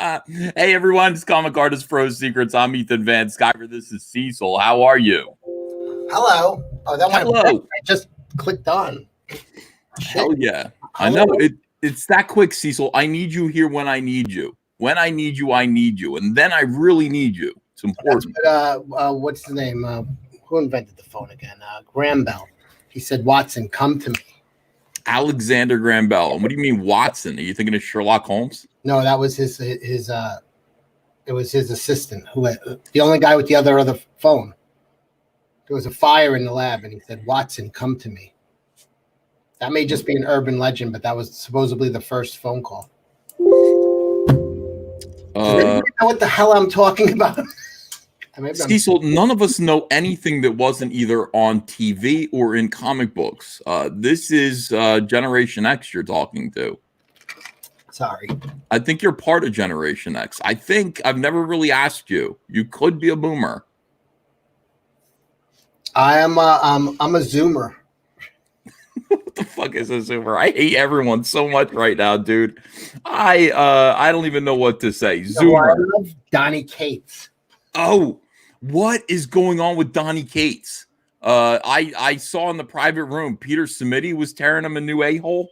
Hey everyone, it's Comic Artist Pro Secrets. I'm Ethan Van Skyver. This is Cecil. How are you? Hello. Oh, that one. Hello. I just clicked on. Hell yeah. I know it's that quick, Cecil. I need you here when I need you. When I need you, I need you. And then I really need you. It's important. What's the name? Who invented the phone again? Graham Bell. He said, Watson, come to me. Alexander Graham Bell. And what do you mean Watson? Are you thinking of Sherlock Holmes? No, that was his it was his assistant, the only guy with the other phone. There was a fire in the lab, and he said, Watson, come to me. That may just be an urban legend, but that was supposedly the first phone call. Does anybody know what the hell I'm talking about? Cecil, none of us know anything that wasn't either on TV or in comic books. This is Generation X you're talking to. Sorry. I think you're part of Generation X. I think I've never really asked you. You could be a boomer. I'm a Zoomer. What the fuck is a Zoomer? I hate everyone so much right now, dude. I don't even know what to say. Zoomer. I love Donny Cates. Oh, what is going on with Donny Cates? I saw in the private room Peter Samiti was tearing him a new a-hole.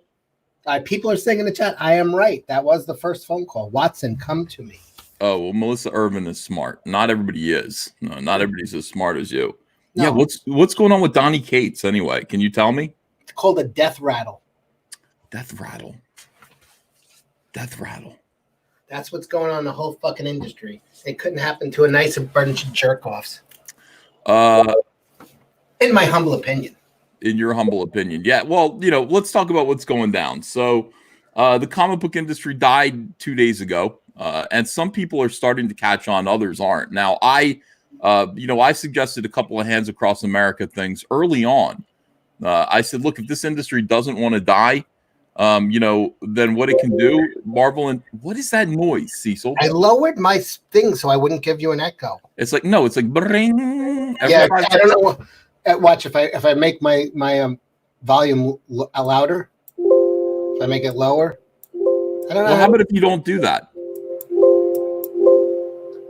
People are saying in the chat, I am right. That was the first phone call. Watson, come to me. Oh, well, Melissa Irvin is smart. Not everybody is. No, not everybody's as smart as you. No. Yeah, what's going on with Donny Cates anyway? Can you tell me? It's called a death rattle. Death rattle. Death rattle. That's what's going on in the whole fucking industry. It couldn't happen to a nicer bunch of jerk-offs. In my humble opinion. In your humble opinion. Yeah, well, let's talk about what's going down. So the comic book industry died 2 days ago, and some people are starting to catch on, others aren't. Now, I suggested a couple of Hands Across America things early on. I said, look, if this industry doesn't want to die, then what it can do, Marvel, and what is that noise, Cecil? I lowered my thing so I wouldn't give you an echo. It's like, no, it's like, bring. Yeah, I don't know. Watch, if I make my volume louder, if I make it lower, I don't know. Well, how about if you don't do that?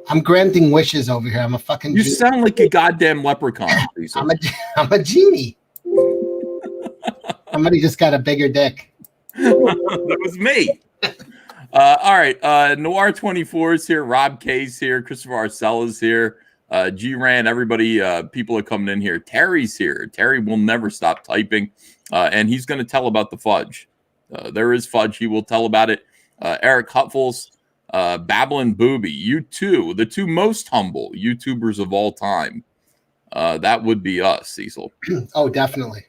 I'm granting wishes over here. I'm a fucking. You sound like a goddamn leprechaun. I'm a genie. Somebody just got a bigger dick. That was me. All right. Noir 24 is here. Rob K's here. Christopher Arcell is here. G-Ran, everybody, people are coming in here. Terry's here. Terry will never stop typing, and he's going to tell about the fudge. There is fudge. He will tell about it. Eric Hutfels, Babylon Booby, you two, the two most humble YouTubers of all time. That would be us, Cecil. Oh, definitely.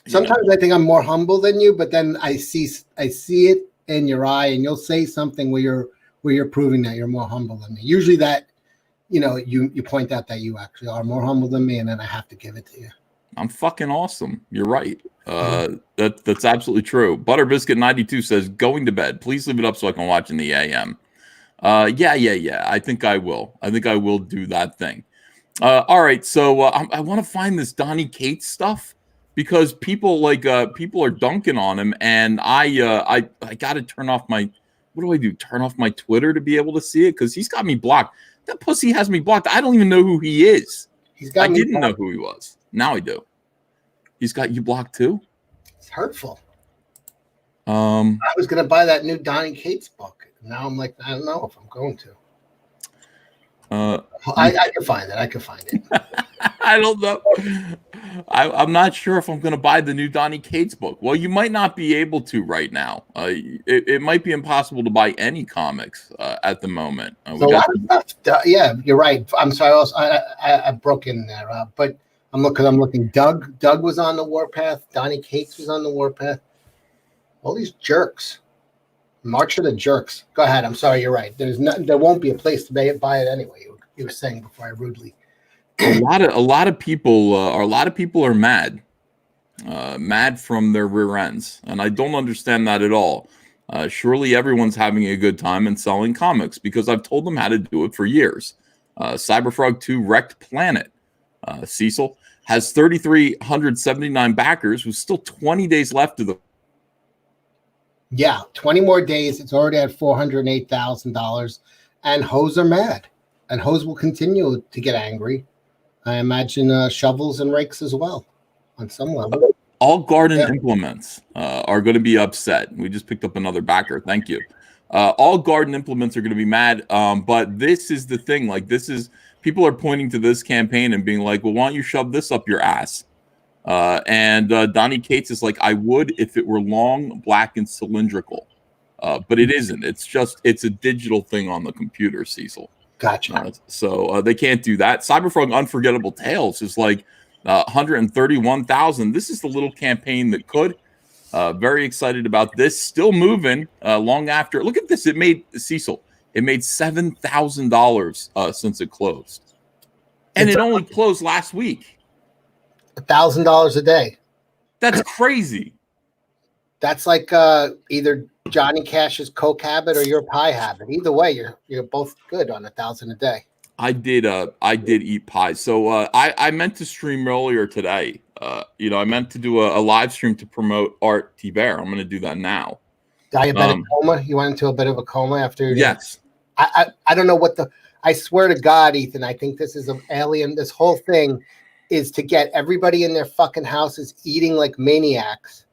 Sometimes I think I'm more humble than you, but then I see it in your eye, and you'll say something where you're proving that you're more humble than me. Usually that. You point out that you actually are more humble than me, and then I have to give it to you. I'm fucking awesome. You're right. That's absolutely true. Butterbiscuit 92 says, going to bed. Please leave it up so I can watch in the AM. Yeah. I think I will. I think I will do that thing. All right. So I want to find this Donny Cates stuff because people are dunking on him, and I got to turn off my. What do I do? Turn off my Twitter to be able to see it because he's got me blocked. That pussy has me blocked. I don't even know who he is. I didn't know who he was. Now I do. He's got you blocked too? It's hurtful. I was going to buy that new Donny Cates book. Now I'm like, I don't know if I'm going to. I can find it. I can find it. I don't know. I'm not sure if I'm going to buy the new Donny Cates book. Well, you might not be able to right now. It might be impossible to buy any comics at the moment. Yeah, you're right. I'm sorry. I broke in there, but I'm looking. Doug was on the warpath. Donny Cates was on the warpath. All these jerks. March of the Jerks. Go ahead. I'm sorry. You're right. There won't be a place to buy it anyway. You were saying before I rudely. A lot of people are mad from their rear ends, and I don't understand that at all. Surely everyone's having a good time and selling comics because I've told them how to do it for years. Cyberfrog 2 Wrecked Planet. Cecil has 3,379 backers with still 20 days left of the Yeah, 20 more days. It's already at $408,000, and hoes are mad, and hoes will continue to get angry. I imagine shovels and rakes as well, on some level. All garden implements are going to be upset. We just picked up another backer. Thank you. All garden implements are going to be mad. But this is the thing. Like, this is, people are pointing to this campaign and being like, well, why don't you shove this up your ass? And Donny Cates is like, I would if it were long, black, and cylindrical. But it isn't. It's a digital thing on the computer, Cecil. Gotcha. So they can't do that. Cyberfrog Unforgettable Tales is like 131,000. This is the little campaign that could. Very excited about this. Still moving long after. Look at this. It made Cecil. It made $7,000 since it closed, and it only closed last week. $1,000 a day. That's crazy. That's like either Johnny Cash's Coke habit or your pie habit. Either way, you're both good on $1,000 a day. I did eat pies. So I meant to stream earlier today. I meant to do a live stream to promote Artie Bear. I'm going to do that now. Diabetic coma. You went into a bit of a coma after. Yes. I don't know what I swear to God, Ethan, I think this is an alien. This whole thing is to get everybody in their fucking houses eating like maniacs.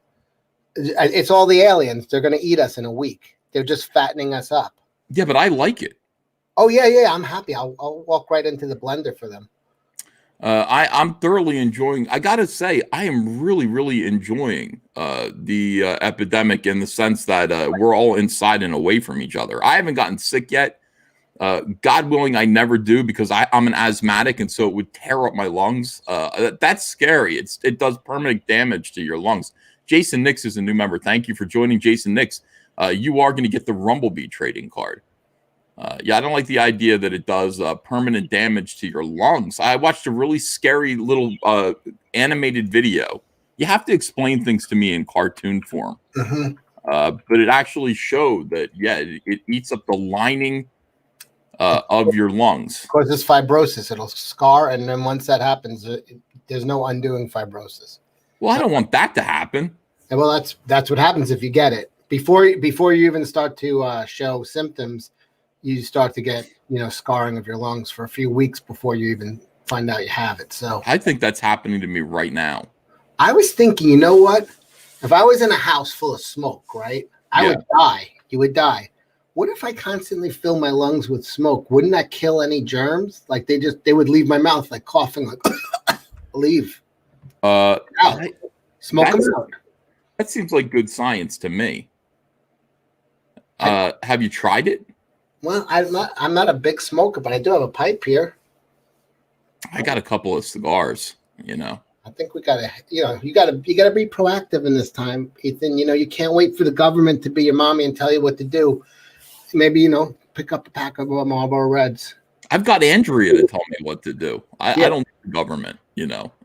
It's all the aliens. They're going to eat us in a week. They're just fattening us up. Yeah, but I like it. Oh, yeah. I'm happy. I'll walk right into the blender for them. I'm thoroughly enjoying. I got to say, I am really, really enjoying the epidemic in the sense that we're all inside and away from each other. I haven't gotten sick yet. God willing, I never do because I'm an asthmatic, and so it would tear up my lungs. That's scary. It does permanent damage to your lungs. Jason Nix is a new member. Thank you for joining, Jason Nix. You are going to get the Rumblebee trading card. Yeah, I don't like the idea that it does permanent damage to your lungs. I watched a really scary little animated video. You have to explain things to me in cartoon form. Mm-hmm. But it actually showed that, yeah, it eats up the lining of your lungs. Causes fibrosis. It'll scar, and then once that happens, there's no undoing fibrosis. Well, I don't want that to happen. And well, that's what happens if you get it. Before you even start to show symptoms, you start to get scarring of your lungs for a few weeks before you even find out you have it. So I think that's happening to me right now. I was thinking, you know what? If I was in a house full of smoke, right, I would die. You would die. What if I constantly fill my lungs with smoke? Wouldn't that kill any germs? Like they would leave my mouth like coughing, like leave. Out. Smoke them out. That seems like good science to me. Have you tried it? Well, I'm not a big smoker, but I do have a pipe here. I got a couple of cigars, I think we gotta, you gotta be proactive in this time, Ethan. You can't wait for the government to be your mommy and tell you what to do. Maybe, pick up a pack of Marlboro Reds. I've got Andrea to tell me what to do. I don't need the government,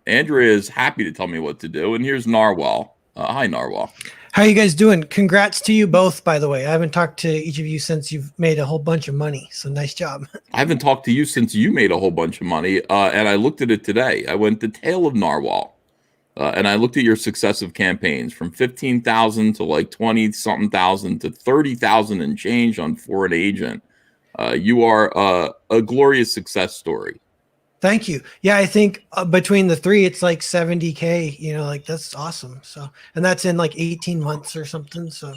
Andrea is happy to tell me what to do. And here's Narwhal. Hi, Narwhal. How you guys doing? Congrats to you both, by the way. I haven't talked to each of you since you've made a whole bunch of money. So nice job. I haven't talked to you since you made a whole bunch of money. And I looked at it today. I went to Tale of Narwhal. And I looked at your successive campaigns from 15,000 to like 20-something thousand to 30,000 and change on Foreign Agent. You are a glorious success story. Thank you. Yeah, I think between the three, it's like 70K, that's awesome. So, and that's in like 18 months or something. So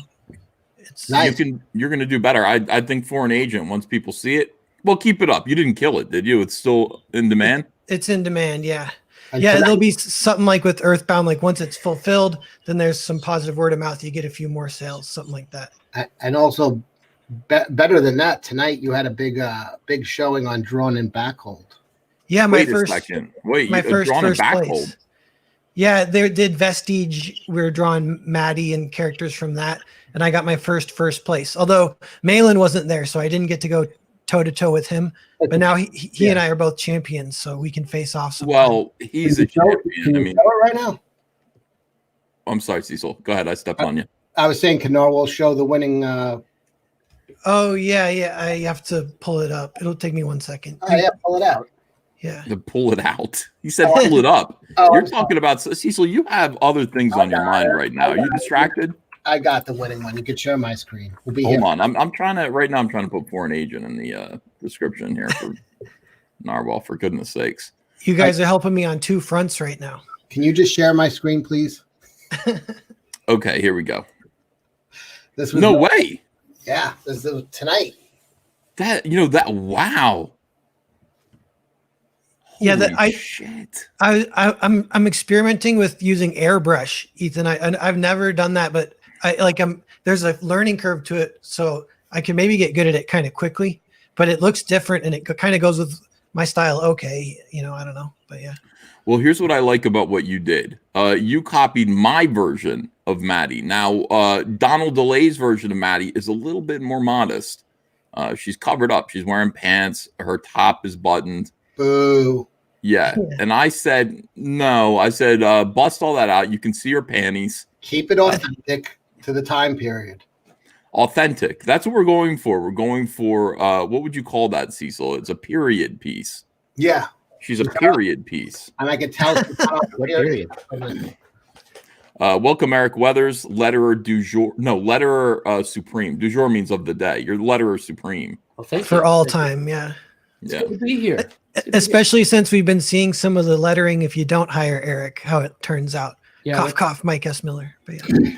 it's nice. You're going to do better. I think Foreign Agent, once people see it, well, keep it up. You didn't kill it, did you? It's still in demand. It's in demand. Yeah. Yeah. There'll be something like with Earthbound, like once it's fulfilled, then there's some positive word of mouth. You get a few more sales, something like that. And also better than that, tonight you had a big showing on Drawn and Backhold. Yeah, my first backhold. place. Yeah, they did Vestige. We were drawing Maddie and characters from that, and I got my first place. Although Malin wasn't there, so I didn't get to go toe to toe with him. But now he and I are both champions, so we can face off. Sometime. Well, he's a champion. Can you show it right now? I'm sorry, Cecil. Go ahead. I stepped on you. I was saying, can Narwhal show the winning? Oh yeah. I have to pull it up. It'll take me 1 second. Oh yeah, pull it out. Yeah. To pull it out. He said pull it up. You're talking about Cecil, you have other things on your mind right now. Are you distracted? I got the winning one. You can share my screen. We'll be Hold here. on. I'm trying to right now. I'm trying to put foreign agent in the description here for Narwhal. For goodness sakes, You guys are helping me on two fronts right now. Can you just share my screen, please? Okay, here we go. This was No way. Yeah, this was tonight. That wow. Yeah, Holy shit. I'm experimenting with using airbrush, Ethan. I've never done that, but there's a learning curve to it, so I can maybe get good at it kind of quickly. But it looks different, and it kind of goes with my style. Okay, I don't know, but yeah. Well, here's what I like about what you did. You copied my version of Maddie. Now, Donald DeLay's version of Maddie is a little bit more modest. She's covered up. She's wearing pants. Her top is buttoned. Boo. Yeah. And I said, no. I said, bust all that out. You can see her panties. Keep it authentic to the time period. Authentic. That's what we're going for. We're going for, what would you call that, Cecil? It's a period piece. Yeah. She's a period piece. And I could tell. What period? Welcome, Eric Weathers, letterer du jour. No, letterer supreme. Du jour means of the day. You're letterer supreme. Well, thank For you. all time, yeah. It's Yeah. good to be here. Especially since we've been seeing some of the lettering if you don't hire Eric, how it turns out. Yeah, Cough, cough, Mike S. Miller. But yeah.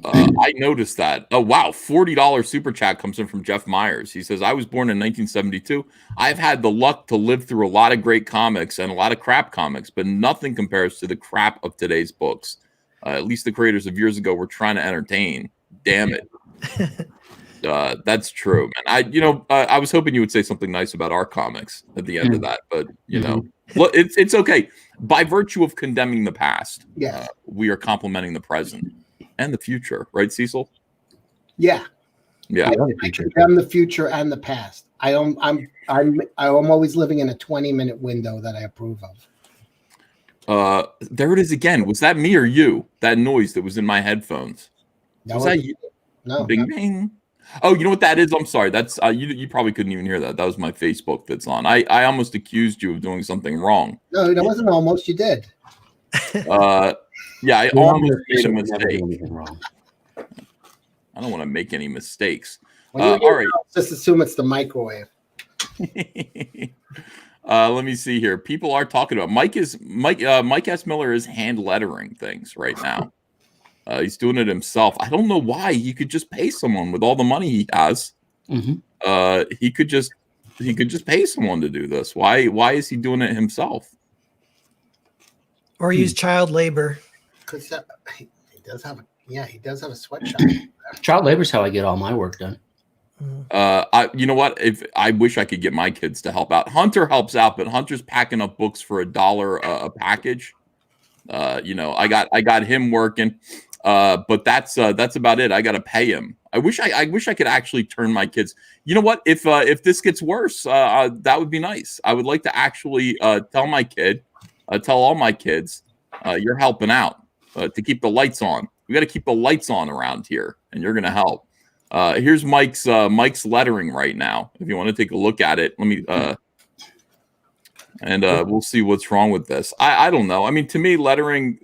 I noticed that. Oh, wow. $40 super chat comes in from Jeff Myers. He says, I was born in 1972. I've had the luck to live through a lot of great comics and a lot of crap comics, but nothing compares to the crap of today's books. At least the creators of years ago were trying to entertain. Damn it. That's true, man. I was hoping you would say something nice about our comics at the end of that, but look, it's okay. By virtue of condemning the past, we are complimenting the present and the future, right, Cecil? Yeah. Yeah. I condemn the future and the past. I'm always living in a 20-minute window that I approve of. There it is again. Was that me or you? That noise that was in my headphones. Was that you? No. Bing bing. Oh, you know what that is? I'm sorry. That's you probably couldn't even hear that. That was my Facebook that's on. I almost accused you of doing something wrong. No, that wasn't almost. You did. Yeah, I almost made a mistake. I don't want to make any mistakes. All right. Just assume it's the microwave. Let me see here. People are talking about Mike S. Miller is hand lettering things right now. He's doing it himself. I don't know why. He could just pay someone with all the money he has. Mm-hmm. He could just pay someone to do this. Why is he doing it himself? Or use child labor. Because he does have a sweatshop. Child labor is how I get all my work done. You know what? If I wish I could get my kids to help out. Hunter helps out, but Hunter's packing up books for $1 a package. I got him working, but that's about it. I got to pay him. I wish I could actually turn my kids. You know what? If this gets worse, that would be nice. I would like to actually tell all my kids, you're helping out to keep the lights on. We got to keep the lights on around here, and you're gonna help. Here's Mike's lettering right now. If you want to take a look at it, let me. And we'll see what's wrong with this. I don't know. I mean, to me, lettering,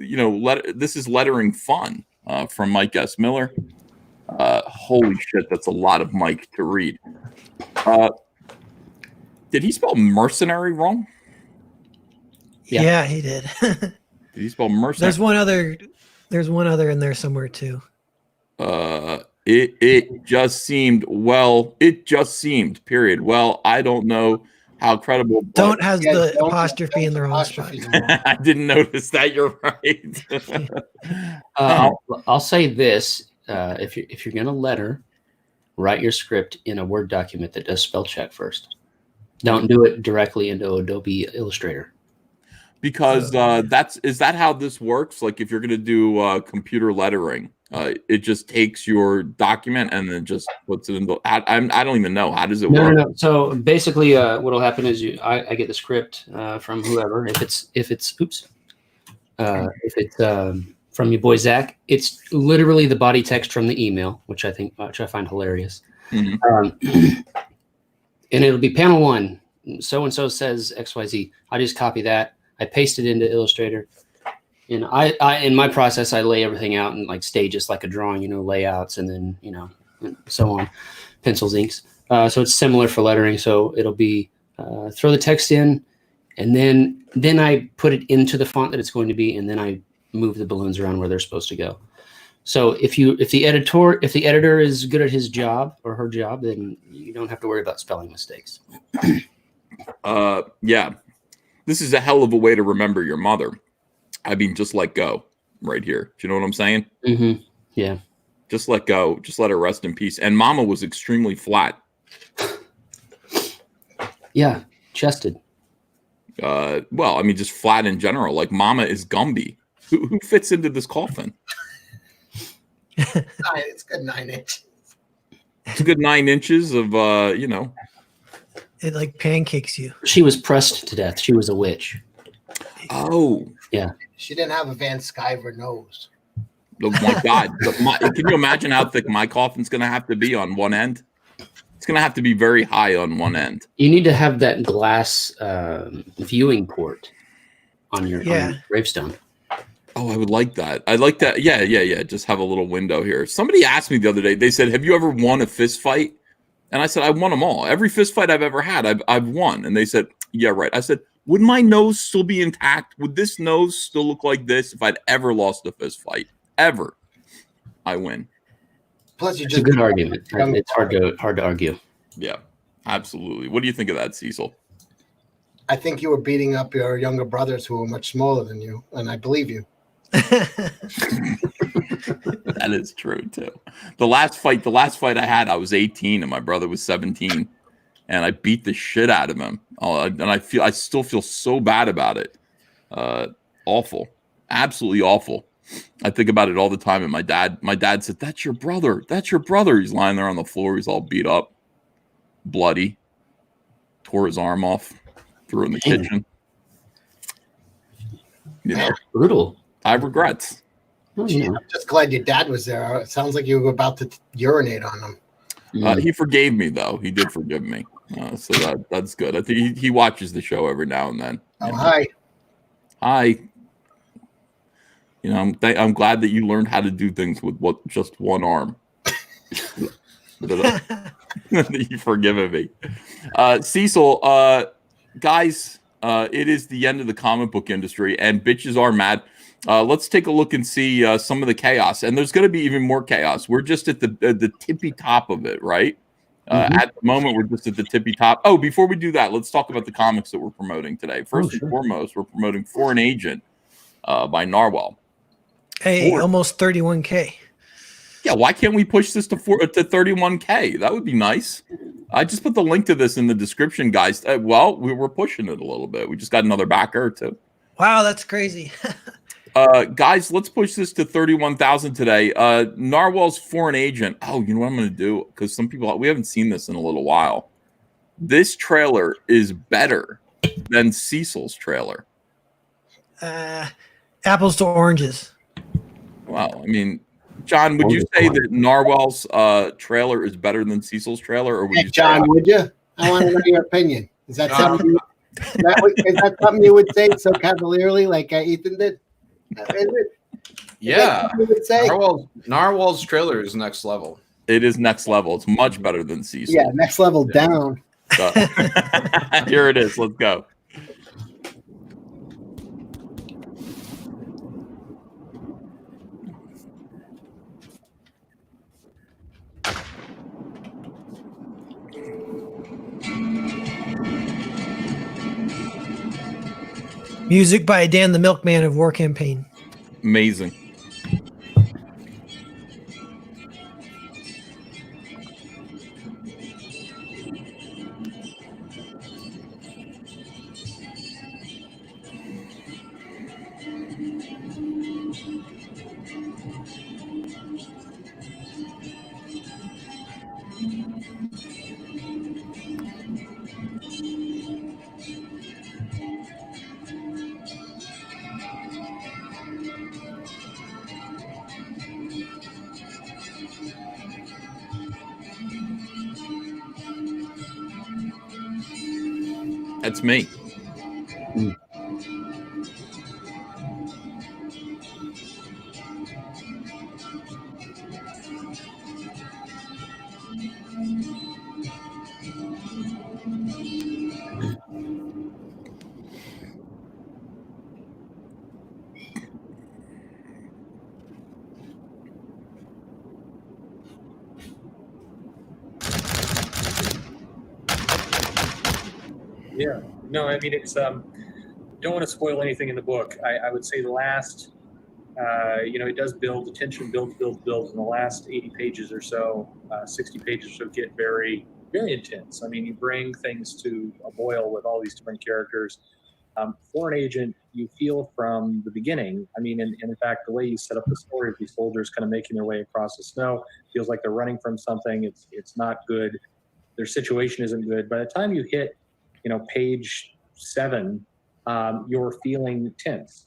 this is lettering fun from Mike S. Miller. Holy shit, that's a lot of Mike to read. Did he spell mercenary wrong? Yeah, he did. Did he spell mercenary? There's one other in there somewhere too. It just seemed, period. Well, I don't know how credible. Don't has the apostrophe in the wrong spot. I didn't notice that. You're right. I'll say this: if you're going to letter, write your script in a Word document that does spell check first. Don't do it directly into Adobe Illustrator. Because is that how this works? Like if you're going to do computer lettering, it just takes your document and then just puts it in the. I don't even know, how does it work? No. So basically, what'll happen is I get the script from whoever. If it's from your boy Zach, it's literally the body text from the email, which I find hilarious. Mm-hmm. And it'll be panel 1. So and so says XYZ. I just copy that. I paste it into Illustrator. And I in my process, I lay everything out in like stages, like a drawing, layouts, and then and so on, pencils, inks. So it's similar for lettering. So it'll be throw the text in, and then I put it into the font that it's going to be, and then I move the balloons around where they're supposed to go. So if the editor is good at his job or her job, then you don't have to worry about spelling mistakes. Yeah, this is a hell of a way to remember your mother. I mean, just let go right here. Do you know what I'm saying? Mm-hmm. Yeah. Just let go. Just let her rest in peace. And Mama was extremely flat. Yeah, chested. Well, I mean, just flat in general. Like Mama is Gumby. Who fits into this coffin? It's good 9 inches. It's a good 9 inches of, It like pancakes you. She was pressed to death. She was a witch. Oh. Yeah. She didn't have a Van Sciver nose. Oh my God. Can you imagine how thick my coffin's going to have to be on one end? It's going to have to be very high on one end. You need to have that glass viewing port on your gravestone. Oh, I would like that. I like that. Yeah. Just have a little window here. Somebody asked me the other day, they said, have you ever won a fist fight? And I said, I won them all. Every fist fight I've ever had, I've won. And they said, yeah, right. I said, would my nose still be intact? Would this nose still look like this if I'd ever lost a fist fight? Ever. I win. Plus, It's a good argument. It's hard to argue. Yeah, absolutely. What do you think of that, Cecil? I think you were beating up your younger brothers who were much smaller than you, and I believe you. That is true too. The last fight I had, I was 18 and my brother was 17, and I beat the shit out of him. And I still feel so bad about it. Awful, absolutely awful. I think about it all the time. And my dad said, "That's your brother. That's your brother." He's lying there on the floor. He's all beat up, bloody, tore his arm off, threw it in the kitchen. Brutal. I have regrets. I'm just glad your dad was there. It sounds like you were about to urinate on him. He forgave me, though. He did forgive me, so that's good. I think he watches the show every now and then. Oh, hi. Hi. I'm glad that you learned how to do things with just one arm. You've forgiven me, Cecil. Guys, it is the end of the comic book industry, and bitches are mad. Let's take a look and see some of the chaos, and there's going to be even more chaos. We're just at the tippy top of it, right? At the moment, we're just at the tippy top. Oh, before we do that, let's talk about the comics that we're promoting today. First and foremost, we're promoting Foreign Agent by Narwhal. Hey, almost 31K. Yeah, why can't we push this to 31K? That would be nice. I just put the link to this in the description, guys. Well, we were pushing it a little bit. We just got another backer or two. Wow, that's crazy. Guys, let's push this to 31,000 today. Narwhal's Foreign Agent. Oh, you know what I'm going to do? Because some people, we haven't seen this in a little while. This trailer is better than Cecil's trailer. Apples to oranges. Wow. I mean, John, would you say that Narwhal's trailer is better than Cecil's trailer? Or would you John, would you? I want to know your opinion. Is that something? Is that something you would say so cavalierly, like Ethan did? Is it? Yeah. You would say? Narwhal's trailer is next level. It is next level. It's much better than Cecil. Yeah, next level down. Here it is. Let's go. Music by Dan the Milkman of War Campaign. Amazing. That's me. Yeah. No, I mean, it's don't want to spoil anything in the book. I would say the last, it does build, the tension builds, and the last 80 pages or so, 60 pages or so get very, very intense. I mean, you bring things to a boil with all these different characters. Foreign Agent, you feel from the beginning. I mean, and in fact, the way you set up the story of these soldiers kind of making their way across the snow feels like they're running from something. It's not good. Their situation isn't good. By the time you hit, page 7, you're feeling tense.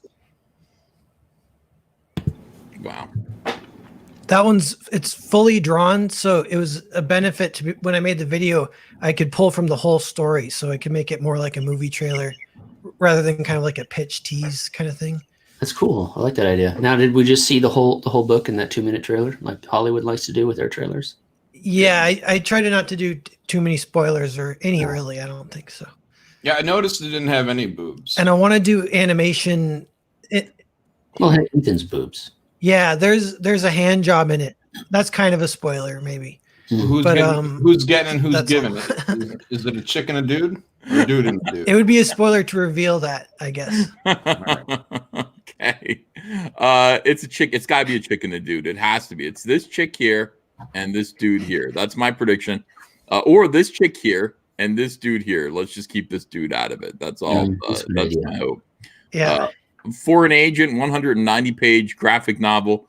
Wow. That it's fully drawn, so it was a benefit to when I made the video, I could pull from the whole story, so I could make it more like a movie trailer rather than kind of like a pitch tease kind of thing. That's cool. I like that idea. Now, did we just see the whole book in that 2-minute trailer, like Hollywood likes to do with their trailers? Yeah, I try to not to do too many spoilers or any really. I don't think so. Yeah, I noticed it didn't have any boobs. And I want to do animation. Well, hey, Ethan's boobs. Yeah, there's a hand job in it. That's kind of a spoiler, maybe. Who's But, getting and who's that's giving all. it? Is it a chick and a dude? Or a dude and a dude? It would be a spoiler to reveal that, I guess. Okay. It's a chick. It's got to be a chick and a dude. It has to be. It's this chick here and this dude here. That's my prediction. Or this chick here and this dude here. Let's just keep this dude out of it. That's all. That's my hope. Yeah. Foreign Agent, 190-page graphic novel,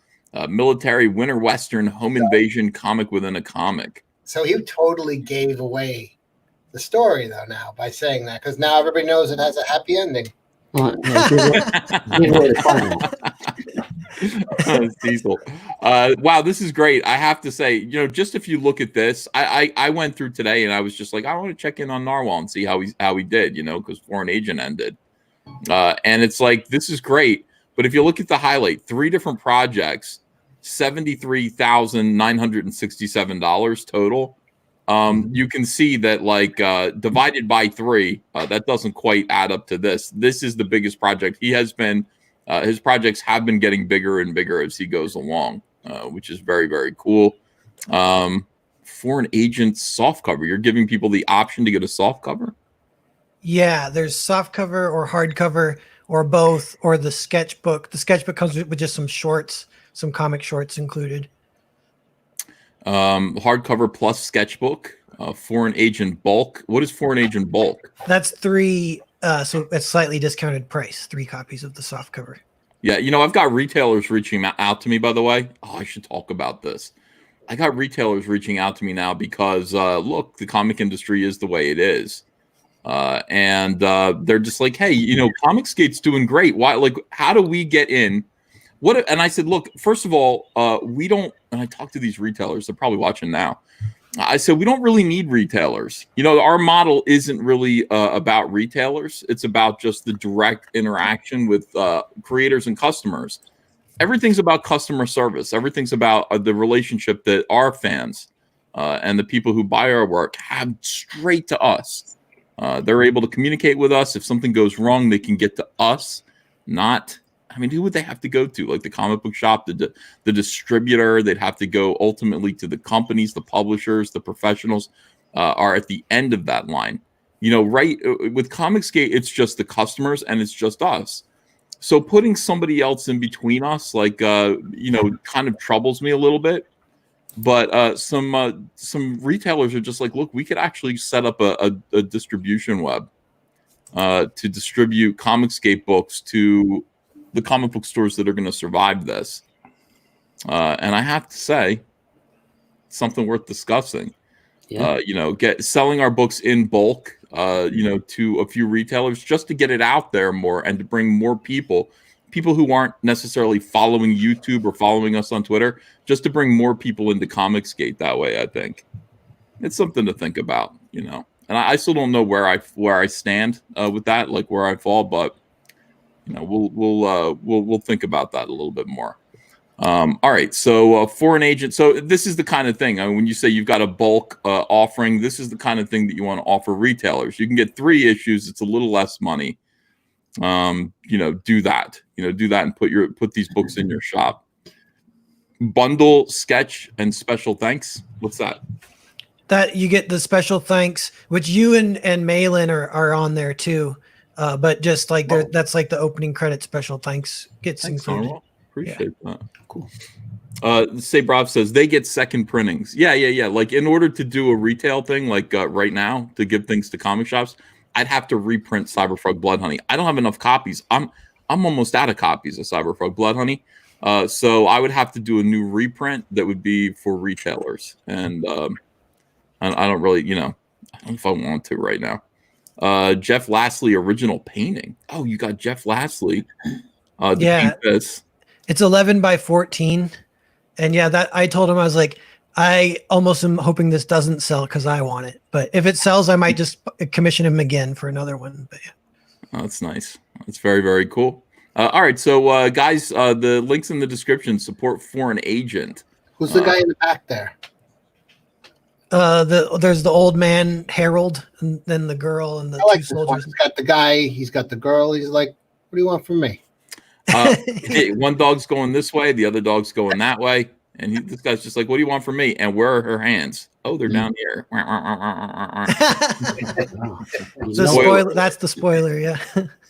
military winter western home invasion comic within a comic. So he totally gave away the story, though, now by saying that, because now everybody knows it has a happy ending. Well, give away the final. Cecil. Wow, this is great. I have to say, just if you look at this, I went through today and I was just like, I want to check in on Narwhal and see how he did, because Foreign Agent ended. And it's like, this is great. But if you look at the highlight, 3 different projects, $73,967 total. You can see that divided by 3, that doesn't quite add up to this. This is the biggest project. He has been, his projects have been getting bigger and bigger as he goes along, which is very, very cool. Foreign Agent softcover. You're giving people the option to get a softcover? Yeah, there's softcover or hardcover or both, or the sketchbook. The sketchbook comes with just some shorts, some comic shorts included. Hardcover plus sketchbook. Foreign Agent bulk. What is Foreign Agent bulk? That's 3. So it's slightly discounted price. 3 copies of the softcover. Yeah, I've got retailers reaching out to me, by the way. Oh, I should talk about this. I got retailers reaching out to me now because, look, the comic industry is the way it is. And they're just like, hey, Comicsgate's doing great. Why? Like, how do we get in? And I said, look, first of all, we don't, and I talked to these retailers, they're probably watching now. I said, we don't really need retailers. Our model isn't really about retailers. It's about just the direct interaction with creators and customers. Everything's about customer service. Everything's about the relationship that our fans and the people who buy our work have straight to us. They're able to communicate with us. If something goes wrong, they can get to us. Who would they have to go to? Like the comic book shop, the distributor. They'd have to go ultimately to the companies, the publishers, the professionals are at the end of that line. Right with Comicsgate, it's just the customers and it's just us. So putting somebody else in between us, kind of troubles me a little bit. But some retailers are just like, look, we could actually set up a distribution web to distribute Comicsgate books to the comic book stores that are going to survive this. And I have to say, something worth discussing. Yeah. Selling our books in bulk, to a few retailers just to get it out there more and to bring more people who aren't necessarily following YouTube or following us on Twitter, just to bring more people into Comicsgate that way. I think it's something to think about, and I still don't know where I stand with that, like where I fall, but we'll think about that a little bit more. All right, so for an agent, so this is the kind of thing. I mean, when you say you've got a bulk offering, this is the kind of thing that you want to offer retailers. You can get 3 issues; it's a little less money. Do that. Do that and put these books in your shop. Bundle, sketch, and special thanks. What's that? That you get the special thanks, which you and Malin are on there too. But just like that's like the opening credit special thanks gets Thanks, included. Normal. Appreciate that. Cool. Say Brav says they get second printings. Yeah. Like in order to do a retail thing, like right now, to give things to comic shops, I'd have to reprint Cyberfrog Blood Honey. I don't have enough copies. I'm almost out of copies of Cyberfrog Blood Honey. So I would have to do a new reprint that would be for retailers. And I don't really, I don't know if I want to right now. Jeff Lastly original painting. Oh, you got Jeff Lastly. Yeah. This. It's 11 by 14. And yeah, that I told him, I was like, I almost am hoping this doesn't sell because I want it. But if it sells, I might just commission him again for another one. But yeah. Oh, that's nice. That's very, very cool. All right. So guys, the links in the description. Support for an agent. Who's the guy in the back there? There's the old man Harold, and then the girl and the I like 2 this one. soldiers. He's got the guy. He's got the girl. He's like, what do you want from me? Hey, one dog's going this way, the other dog's going that way, and this guy's just like, "What do you want from me?" And where are her hands? Oh, they're down here. Spoiler. That's the spoiler. Yeah.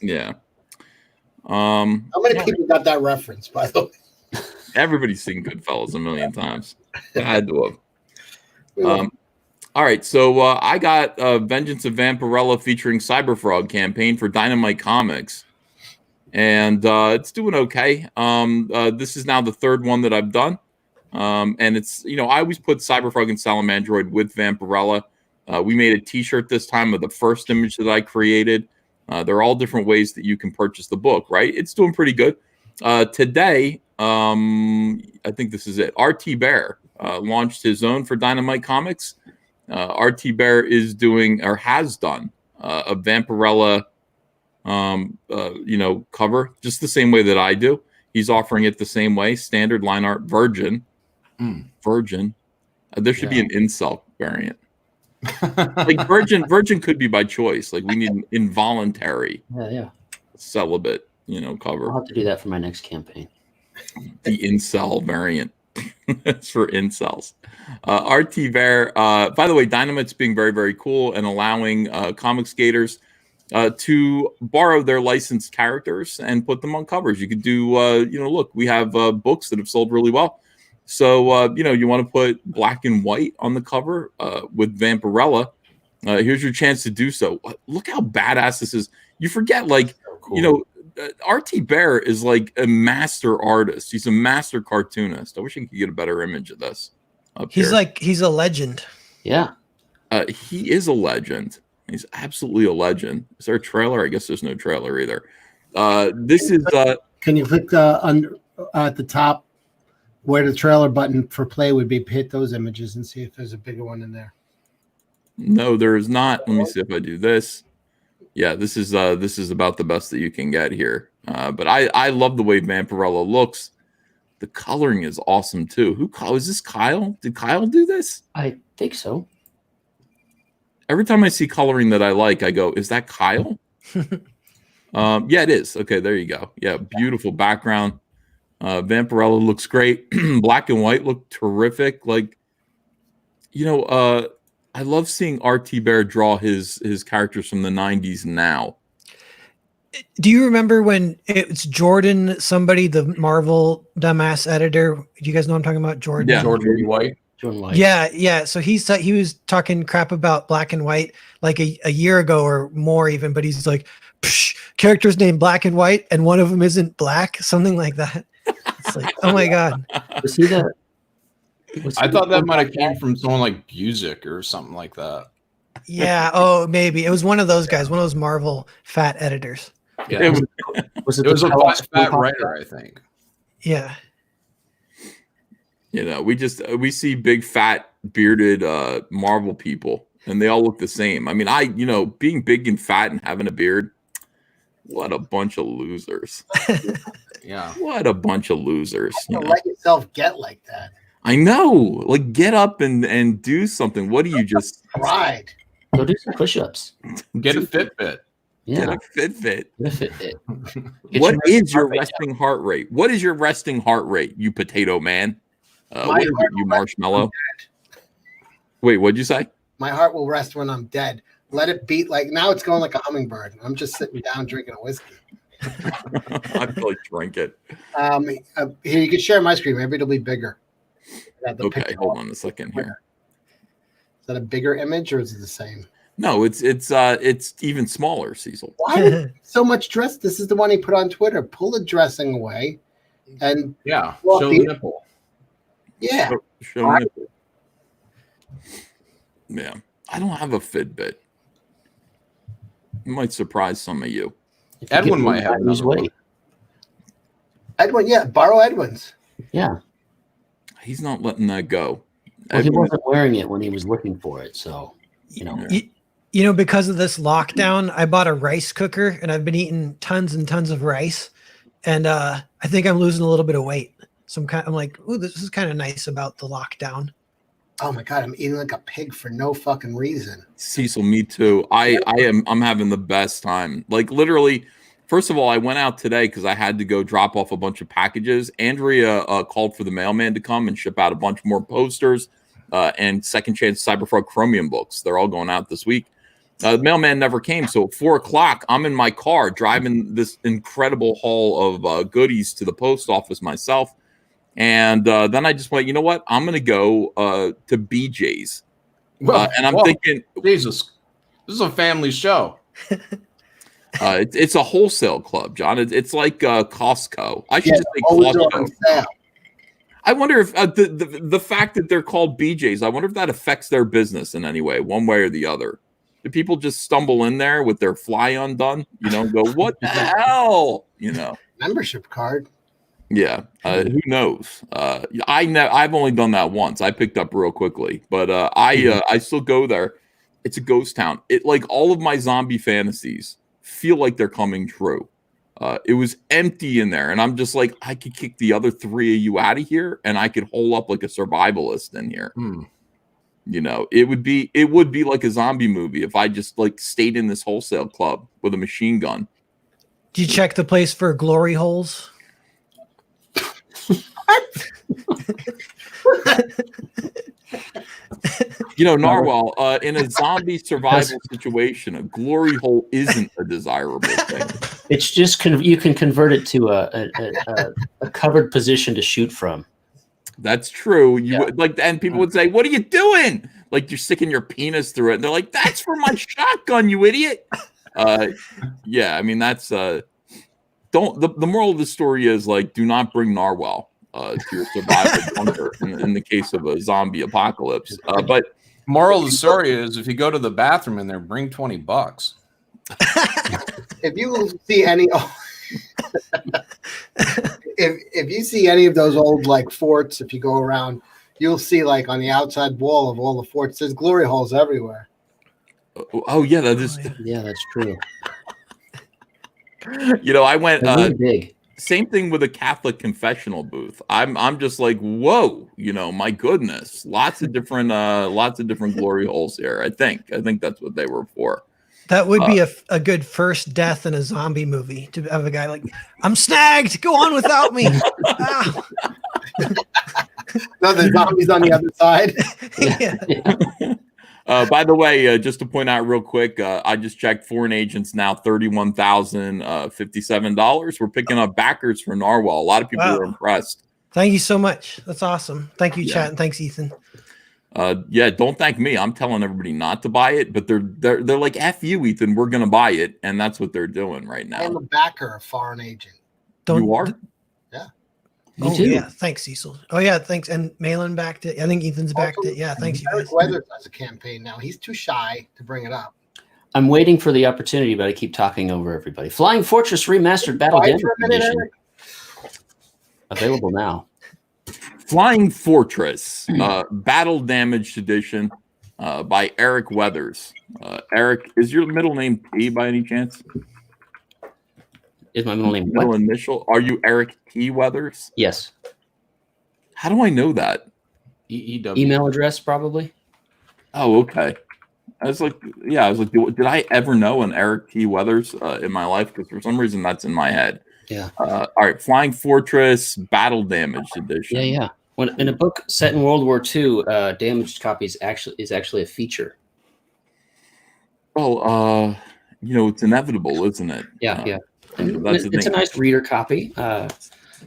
Yeah. How many people got that reference, by the way? Everybody's seen Goodfellas a million times. I had to have. All right, so I got Vengeance of Vampirella featuring Cyberfrog campaign for Dynamite Comics. And it's doing okay. This is now the 3rd one that I've done. And it's, I always put Cyberfrog and Salamandroid with Vampirella. We made a t-shirt this time of the first image that I created. They're all different ways that you can purchase the book, right? It's doing pretty good. Today, I think this is it. Artie Bear launched his own for Dynamite Comics. Artie Bear is doing, or has done, a Vampirella cover just the same way that I do. He's offering it the same way, standard line art, virgin. There should be an incel variant. Like virgin could be by choice. Like we need an involuntary celibate, cover. I'll have to do that for my next campaign. The incel variant. It's for incels. Artie Bear, by the way, Dynamite's being very, very cool and allowing Comicsgaters to borrow their licensed characters and put them on covers. You could do, look, we have books that have sold really well. So, you want to put black and white on the cover with Vampirella. Here's your chance to do so. Look how badass this is. You forget, like, cool. Artie Bear is like a master artist. He's a master cartoonist. I wish I could get a better image of this. He's a legend. Yeah. He is a legend. He's absolutely a legend. Is there a trailer? I guess there's no trailer either. This is. Can you click at the top where the trailer button for play would be? Hit those images and see if there's a bigger one in there. No, there is not. Let me see if I do this. Yeah, this is about the best that you can get here. But I love the way Vampirella looks. The coloring is awesome too. Is this Kyle? Did Kyle do this? I think so. Every time I see coloring that I like, I go, is that Kyle? Yeah, it is. Okay, there you go. Yeah, beautiful background. Vampirella looks great. Black and white look terrific. Like, I love seeing Artie Bear draw his characters from the 90s now. Do you remember when it's Jordan, somebody, the Marvel dumbass editor? Do you guys know what I'm talking about? Jordan? Yeah. Jordan White. Yeah. So he was talking crap about black and white like a year ago or more even, but he's like, characters named Black and White and one of them isn't black, something like that. It's like, oh my God. Was he the... I thought that might have came from someone like Busick or something like that. Yeah. Oh, maybe it was one of those guys, one of those Marvel fat editors. Yeah. It was a fat writer, I think. Yeah. We see big fat bearded Marvel people and they all look the same. I mean, being big and fat and having a beard, what a bunch of losers. Yeah. What a bunch of losers. You Don't know? let yourself get like that. I know. Like, get up and do something. What do you just Pride. Go do some push-ups. Get a Fitbit. Yeah, get a Fitbit? get a Fitbit. Get What is your heart rate resting heart rate? What is your resting heart rate, you potato man? My What is it, heart you will marshmallow? Wait, what'd you say? My heart will rest when I'm dead. Let it beat like now it's going like a hummingbird. I'm just sitting down drinking a whiskey. I'd probably drink it. Here, you can share my screen. Maybe it'll be bigger. Okay, picture. hold on a second here. Is that a bigger image or is it the same? No, it's even smaller, Cecil. Why so much dress? This is the one he put on Twitter. Pull the dressing away, and Yeah. Well, Show the nipple. yeah, Show nipple. Yeah, I don't have a Fitbit. It might surprise some of you. If you Edwin get might have rid of his another one. weight. Edwin. Yeah, borrow Edwin's. Yeah. He's not letting that go. Well, he Edwin- wasn't wearing it when he was looking for it, so you know. You know, because of this lockdown, I bought a rice cooker and I've been eating tons and tons of rice, and I think I'm losing a little bit of weight. So I'm like, ooh, this is kind of nice about the lockdown. Oh my god, I'm eating like a pig for no fucking reason. Cecil, me too. I'm having the best time. Like, literally, first of all, I went out today because I had to go drop off a bunch of packages. Andrea called for the mailman to come and ship out a bunch more posters and Second Chance Cyberfrog Chromium books. They're all going out this week. The mailman never came, so at 4:00, I'm in my car driving this incredible haul of goodies to the post office myself. And then I just went, you know what? I'm going to go to BJ's. And I'm thinking, Jesus, this is a family show. it's a wholesale club, John. It's like Costco. I should Yeah, just say always on Costco. sale. I wonder if the fact that they're called BJ's, I wonder if that affects their business in any way, one way or the other. Do people just stumble in there with their fly undone, and go, what the hell? Membership card. Yeah, who knows? I've only done that once. I picked up real quickly, but I still go there. It's a ghost town. It like all of my zombie fantasies feel like they're coming true. It was empty in there, and I'm just like, I could kick the other three of you out of here, and I could hole up like a survivalist in here. It would be like a zombie movie if I just like stayed in this wholesale club with a machine gun. Do you check the place for glory holes? Narwhal, in a zombie survival situation, a glory hole isn't a desirable thing. It's just you can convert it to a covered position to shoot from. That's true. And people would say, "What are you doing?" Like you're sticking your penis through it, and they're like, "That's for my shotgun, you idiot." Yeah, I mean that's the moral of the story is like, do not bring Narwhal to your survival bunker in the case of a zombie apocalypse. But moral of the story is if you go to the bathroom in there, bring $20. If you see any, if you see any of those old like forts, if you go around, you'll see like on the outside wall of all the forts, there's glory holes everywhere. Oh yeah, that is. Yeah, that's true. I went really big. Same thing with a Catholic confessional booth. I'm just like, whoa, my goodness, lots of different glory holes here. I think that's what they were for. That would be a good first death in a zombie movie, to have a guy like, I'm snagged, go on without me. No, the zombies on the other side. Yeah. By the way, just to point out real quick, I just checked foreign agents now $31,057. We're picking up backers for Narwhal. A lot of people were impressed. Thank you so much. That's awesome. Thank you, chat, and thanks, Ethan. Don't thank me. I'm telling everybody not to buy it, but they're like, F you, Ethan, we're gonna buy it, and that's what they're doing right now. I'm a backer of foreign agent. You are? Yeah. Oh yeah, thanks, Cecil. Oh yeah, thanks. And Malin backed it. I think Ethan's backed it. Yeah, thanks, you guys. Eric Weathers has a campaign now. He's too shy to bring it up. I'm waiting for the opportunity, but I keep talking over everybody. Flying Fortress Remastered Battle Denver Edition. Available now. Flying Fortress Battle Damaged Edition by Eric Weathers. Eric, is your middle name P by any chance? Is my middle name Middle what? initial. Are you Eric T. Weathers? Yes. How do I know that? EEW. Email address probably. Oh, okay. I was like, did I ever know an Eric T. Weathers in my life? Because for some reason that's in my head. Yeah. All right, Flying Fortress Battle Damaged Edition. Yeah. When in a book set in World War II, damaged copies is actually a feature. Well, it's inevitable, isn't it? Yeah. And That's the it's a thing. nice reader copy.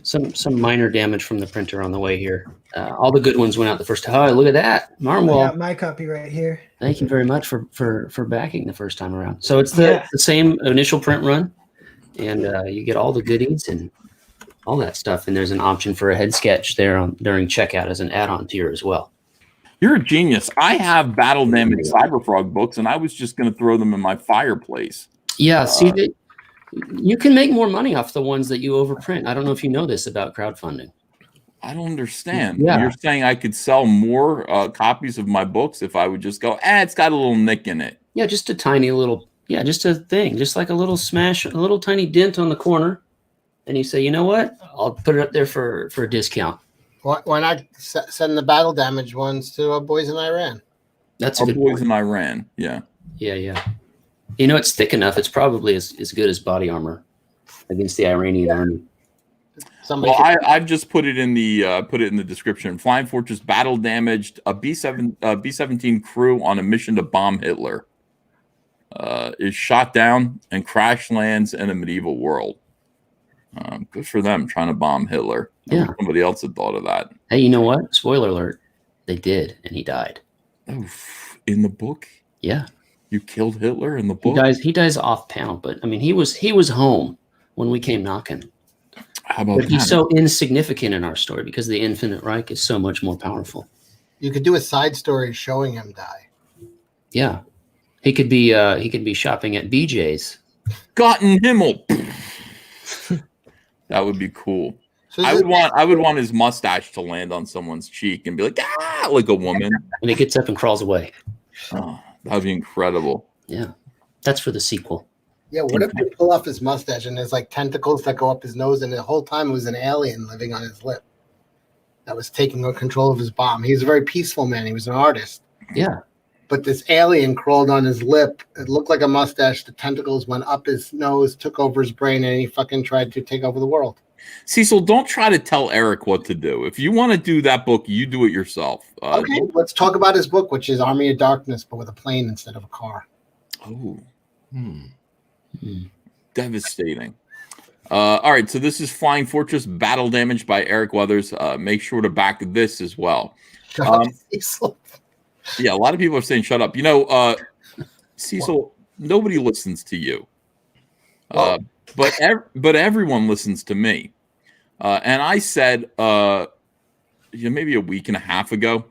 Some minor damage from the printer on the way here. All the good ones went out the first time. Oh, look at that, I Marmwell. got my copy right here. Thank you very much for backing the first time around. So it's the same initial print run, and you get all the goodies and all that stuff. And there's an option for a head sketch there during checkout as an add-on tier as well. You're a genius. I have Battle Damaged Cyberfrog books, and I was just going to throw them in my fireplace. Yeah, you can make more money off the ones that you overprint. I don't know if you know this about crowdfunding. I don't understand. Yeah. You're saying I could sell more copies of my books if I would just go, it's got a little nick in it. Yeah, just a tiny little, just a thing, just like a little smash, a little tiny dent on the corner. And you say, you know what? I'll put it up there for a discount. Why not send the battle damage ones to our boys in Iran? That's a Our good boys point. in Iran. Yeah. Yeah. It's thick enough. It's probably as good as body armor against the Iranian army. Somebody Well, I've just put it in the description. Flying Fortress Battle Damaged, a B-17 crew on a mission to bomb Hitler is shot down and crash lands in a medieval world. Good for them trying to bomb Hitler. Yeah. Somebody else had thought of that. Hey, you know what? Spoiler alert. They did, and he died. Oof. In the book? Yeah. You killed Hitler in the book? He dies off panel, but I mean he was home when we came knocking. How about But he's that? so insignificant in our story because the Infinite Reich is so much more powerful. You could do a side story showing him die. Yeah. He could be shopping at BJ's. Gotten Himmel. That would be cool. So I would want his mustache to land on someone's cheek and be like, like a woman. And he gets up and crawls away. Oh, that'd be incredible. Yeah. That's for the sequel. Yeah, what if you pull off his mustache and there's like tentacles that go up his nose, and the whole time it was an alien living on his lip that was taking control of his bomb. He was a very peaceful man. He was an artist. Yeah. But this alien crawled on his lip. It looked like a mustache. The tentacles went up his nose, took over his brain, and he fucking tried to take over the world. Cecil, don't try to tell Eric what to do. If you want to do that book, you do it yourself. Okay, let's talk about his book, which is Army of Darkness, but with a plane instead of a car. Oh. Devastating. All right, so this is Flying Fortress Battle Damaged by Eric Weathers. Make sure to back this as well. Shut up, Cecil. Yeah, a lot of people are saying shut up. Cecil, nobody listens to you. But everyone listens to me. And I said maybe a week and a half ago,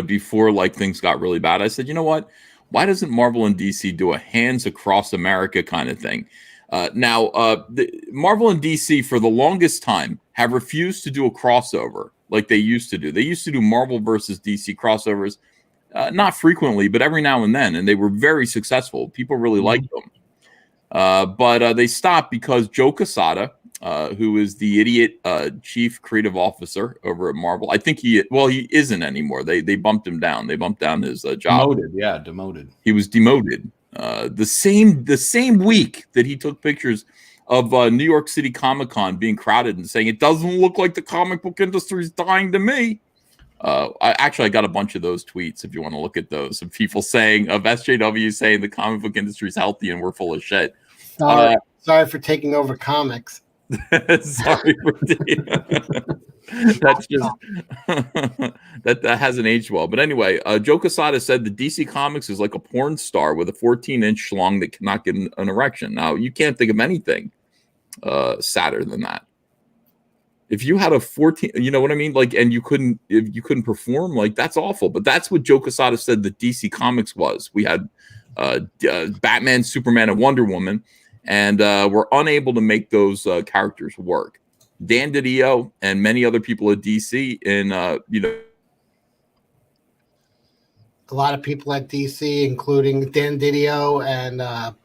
before like things got really bad, I said, you know what? Why doesn't Marvel and DC do a hands across America kind of thing? Marvel and DC for the longest time have refused to do a crossover like they used to do. They used to do Marvel versus DC crossovers, not frequently, but every now and then, and they were very successful. People really liked them. But they stopped because Joe Quesada, who is the idiot chief creative officer over at Marvel, I think he isn't anymore. They bumped him down. They bumped down his job. Demoted. He was demoted. The same week that he took pictures of New York City Comic Con being crowded and saying it doesn't look like the comic book industry is dying to me. I got a bunch of those tweets if you want to look at those of people saying of SJW saying the comic book industry is healthy and we're full of shit. Sorry for taking over comics. Sorry for that's just that hasn't aged well. But anyway, Joe Quesada said the DC Comics is like a porn star with a 14-inch schlong that cannot get an erection. Now you can't think of anything sadder than that. If you had a 14, you know what I mean? Like, and you couldn't perform, like that's awful. But that's what Joe Quesada said the DC Comics was. We had Batman, Superman, and Wonder Woman, and we're unable to make those characters work. Dan DiDio and many other people at DC, and a lot of people at DC, including Dan DiDio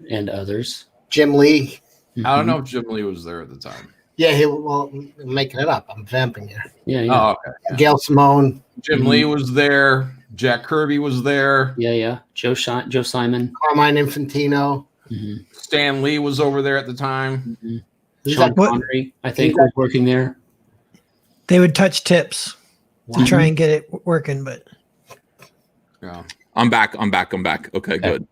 and others. Jim Lee. I don't know if Jim Lee was there at the time. Yeah, well, I'm making it up. I'm vamping here. Yeah, yeah. Oh, okay. Yeah. Gail Simone. Jim Lee was there. Jack Kirby was there. Yeah. Joe Simon. Carmine Infantino. Mm-hmm. Stan Lee was over there at the time. Mm-hmm. Who's Sean that? Connery, I think, was working there. They would touch tips to try and get it working, but Yeah. I'm back. Okay, good.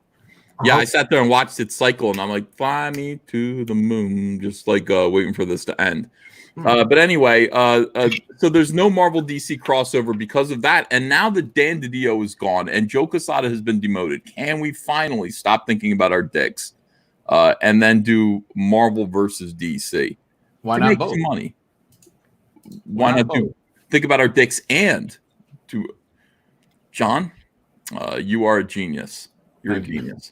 Yeah, I sat there and watched it cycle, and I'm like, fly me to the moon, just like waiting for this to end. But anyway, so there's no Marvel DC crossover because of that. And now that Dan DiDio is gone and Joe Quesada has been demoted, can we finally stop thinking about our dicks and then do Marvel versus DC? Why to not make both? some money. Why not think about our dicks and to John? You are a genius. You're a genius.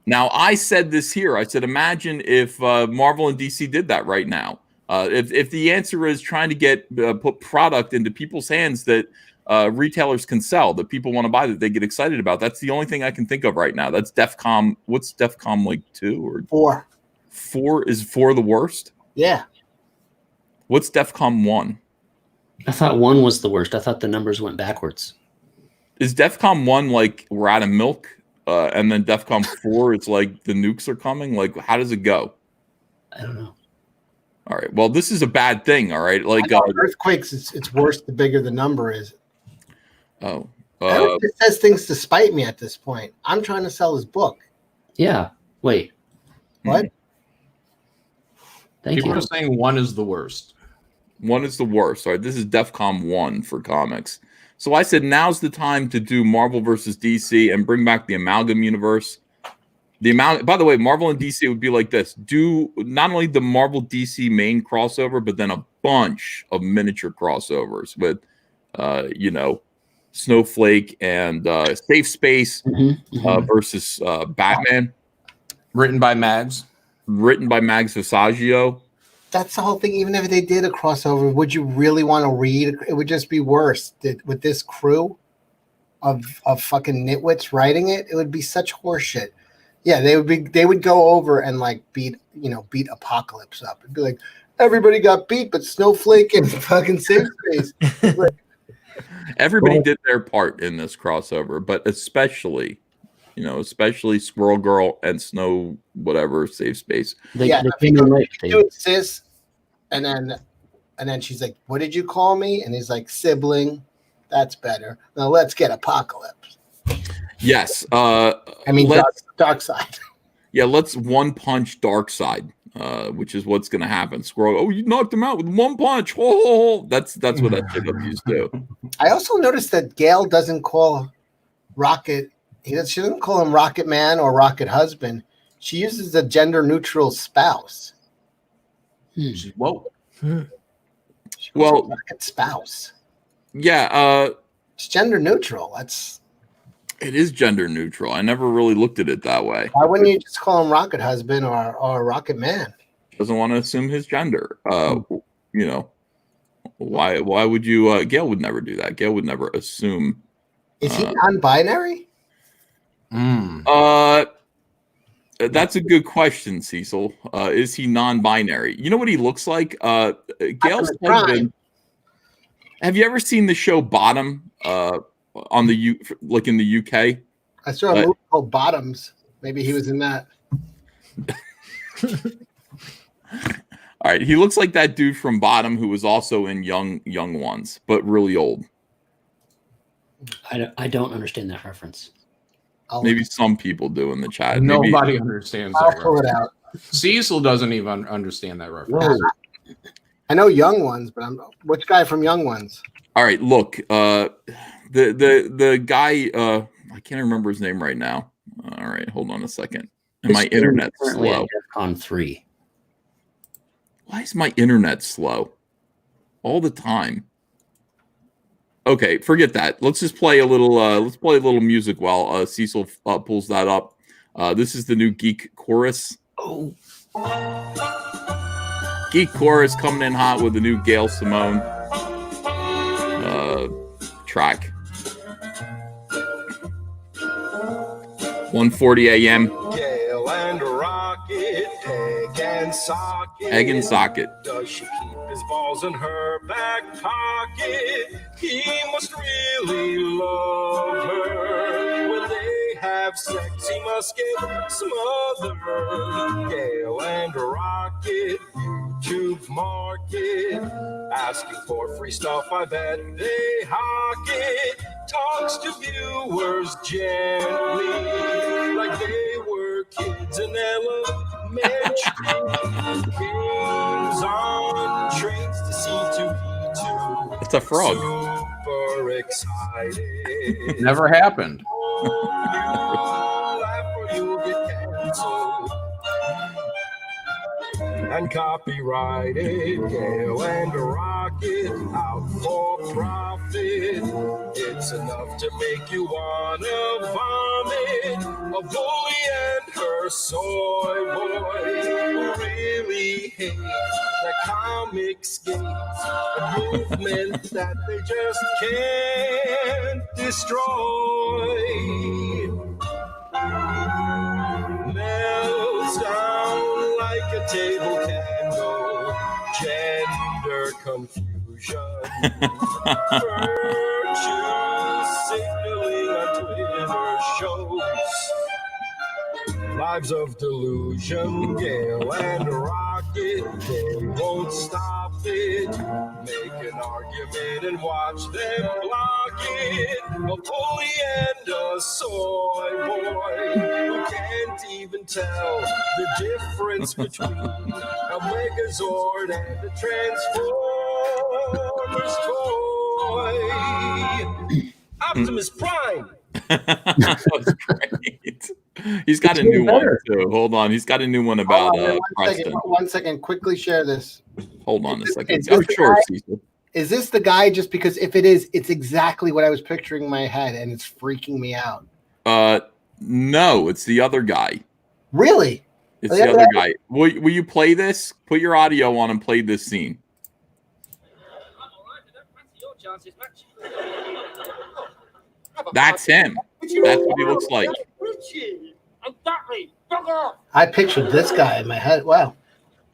Now, I said this here. I said, imagine if Marvel and DC did that right now. If the answer is trying to get put product into people's hands that retailers can sell, that people want to buy, that they get excited about, that's the only thing I can think of right now. That's DEFCON. What's DEFCON, like 2 or 4? 4 is 4 the worst? Yeah. What's DEFCON 1? I thought 1 was the worst. I thought the numbers went backwards. Is DEFCON 1 like we're out of milk? And then DEFCON 4, it's like the nukes are coming? Like, how does it go? I don't know. All right. Well, this is a bad thing. All right. Like earthquakes, it's worse the bigger the number is. Oh. Eric just says things to spite me at this point. I'm trying to sell his book. Yeah. Wait. What? Thank People you. are saying 1 is the worst. 1 is the worst. All right. This is DEFCON 1 for comics. So I said now's the time to do Marvel versus DC and bring back the Amalgam universe. By the way, Marvel and DC would be like this. Do not only the Marvel DC main crossover, but then a bunch of miniature crossovers with, Snowflake and Safe Space versus Batman. Written by Mags Visaggio. That's the whole thing. Even if they did a crossover, would you really want to read? It would just be worse with this crew of fucking nitwits writing it. It would be such horseshit. Yeah, they would go over and like beat Apocalypse up. It'd be like everybody got beat, but Snowflake and fucking Safe Space. Everybody did their part in this crossover, but especially Squirrel Girl and Snow whatever Safe Space. They came in late. Do sis, and then she's like, "What did you call me?" And he's like, "Sibling." That's better. Now let's get Apocalypse. Yes. Dark Side. Yeah, let's one punch Dark Side, which is what's going to happen. Squirrel, you knocked him out with one punch. Oh, that's what that shit used to. I also noticed that Gail doesn't call Rocket. She doesn't call him Rocket Man or Rocket Husband. She uses a gender neutral spouse. Whoa. Well, Rocket spouse. Yeah. It's gender neutral. It is gender neutral. I never really looked at it that way. Why wouldn't you just call him Rocket Husband or Rocket Man? Doesn't want to assume his gender. Why would you? Gail would never do that. Gail would never assume. Is he non-binary? That's a good question, Cecil. Is he non-binary? You know what he looks like? Gail's husband. Have you ever seen the show Bottom? On the in the UK. I saw a movie called Bottoms. Maybe he was in that. All right, he looks like that dude from Bottom who was also in Young Ones, but really old. I don't understand that reference. Maybe some people do in the chat. Nobody understands I'll that pull reference. it out. Cecil doesn't even understand that reference. I know Young Ones, but which guy from Young Ones? All right, look, the guy, I can't remember his name right now. All right, hold on a second. And my internet's slow. DEFCON 3. Why is my internet slow? All the time. Okay, forget that. Let's just play a little. Let's play a little music while Cecil pulls that up. This is the new Geek Chorus. Oh. Geek Chorus coming in hot with the new Gail Simone track. 1:40 a.m. Gail and Rocket, take and and socket. Egg and socket. Does she keep his balls in her back pocket? He must really love her. When they have sex, he must get smothered. Gale and Rocket, YouTube market, asking for free stuff, I bet they hawk it. Talks to viewers gently, like they were kids in elementary. Games on trains to C2E2. It's a frog. Super excited. Never happened. You'll laugh or you'll get canceled. And copyrighted, Gale and Rocket, out for profit. It's enough to make you wanna vomit. A bully and her soy boy who really hate the Comicsgate, a movement that they just can't destroy. Melts down like a table candle, gender confusion, virtue signaling on Twitter shows, lives of delusion, Gale and Rocket, they won't stop it, make an argument and watch them block it, a bully and a soy boy who can't even tell the difference between a Megazord and a Transformers toy. Optimus Prime. That was great. He's got a new one too. Hold on, he's got a new one about Preston. One second, quickly share this. Hold on a second. Is this, Sure, Cecil. is this the guy? Just because if it is, it's exactly what I was picturing in my head, and it's freaking me out. No, it's the other guy. Really? It's the other guy. Will you play this? Put your audio on and play this scene. That's him. That's what he looks like. I pictured this guy in my head. Wow.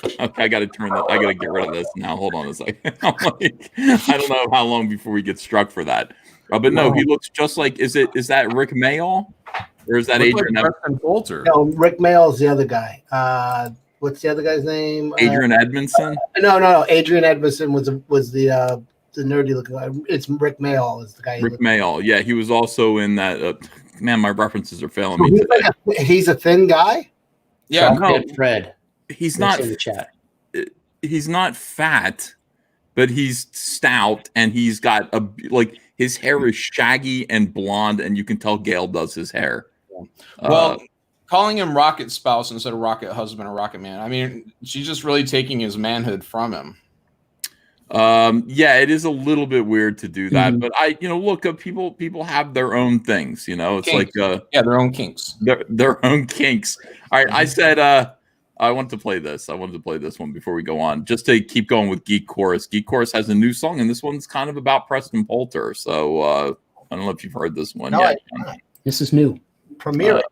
Okay, I got to turn that. I got to get rid of this now. Hold on a second. I'm like, I don't know how long before we get struck for that. But no, he looks just like. Is that Rick Mayall, or is that Adrian? Like Preston Bolter. No, Rick Mayall is the other guy. What's the other guy's name? Adrian Edmondson. No. Adrian Edmondson was the nerdy looking guy. It's Rick Mayall is the guy. Rick Mayall. Yeah, he was also in that. Man, my references are failing me today. He's a thin guy. Yeah, no, Fred. He's not in the chat. He's not fat, but he's stout, and he's got his hair is shaggy and blonde, and you can tell Gale does his hair. well, calling him Rocket Spouse instead of Rocket Husband or Rocket Man. I mean, she's just really taking his manhood from him. Yeah, it is a little bit weird to do that, but look, people have their own things, it's Kinks. like, their own kinks, their own kinks. All right. I said, I wanted to play this. I wanted to play this one before we go on, just to keep going with Geek Chorus. Geek Chorus has a new song, and this one's kind of about Preston Poulter. So, I don't know if you've heard this one yet. This is new. Premiere.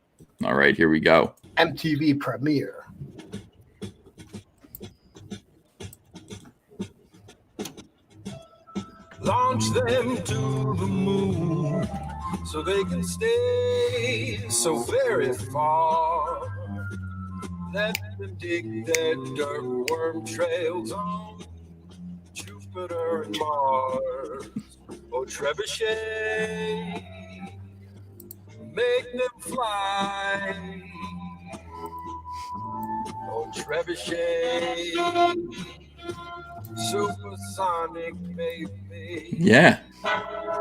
All right, here we go. MTV Premiere. Launch them to the moon so they can stay so very far. Let them dig their dirt worm trails on Jupiter and Mars. Oh, Trebuchet, make them fly. Oh, Trebuchet, supersonic, baby. Yeah.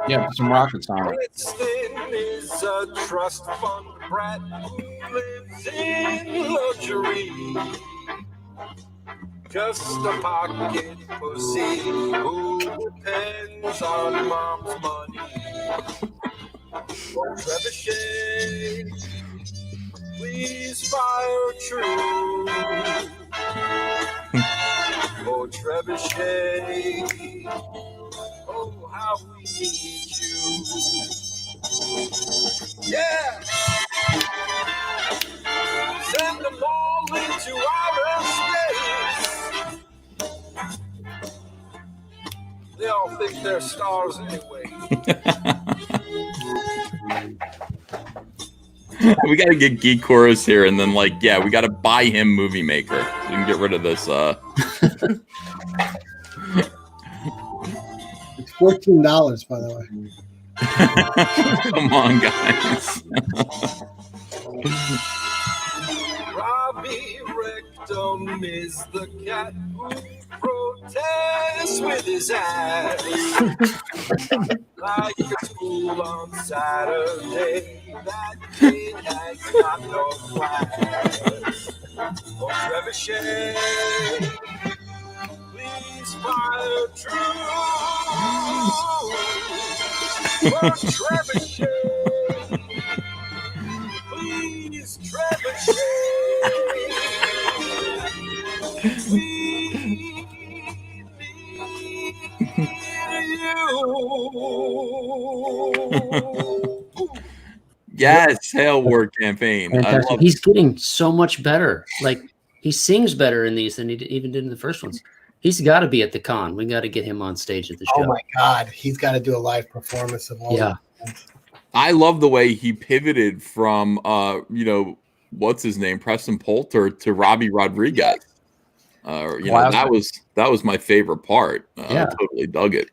Yeah, put some rockets on it. Princeton is a trust fund brat who lives in luxury. Just a pocket pussy who depends on mom's money. Oh, Trebuchet, please fire true. Oh, Trebuchet, oh, how we need you. Yeah! Send them all into outer space. They're stars anyway. We got to get Geek Chorus here, and then we got to buy him Movie Maker so we can get rid of this. It's $14, by the way. Come on, guys. Robbie Rectum is the cat who protests with his ass. Like a school on Saturday, that kid has got no class. Oh, Trebuchet, please fire true. Oh, Trebuchet, please, Trebuchet. We Yes, Hail War campaign. He's getting so much better. Like, he sings better in these than he even did in the first ones. He's got to be at the con. We got to get him on stage at the show. Oh my God, he's got to do a live performance of all. Yeah, I love the way he pivoted from what's his name, Preston Poulter, to Robbie Rodriguez. That was my favorite part. I totally dug it.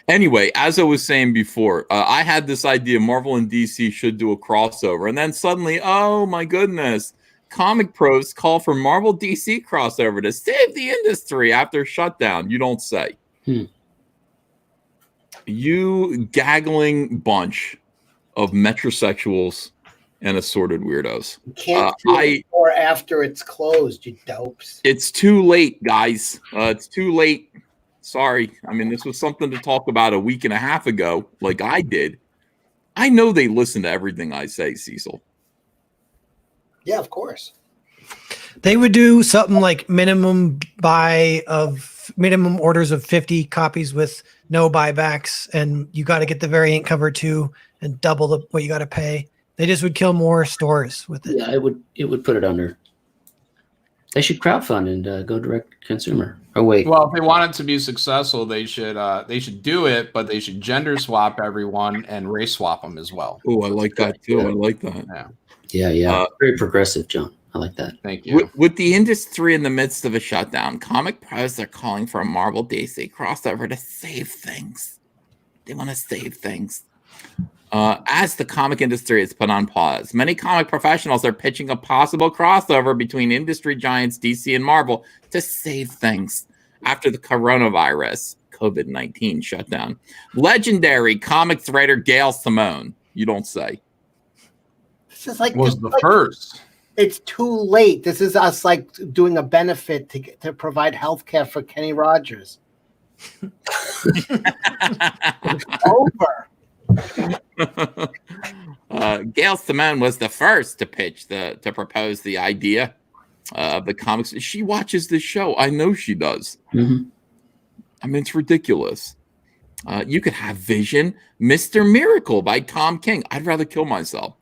Anyway, as I was saying before, I had this idea Marvel and DC should do a crossover. And then suddenly, oh my goodness, comic pros call for Marvel DC crossover to save the industry after shutdown. You don't say. You gaggling bunch of metrosexuals and assorted weirdos. You can't do it before after it's closed, you dopes. It's too late, guys. It's too late. Sorry. I mean, this was something to talk about a week and a half ago, like I did. I know they listen to everything I say, Cecil. Yeah, of course. They would do something like minimum orders of 50 copies with no buybacks, and you got to get the variant cover too, and double what you got to pay. They just would kill more stores with it. Yeah, it would put it under. They should crowdfund and go direct to consumer. Oh wait. Well, if they want it to be successful, they should do it, but they should gender swap everyone and race swap them as well. Oh, I like that too. I like that. Yeah. Very progressive, John. I like that. Thank you. With the industry in the midst of a shutdown, comic pros are calling for a Marvel DC crossover to save things. They want to save things. As the comic industry is put on pause, many comic professionals are pitching a possible crossover between industry giants DC and Marvel to save things after the coronavirus COVID-19 shutdown. Legendary comics writer Gail Simone, you don't say. This is like was the first. It's too late. This is us like doing a benefit to provide health care for Kenny Rogers. It's over. Gail Simone was the first to propose the idea of the comics. She watches this show. I know she does. Mm-hmm. I mean, it's ridiculous. You could have Vision, Mr. Miracle by Tom King. I'd rather kill myself.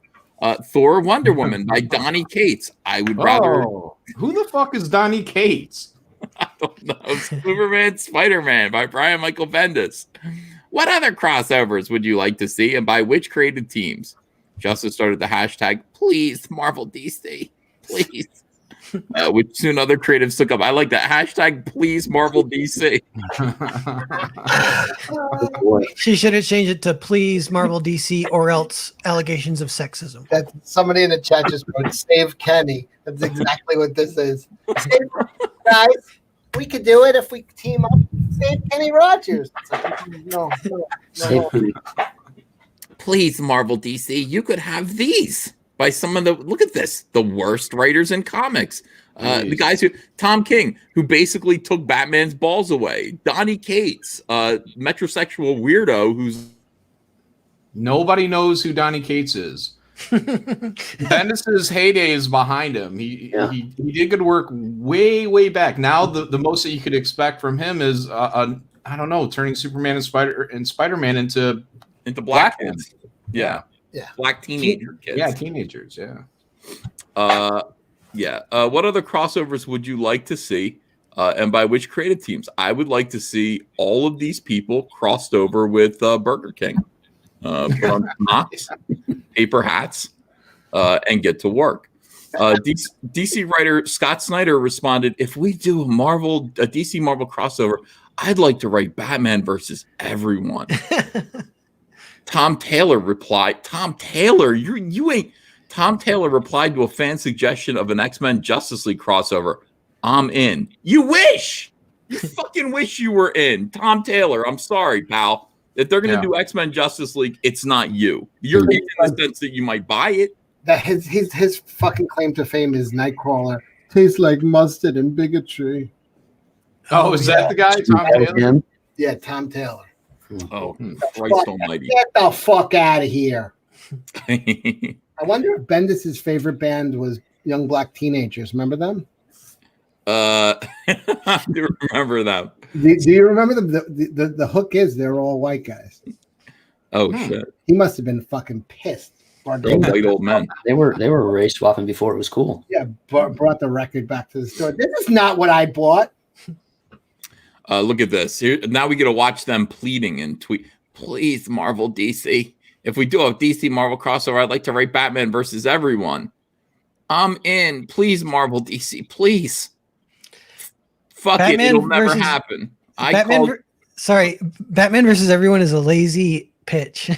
Thor, Wonder Woman by Donny Cates. I would rather. Who the fuck is Donny Cates? I don't know. Superman, Spider-Man by Brian Michael Bendis. What other crossovers would you like to see, and by which creative teams? Justice started the hashtag, please, Marvel DC, please. Which soon other creatives took up. I like that hashtag, please, Marvel DC. Oh, boy. She should have changed it to please Marvel DC or else allegations of sexism. That somebody in the chat just wrote, save Kenny. That's exactly what this is. Guys, we could do it if we team up. Save Kenny Rogers. No. Please, Marvel DC, you could have these by some of look at this, the worst writers in comics. The guys Tom King, who basically took Batman's balls away. Donny Cates, metrosexual weirdo who's. Nobody knows who Donny Cates is. Bendis's heyday is behind him. He did good work way back. Now the most that you could expect from him is I don't know, turning Superman and Spider-Man into black kids. Yeah. Black teenager kids. Yeah, teenagers. Yeah. What other crossovers would you like to see? and by which creative teams? I would like to see all of these people crossed over with Burger King. Put on smocks, paper hats, and get to work. DC writer Scott Snyder responded, "If we do a DC Marvel crossover, I'd like to write Batman versus everyone." Tom Taylor replied, "Tom Taylor, you ain't." Tom Taylor replied to a fan suggestion of an X-Men Justice League crossover. "I'm in." You wish. You fucking wish you were in. Tom Taylor, I'm sorry, pal. If they're gonna do X-Men Justice League, it's not you. You're in the sense that you might buy it. That his fucking claim to fame is Nightcrawler tastes like mustard and bigotry. Oh, is that the guy, Tom Taylor? Yeah, Tom Taylor. Oh, Christ almighty. Get the fuck out of here. I wonder if Bendis' favorite band was Young Black Teenagers. Remember them? I do remember them. Do you remember them? The hook is they're all white guys. Oh, shit. He must have been fucking pissed. They're white old men. They were race swapping before it was cool. Yeah, brought the record back to the store. This is not what I bought. Look at this. Here, now we get to watch them pleading and tweet. "Please, Marvel DC. If we do a DC Marvel crossover, I'd like to write Batman versus everyone. I'm in. Please, Marvel DC. Please." Fuck Batman it. It'll never versus- happen. Batman versus everyone is a lazy pitch.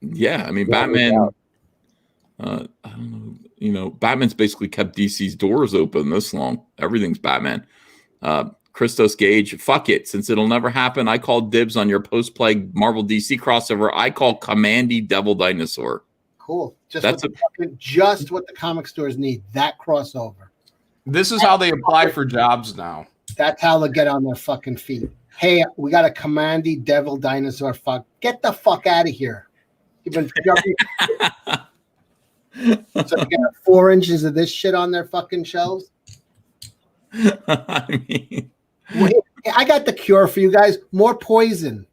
Yeah, I mean, Batman. I don't know. Batman's basically kept DC's doors open this long. Everything's Batman. Christos Gage, fuck it. Since it'll never happen, I call dibs on your post-play Marvel DC crossover. I call Commandy Devil Dinosaur. Cool. Just what the comic stores need. That crossover. This is how they apply for jobs now. That's how they get on their fucking feet. Hey, we got a Commandy Devil Dinosaur. Fuck. Get the fuck out of here. You've been so you got 4 inches of this shit on their fucking shelves. I mean, I got the cure for you guys. More poison.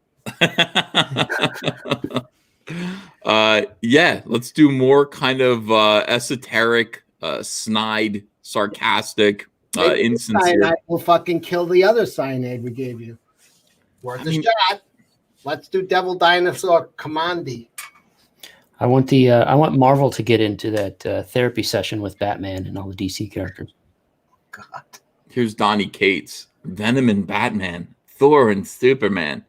Yeah, let's do more kind of esoteric, snide, sarcastic, insincere. Cyanide will fucking kill the other cyanide we gave you. Worth a shot. Let's do Devil Dinosaur Commandy. I want Marvel to get into that therapy session with Batman and all the DC characters. God. Here's Donny Cates, Venom and Batman, Thor and Superman,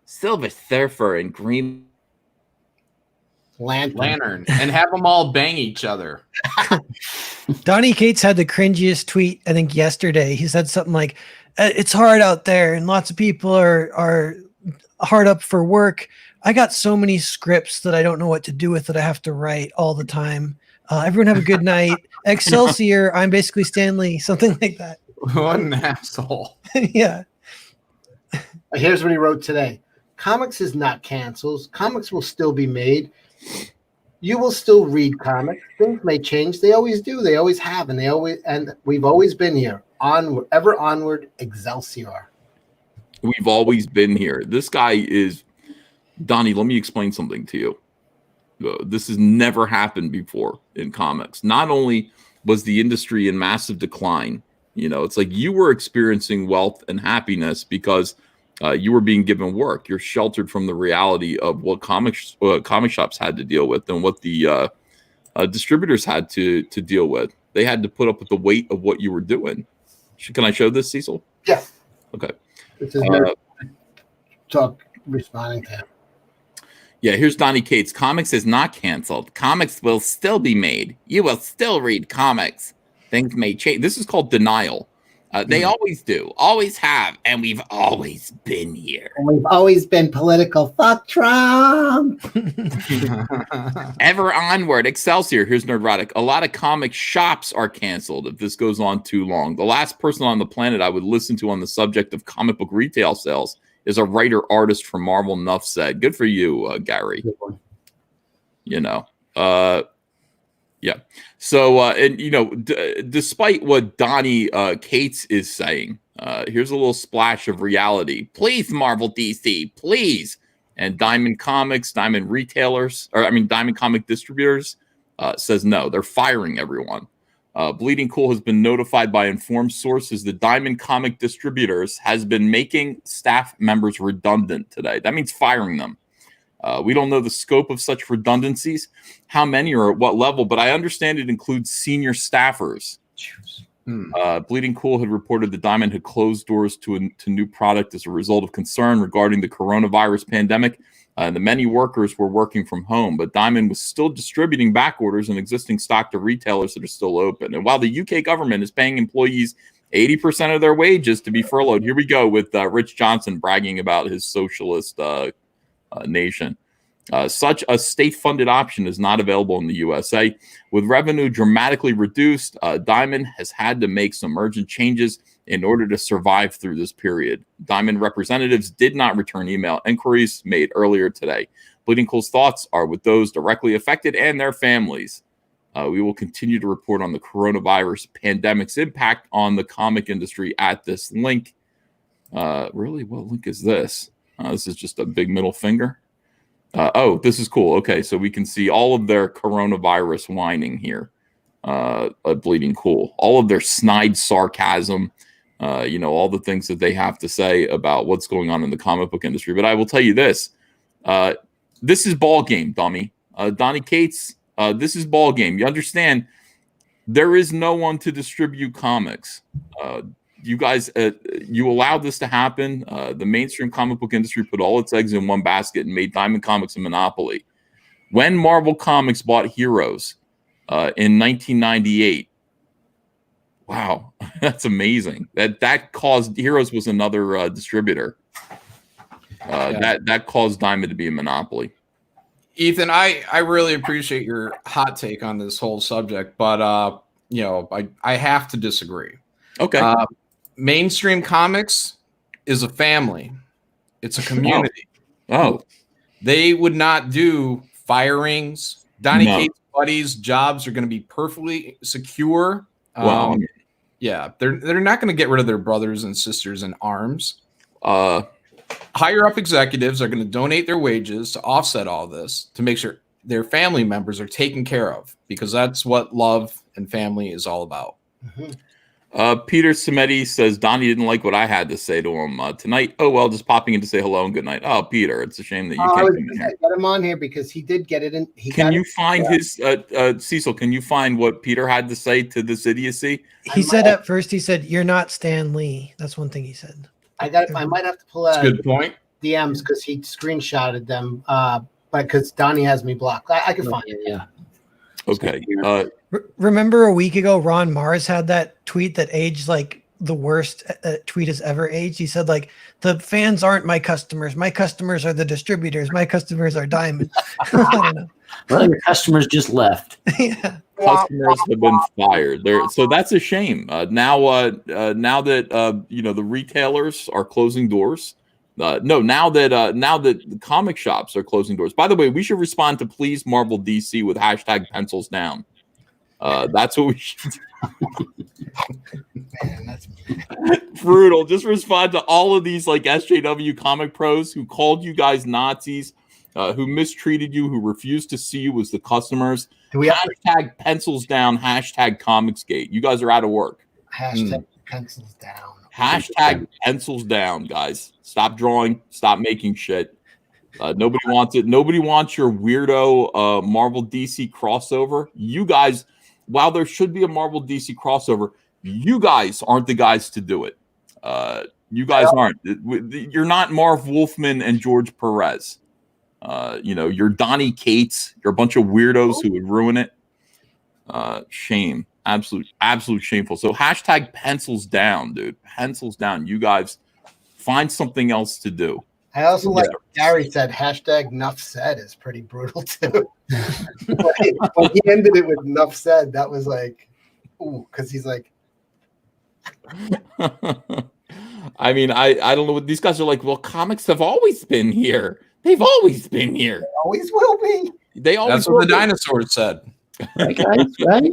Silver Surfer and Green Lantern, and have them all bang each other. Donny Cates had the cringiest tweet, I think, yesterday. He said something like, "It's hard out there and lots of people are hard up for work. I got so many scripts that I don't know what to do with that I have to write all the time. Everyone have a good night. Excelsior, I'm basically Stanley," something like that. What an asshole. Yeah. Here's what he wrote today. Comics is not canceled. Comics will still be made. You will still read comics. Things may change. They always do. They always have. And we've always been here. Onward, ever onward, Excelsior. We've always been here. This guy is Donnie. Let me explain something to you. This has never happened before in comics. Not only was the industry in massive decline, it's like you were experiencing wealth and happiness because you were being given work. You're sheltered from the reality of what comic shops had to deal with and what the distributors had to deal with. They had to put up with the weight of what you were doing. Can I show this, Cecil? Yeah. Okay. This is responding to him. Yeah, here's Donny Cates. Comics is not canceled. Comics will still be made. You will still read comics. Things may change. This is called denial. They always do, always have, and we've always been here. And we've always been political. Fuck Trump. Ever onward, Excelsior. Here's Nerdrotic. A lot of comic shops are canceled if this goes on too long. The last person on the planet I would listen to on the subject of comic book retail sales is a writer-artist from Marvel. Enough said. Good for you, Gary. Yeah. So, despite what Donny Cates is saying, here's a little splash of reality. Please, Marvel DC, please. And Diamond Comic distributors says no. They're firing everyone. Bleeding Cool has been notified by informed sources that Diamond Comic Distributors has been making staff members redundant today. That means firing them. We don't know the scope of such redundancies, how many or at what level, but I understand it includes senior staffers. Bleeding Cool had reported that Diamond had closed doors to new product as a result of concern regarding the coronavirus pandemic. The many workers were working from home, but Diamond was still distributing back orders and existing stock to retailers that are still open. And while the UK government is paying employees 80% of their wages to be furloughed, here we go with Rich Johnson bragging about his socialist nation. Such a state-funded option is not available in the USA. With revenue dramatically reduced, Diamond has had to make some urgent changes in order to survive through this period. Diamond representatives did not return email inquiries made earlier today. Bleeding Cool's thoughts are with those directly affected and their families. We will continue to report on the coronavirus pandemic's impact on the comic industry at this link. Really, what link is this? This is just a big middle finger. Oh, this is cool. Okay, so we can see all of their coronavirus whining here. Bleeding Cool. All of their snide sarcasm, all the things that they have to say about what's going on in the comic book industry. But I will tell you this. This is ball game, dummy. Donny Cates, this is ball game. You understand, there is no one to distribute comics. You guys, you allowed this to happen. The mainstream comic book industry put all its eggs in one basket and made Diamond Comics a monopoly. When Marvel Comics bought Heroes in 1998, wow, that's amazing. That caused Heroes was another distributor. That caused Diamond to be a monopoly. Ethan, I really appreciate your hot take on this whole subject, but I have to disagree. Okay. Mainstream comics is a family. It's a community. Oh. They would not do firings. Donny Cates' buddies' jobs are going to be perfectly secure. Wow. Yeah, they're not going to get rid of their brothers and sisters in arms. Higher up executives are going to donate their wages to offset all this to make sure their family members are taken care of, because that's what love and family is all about. Mm-hmm. Peter Samedi says Donnie didn't like what I had to say to him tonight. Oh, well, just popping in to say hello and good night. Oh, Peter, it's a shame that you can't come in here. Get him on here because he did get it in. Can you find his Cecil? Can you find what Peter had to say to this idiocy? He said at first, he said, "You're not Stan Lee." That's one thing he said. I might have to pull out good point. DMs because he screenshotted them. But because Donnie has me blocked, I can find it. Yeah. Okay. Remember a week ago, Ron Mars had that tweet that aged like the worst tweet has ever aged. He said, like, the fans aren't my customers. My customers are the distributors. My customers are Diamond. I don't know. Well, your customers just left. Yeah. Customers have been fired. So that's a shame. Now that the retailers are closing doors. Now that the comic shops are closing doors. By the way, we should respond to Please Marvel DC with hashtag pencils down. That's what we should do. Man, that's Brutal. Just respond to all of these like SJW comic pros who called you guys Nazis, who mistreated you, who refused to see you as the customers. Do we have hashtag pencils down, hashtag Comicsgate. You guys are out of work. hashtag pencils down? Hashtag pencils down, guys. Stop drawing. Stop making shit. Nobody wants it. Nobody wants your weirdo Marvel DC crossover. You guys, while there should be a Marvel DC crossover, you guys aren't the guys to do it. You guys aren't. You're not Marv Wolfman and George Perez. You're Donny Cates. You're a bunch of weirdos who would ruin it. Shame. Absolute shameful. So hashtag pencils down, dude. Pencils down. You guys find something else to do. I also like Gary said hashtag Nuff Said is pretty brutal too. When he ended it with Nuff Said, that was like, ooh, because he's like, I mean, I don't know what these guys are like. Well, comics have always been here. They've always been here. they always will be. They always. That's what the dinosaurs said. Right, guys, right?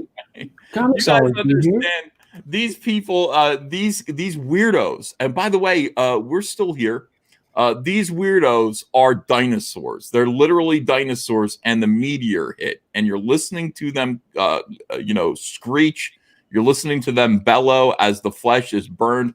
Comics You guys always been here. understand these people, these weirdos. And by the way, we're still here. These weirdos are dinosaurs. They're literally dinosaurs, and the meteor hit, and you're listening to them, screech. You're listening to them bellow as the flesh is burned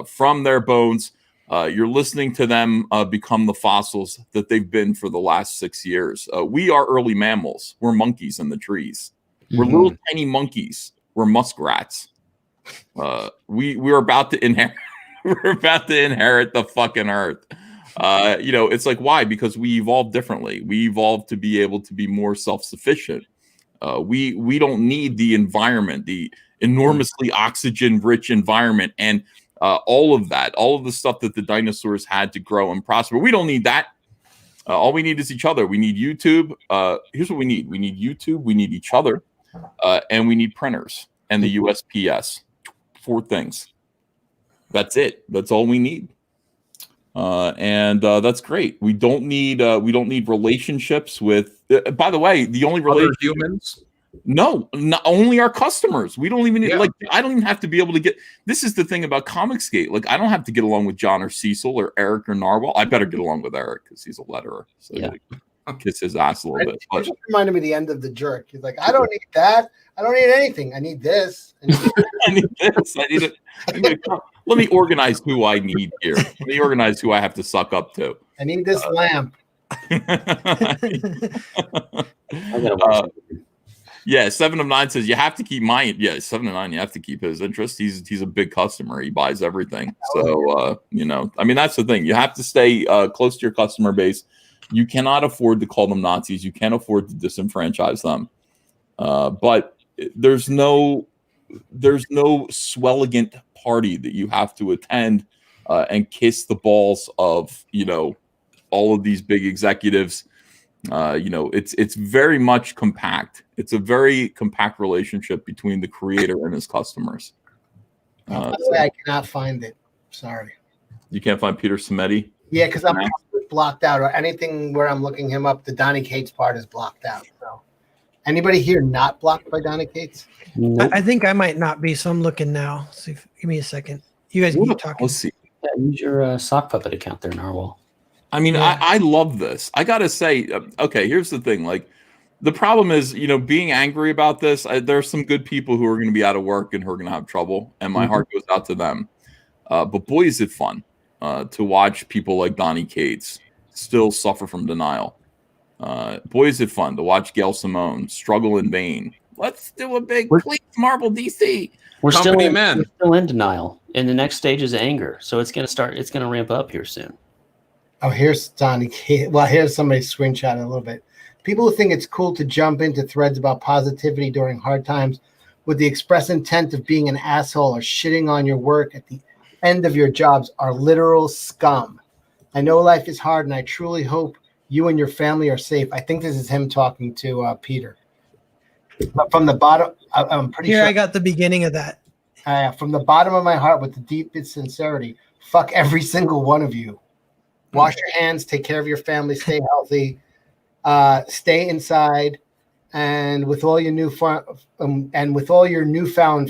from their bones. You're listening to them become the fossils that they've been for the last 6 years. We are early mammals. We're monkeys in the trees. We're little tiny monkeys. We're muskrats. We're about to inherit. We're about to inherit the fucking earth. It's like, why? Because we evolved differently. We evolved to be able to be more self-sufficient. We don't need the environment, the enormously oxygen-rich environment, and all of the stuff that the dinosaurs had to grow and prosper. We don't need that. All we need is each other. We need YouTube. Here's what we need. We need YouTube. We need each other. And we need printers and the USPS. 4 things. That's it. That's all we need. And that's great. We don't need relationships with. By the way, the only other humans. No, not only our customers. We don't even like. I don't even have to be able to get. This is the thing about Comicsgate. Like, I don't have to get along with John or Cecil or Eric or Narwhal. I better get along with Eric because he's a letterer. So kiss his ass a little bit. It just reminded me of the end of The Jerk. He's like, I don't need that. I don't need anything. I need this. I need this. I need it. Let me organize who I need here. Let me organize who I have to suck up to. I need this lamp. Yeah, 7 of 9 says you have to keep mine. Yeah, 7 of 9, you have to keep his interest. He's a big customer. He buys everything. So I mean, that's the thing. You have to stay close to your customer base. You cannot afford to call them Nazis. You can't afford to disenfranchise them. But there's no swelligant party that you have to attend and kiss the balls of all of these big executives. It's very much compact. It's a very compact relationship between the creator and his customers. By the way, I cannot find it. Sorry. You can't find Peter Simeti? Yeah, because I'm blocked out, or anything where I'm looking him up. The Donny Cates part is blocked out. So, anybody here not blocked by Donny Cates? Nope. I think I might not be, so I'm looking now. So give me a second. You guys keep talking. Let's see. Yeah, use your sock puppet account there, Narwhal. I mean, I love this. I gotta say, okay, here's the thing. Like, the problem is, being angry about this. There's some good people who are going to be out of work and who are going to have trouble, and my heart goes out to them. But boy, is it fun to watch people like Donny Cates still suffer from denial. Boy, is it fun to watch Gail Simone struggle in vain. Let's do a big please, Marvel DC. We're still in denial, and the next stage is anger. So it's going to ramp up here soon. Oh, here's Donny Cates. Well, here's somebody screenshot it a little bit. People who think it's cool to jump into threads about positivity during hard times with the express intent of being an asshole or shitting on your work at the end of your jobs are literal scum. I know life is hard, and I truly hope you and your family are safe. I think this is him talking to Peter. But from the bottom, I'm pretty sure. I got the beginning of that. From the bottom of my heart, with the deepest sincerity, fuck every single one of you. Wash your hands, take care of your family, stay healthy, stay inside, and with all your newfound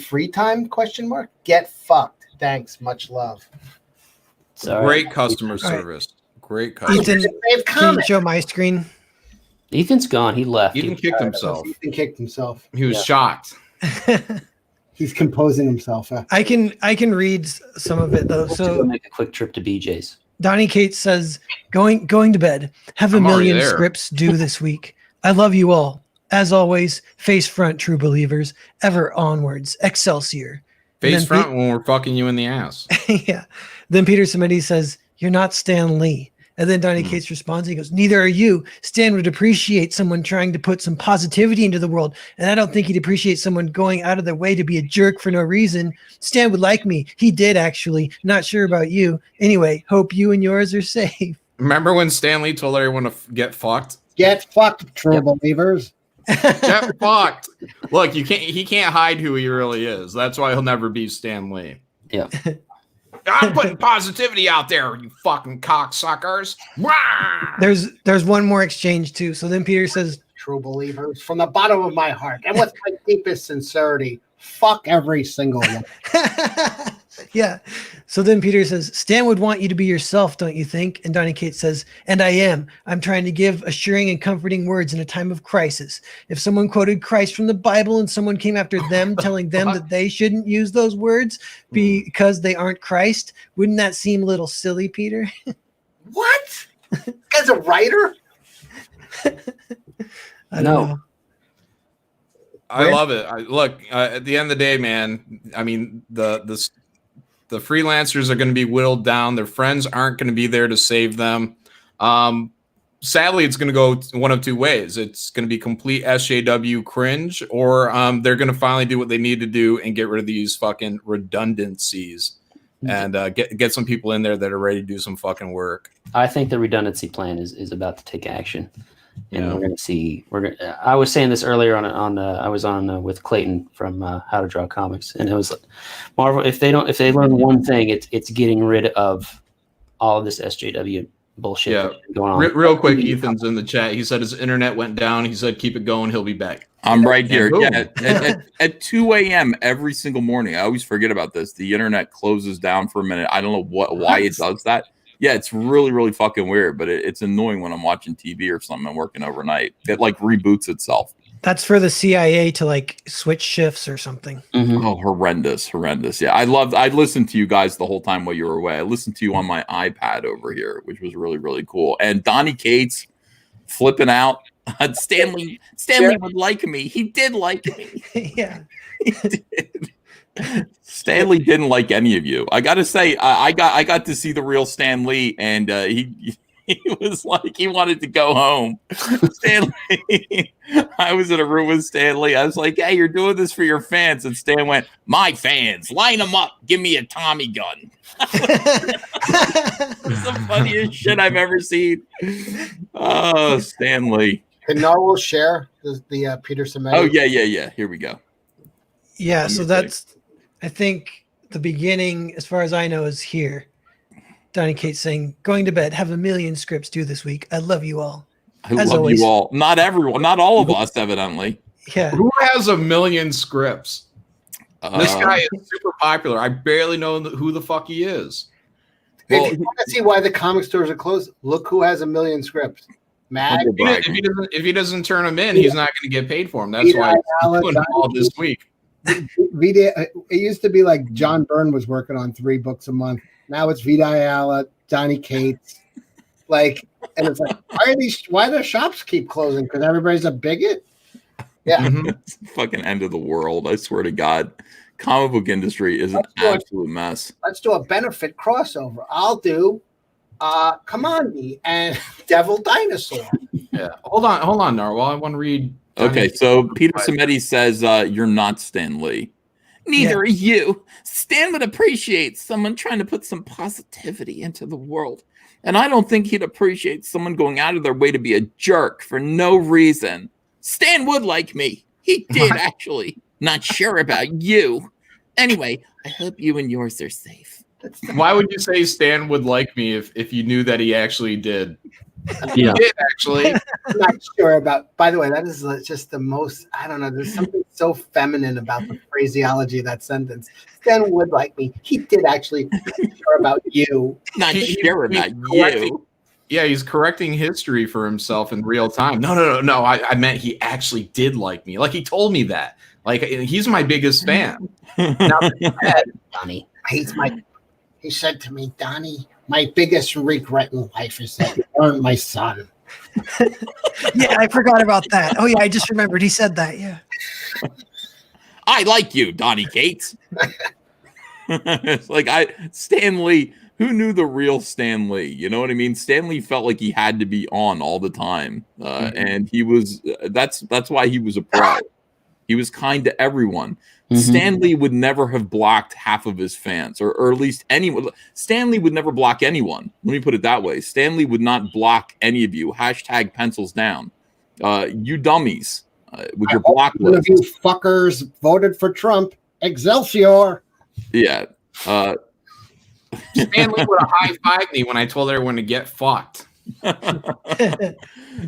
free time? ? Get fucked. Thanks, much love. Great customer service. Great customer. Ethan, can you show my screen? Ethan's gone. He left. Ethan kicked himself. Ethan kicked himself. He was shocked. He's composing himself. I can read some of it though. So make a quick trip to BJ's. Donny Cates says, going to bed. Have a million scripts due this week. I love you all. As always, face front, true believers. Ever onwards. Excelsior. Face front when we're fucking you in the ass. Yeah. Then Peter Simeti says, you're not Stan Lee. And then Donny Cates responds, he goes, neither are you. Stan would appreciate someone trying to put some positivity into the world. And I don't think he'd appreciate someone going out of their way to be a jerk for no reason. Stan would like me. He did, actually. Not sure about you. Anyway, hope you and yours are safe. Remember when Stan Lee told everyone to get fucked? Get fucked, true believers. Get fucked. Look, he can't hide who he really is. That's why he'll never be Stan Lee. Yeah. I'm putting positivity out there, you fucking cocksuckers. There's one more exchange too. So then Peter says, true believers, from the bottom of my heart and with my deepest sincerity, fuck every single one. Yeah. So then Peter says, Stan would want you to be yourself, don't you think? And Donny Cates says, and I am. I'm trying to give assuring and comforting words in a time of crisis. If someone quoted Christ from the Bible and someone came after them, telling them that they shouldn't use those words because they aren't Christ, wouldn't that seem a little silly, Peter? What? This guy's a writer? I don't know. I love it. Look, at the end of the day, man, I mean, the freelancers are going to be whittled down. Their friends aren't going to be there to save them. Sadly, it's going to go one of two ways. It's going to be complete SJW cringe, or they're going to finally do what they need to do and get rid of these fucking redundancies and get some people in there that are ready to do some fucking work. I think the redundancy plan is about to take action. And we're going to see. I was saying this earlier I was on with Clayton from How to Draw Comics, and it was Marvel. If they learn one thing, it's getting rid of all of this SJW bullshit going on. Real quick, Ethan's in the chat. He said his internet went down. He said keep it going. He'll be back. I'm right here. Yeah, at 2 a.m. every single morning. I always forget about this. The internet closes down for a minute. I don't know why it does that. Yeah, it's really, really fucking weird, but it's annoying when I'm watching TV or something and working overnight. It like reboots itself. That's for the CIA to like switch shifts or something. Mm-hmm. Oh, horrendous. Yeah, I listened to you guys the whole time while you were away. I listened to you on my iPad over here, which was really, really cool. And Donny Cates flipping out. Stanley would like me. He did like me. Yeah. He did. Stanley didn't like any of you. I gotta say, I got to see the real Stan Lee, and he was like he wanted to go home. Stanley, I was in a room with Stanley. I was like, "Hey, you're doing this for your fans," and Stan went, "My fans, line them up. Give me a Tommy gun." It's the funniest shit I've ever seen. Oh, Stanley. Can Narwhal share the Peter Simeti? Oh yeah. Here we go. Yeah, so that's, I think the beginning, as far as I know, is here. Donny Cates saying, going to bed, have a million scripts due this week. I love you all. I love you all. Not everyone, not all of us, evidently. Yeah. Who has a million scripts? This guy is super popular. I barely know who the fuck he is. Well, if you want to see why the comic stores are closed, look who has a million scripts. Mag. If he doesn't turn them in, he's not going to get paid for them. That's why he's doing all this week. It used to be like John Byrne was working on 3 books a month. Now it's Vida Ayala, Donny Cates, and it's like, why do the shops keep closing? Because everybody's a bigot. Yeah, It's the fucking end of the world. I swear to God, comic book industry is an absolute mess. Let's do a benefit crossover. I'll do Commandi and Devil Dinosaur. Yeah, hold on, Narwhal. I want to read. Okay, so Peter Simeti says you're not Stan Lee. Neither are you. Stan would appreciate someone trying to put some positivity into the world. And I don't think he'd appreciate someone going out of their way to be a jerk for no reason. Stan would like me. He did, actually. Not sure about you. Anyway, I hope you and yours are safe. Why would you say Stan would like me if you knew that he actually did? Yeah. He did, actually. I'm not sure about. By the way, that is just the most. I don't know. There's something so feminine about the phraseology of that sentence. Stan would like me. He did actually. Not sure about you. Not sure about you. Yeah, he's correcting history for himself in real time. No. I meant he actually did like me. Like he told me that. Like he's my biggest fan. Now, Donny. He said to me, Donny, my biggest regret in life is that you weren't my son. Yeah, I forgot about that. Oh, yeah, I just remembered he said that. Yeah. I like you, Donny Cates. It's like Stan Lee. Who knew the real Stan Lee? You know what I mean? Stan Lee felt like he had to be on all the time, and he was. That's why he was a pro. He was kind to everyone. Stan Lee would never have blocked half of his fans, or at least anyone. Stan Lee would never block anyone. Let me put it that way. Stan Lee would not block any of you. # pencils down. You dummies with your block One of list. you fuckers voted for Trump. Excelsior. Yeah. Stan Lee would have high-fived me when I told everyone to get fucked.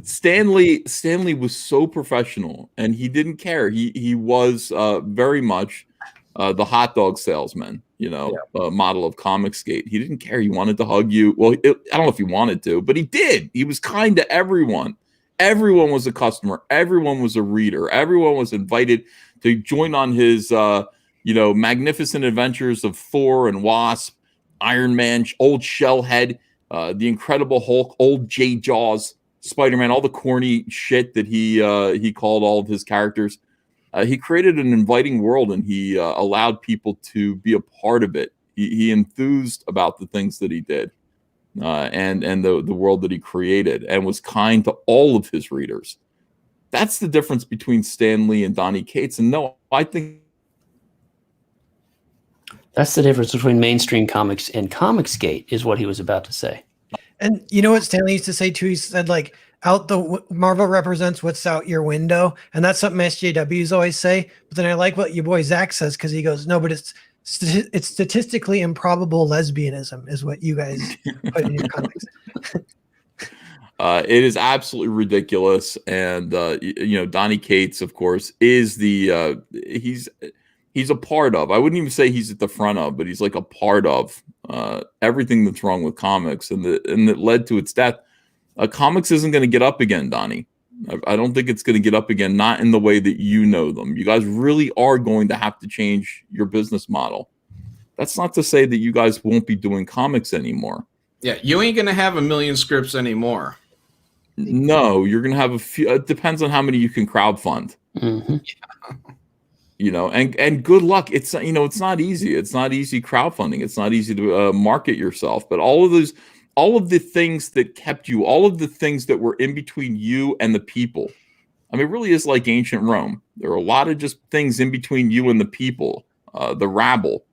Stanley was so professional, and he didn't care. He was very much the hot dog salesman. model of Comicsgate. He didn't care. He wanted to hug you. Well, I don't know if he wanted to, but he did. He was kind to everyone. Everyone was a customer. Everyone was a reader. Everyone was invited to join on his, magnificent adventures of Thor and Wasp, Iron Man, old Shellhead, the Incredible Hulk, old J. Jaws, Spider-Man, all the corny shit that he called all of his characters. He created an inviting world, and he allowed people to be a part of it. He enthused about the things that he did, and the world that he created, and was kind to all of his readers. That's the difference between Stan Lee and Donny Cates. And no, I think that's the difference between mainstream comics and Comicsgate, is what he was about to say. And you know what Stanley used to say too? He said, like, Marvel represents what's out your window. And that's something SJWs always say. But then I like what your boy Zach says, because he goes, no, but it's statistically improbable lesbianism is what you guys put in your comics. It is absolutely ridiculous. And, Donny Cates, of course, is he's a part of, I wouldn't even say he's at the front of, but he's like a part of everything that's wrong with comics, and that led to its death. Comics isn't going to get up again, Donny. I don't think it's going to get up again, not in the way that you know them. You guys really are going to have to change your business model. That's not to say that you guys won't be doing comics anymore. Yeah, you ain't going to have 1 million scripts anymore. No, you're going to have a few. It depends on how many you can crowdfund. Mm-hmm. And good luck. It's not easy. It's not easy crowdfunding. It's not easy to market yourself. But all of the things that kept you, all of the things that were in between you and the people. I mean, it really is like ancient Rome. There are a lot of just things in between you and the people, the rabble,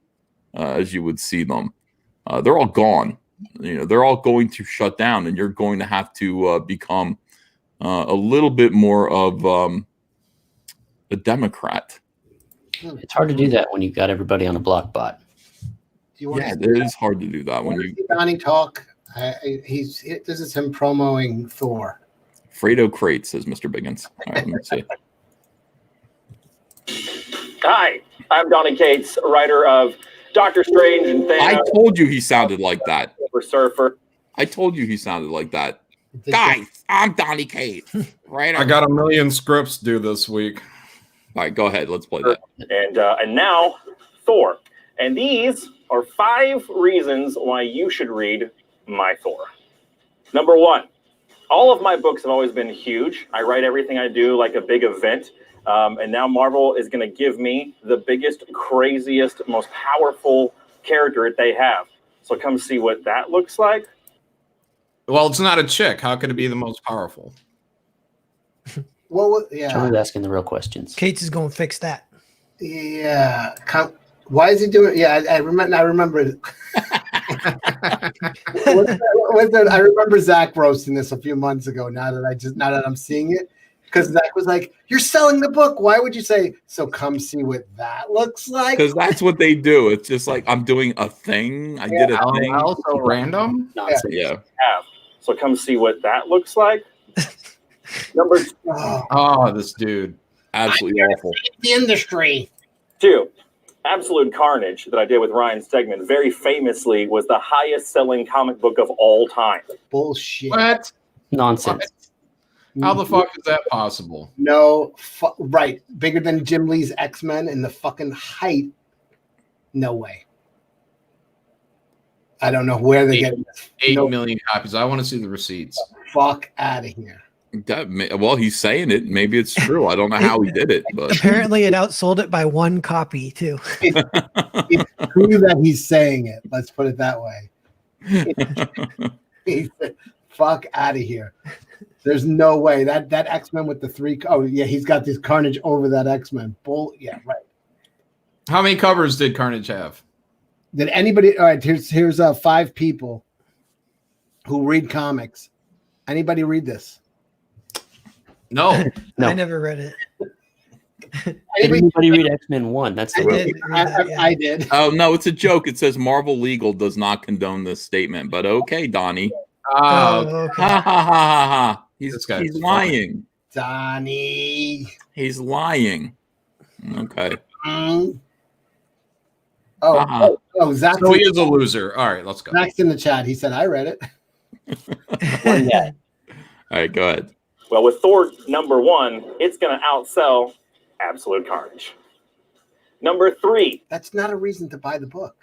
as you would see them. They're all gone. They're all going to shut down, and you're going to have to become a little bit more of a Democrat. It's hard to do that when you've got everybody on a block bot. It is hard to do that when you Donny talk. This is him promoting Thor. Fredo Crate, says Mr. Biggins. All right, let me see. Hi, I'm Donny Cates, writer of Doctor Strange and Thanos. I told you he sounded like that. Surfer. I told you he sounded like that. Guys, I'm Donny Cates. Right. I got 1 million scripts due this week. All right, go ahead. Let's play that. And now Thor. And these are 5 reasons why you should read my Thor. Number 1, all of my books have always been huge. I write everything I do like a big event. And now Marvel is going to give me the biggest, craziest, most powerful character that they have. So come see what that looks like. Well, it's not a chick. How could it be the most powerful? Well, yeah. John's asking the real questions. Cates is going to fix that. Yeah. Why is he doing? Yeah, I remember. I remember Zach roasting this a few months ago. Now that I'm seeing it, because Zach was like, "You're selling the book. Why would you say so? Come see what that looks like." Because that's what they do. It's just like I'm doing a thing. I did a thing. Also random. Yeah. So come see what that looks like. Number 2. Oh, this dude. Absolutely awful. The industry. 2. Absolute Carnage that I did with Ryan Stegman very famously was the highest selling comic book of all time. Bullshit. What? Nonsense. How the fuck is that possible? No, right. Bigger than Jim Lee's X-Men in the fucking height. No way. I don't know where they get 8 million copies. I want to see the receipts. Fuck out of here. Well, he's saying it. Maybe it's true. I don't know how he did it, but Apparently it outsold it by 1 copy too. It's true that he's saying it. Let's put it that way. Fuck out of here. There's no way that X-Men with the 3. Oh yeah, he's got this Carnage over that X-Men. Yeah, right. How many covers did Carnage have? Did anybody? All right, here's 5 people who read comics. Anybody read this? No. I never read it. Did anybody read X-Men 1? That's the real. I did. Oh no, it's a joke. It says Marvel Legal does not condone this statement. But okay, Donny. Okay. Ha ha ha ha ha. He's funny. lying. Donny. He's lying. Okay. Zach's, So he is a loser. All right, let's go. Zach's in the chat. He said, I read it. Yeah. All right, go ahead. Well, with Thor number 1, it's going to outsell Absolute Carnage. Number 3, That's not a reason to buy the book.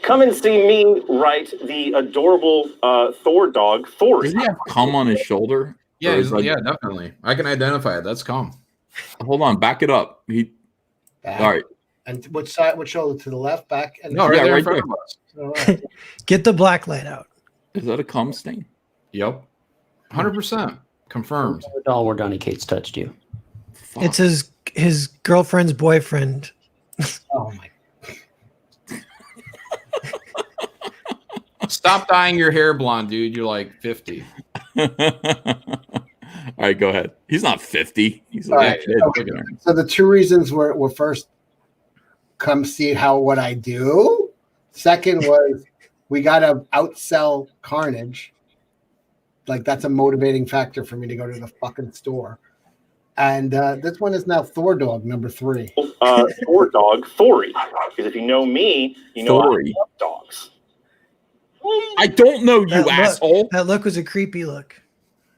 come and see me write the adorable Thor dog, Thor. Does he have cum on his shoulder? Yeah, Or is that- yeah, definitely. I can identify it. That's calm. Hold on, back it up. Back. All right. And which side? Which shoulder? To the left, back, and No, right Yeah, there right in front there. of us. All right. Get the black light out. Is that a cum stain? Yep. 100%. Confirmed. Doll where Donny Cates touched you. Fuck. It's his girlfriend's boyfriend. Oh my! Stop dyeing your hair blonde, dude. You're like 50. All right, go ahead. He's not 50. He's a All little right, kid. okay. Look at him. So the 2 reasons were first, come see what I do. Second was we got to outsell Carnage. Like that's a motivating factor for me to go to the fucking store. And this one is now Thor Dog number 3. Thor dog, Thory. Because if you know me, you know Thory. I love dogs. I don't know, you That look- asshole. That look was a creepy look.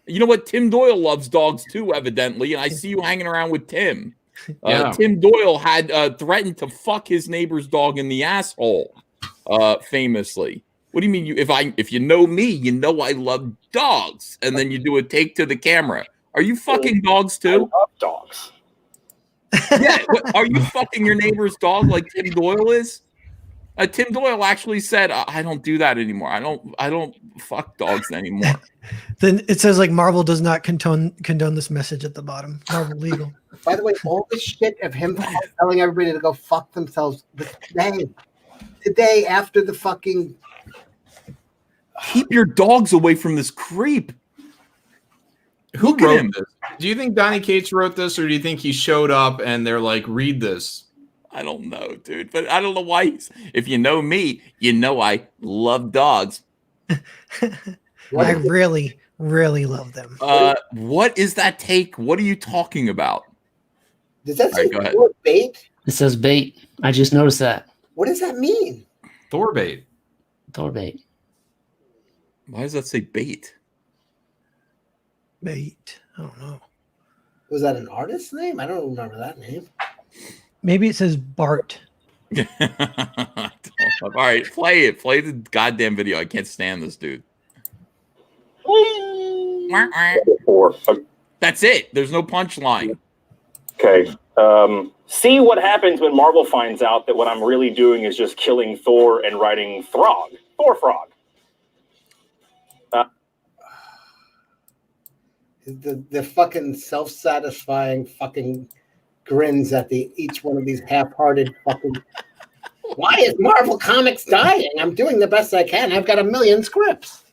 You know what? Tim Doyle loves dogs too, evidently, and I see you hanging around with Tim. Yeah. Tim Doyle had threatened to fuck his neighbor's dog in the asshole, famously. What do you mean? If you know me, you know I love dogs, and then you do a take to the camera. Are you fucking dogs I too? love dogs. Yeah. Are you fucking your neighbor's dog like Tim Doyle is? Tim Doyle actually said, "I don't do that anymore. I don't fuck dogs anymore." Then it says like Marvel does not condone this message at the bottom. Marvel legal. By the way, all this shit of him telling everybody to go fuck themselves today after the fucking. Keep your dogs away from this creep. Who Look at wrote him. this? Do you think Donny Cates wrote this, or do you think he showed up and they're like, read this? I don't know, dude, but I don't know why. If you know me, you know I love dogs. I really, really love them. What is that take? What are you talking about? Does that All right, say go ahead. Thor bait? It says bait. I just noticed that. What does that mean? Thor bait. Thor bait. Why does that say bait? Bait. I don't know. Was that an artist's name? I don't remember that name. Maybe it says Bart. All right, play it. Play the goddamn video. I can't stand this dude. Or That's it. There's no punchline. okay. See what happens when Marvel finds out that what I'm really doing is just killing Thor and writing Throg, Thor Frog. The fucking self-satisfying fucking grins at each one of these half-hearted fucking. Why is Marvel Comics dying? I'm doing the best I can. I've got 1 million scripts.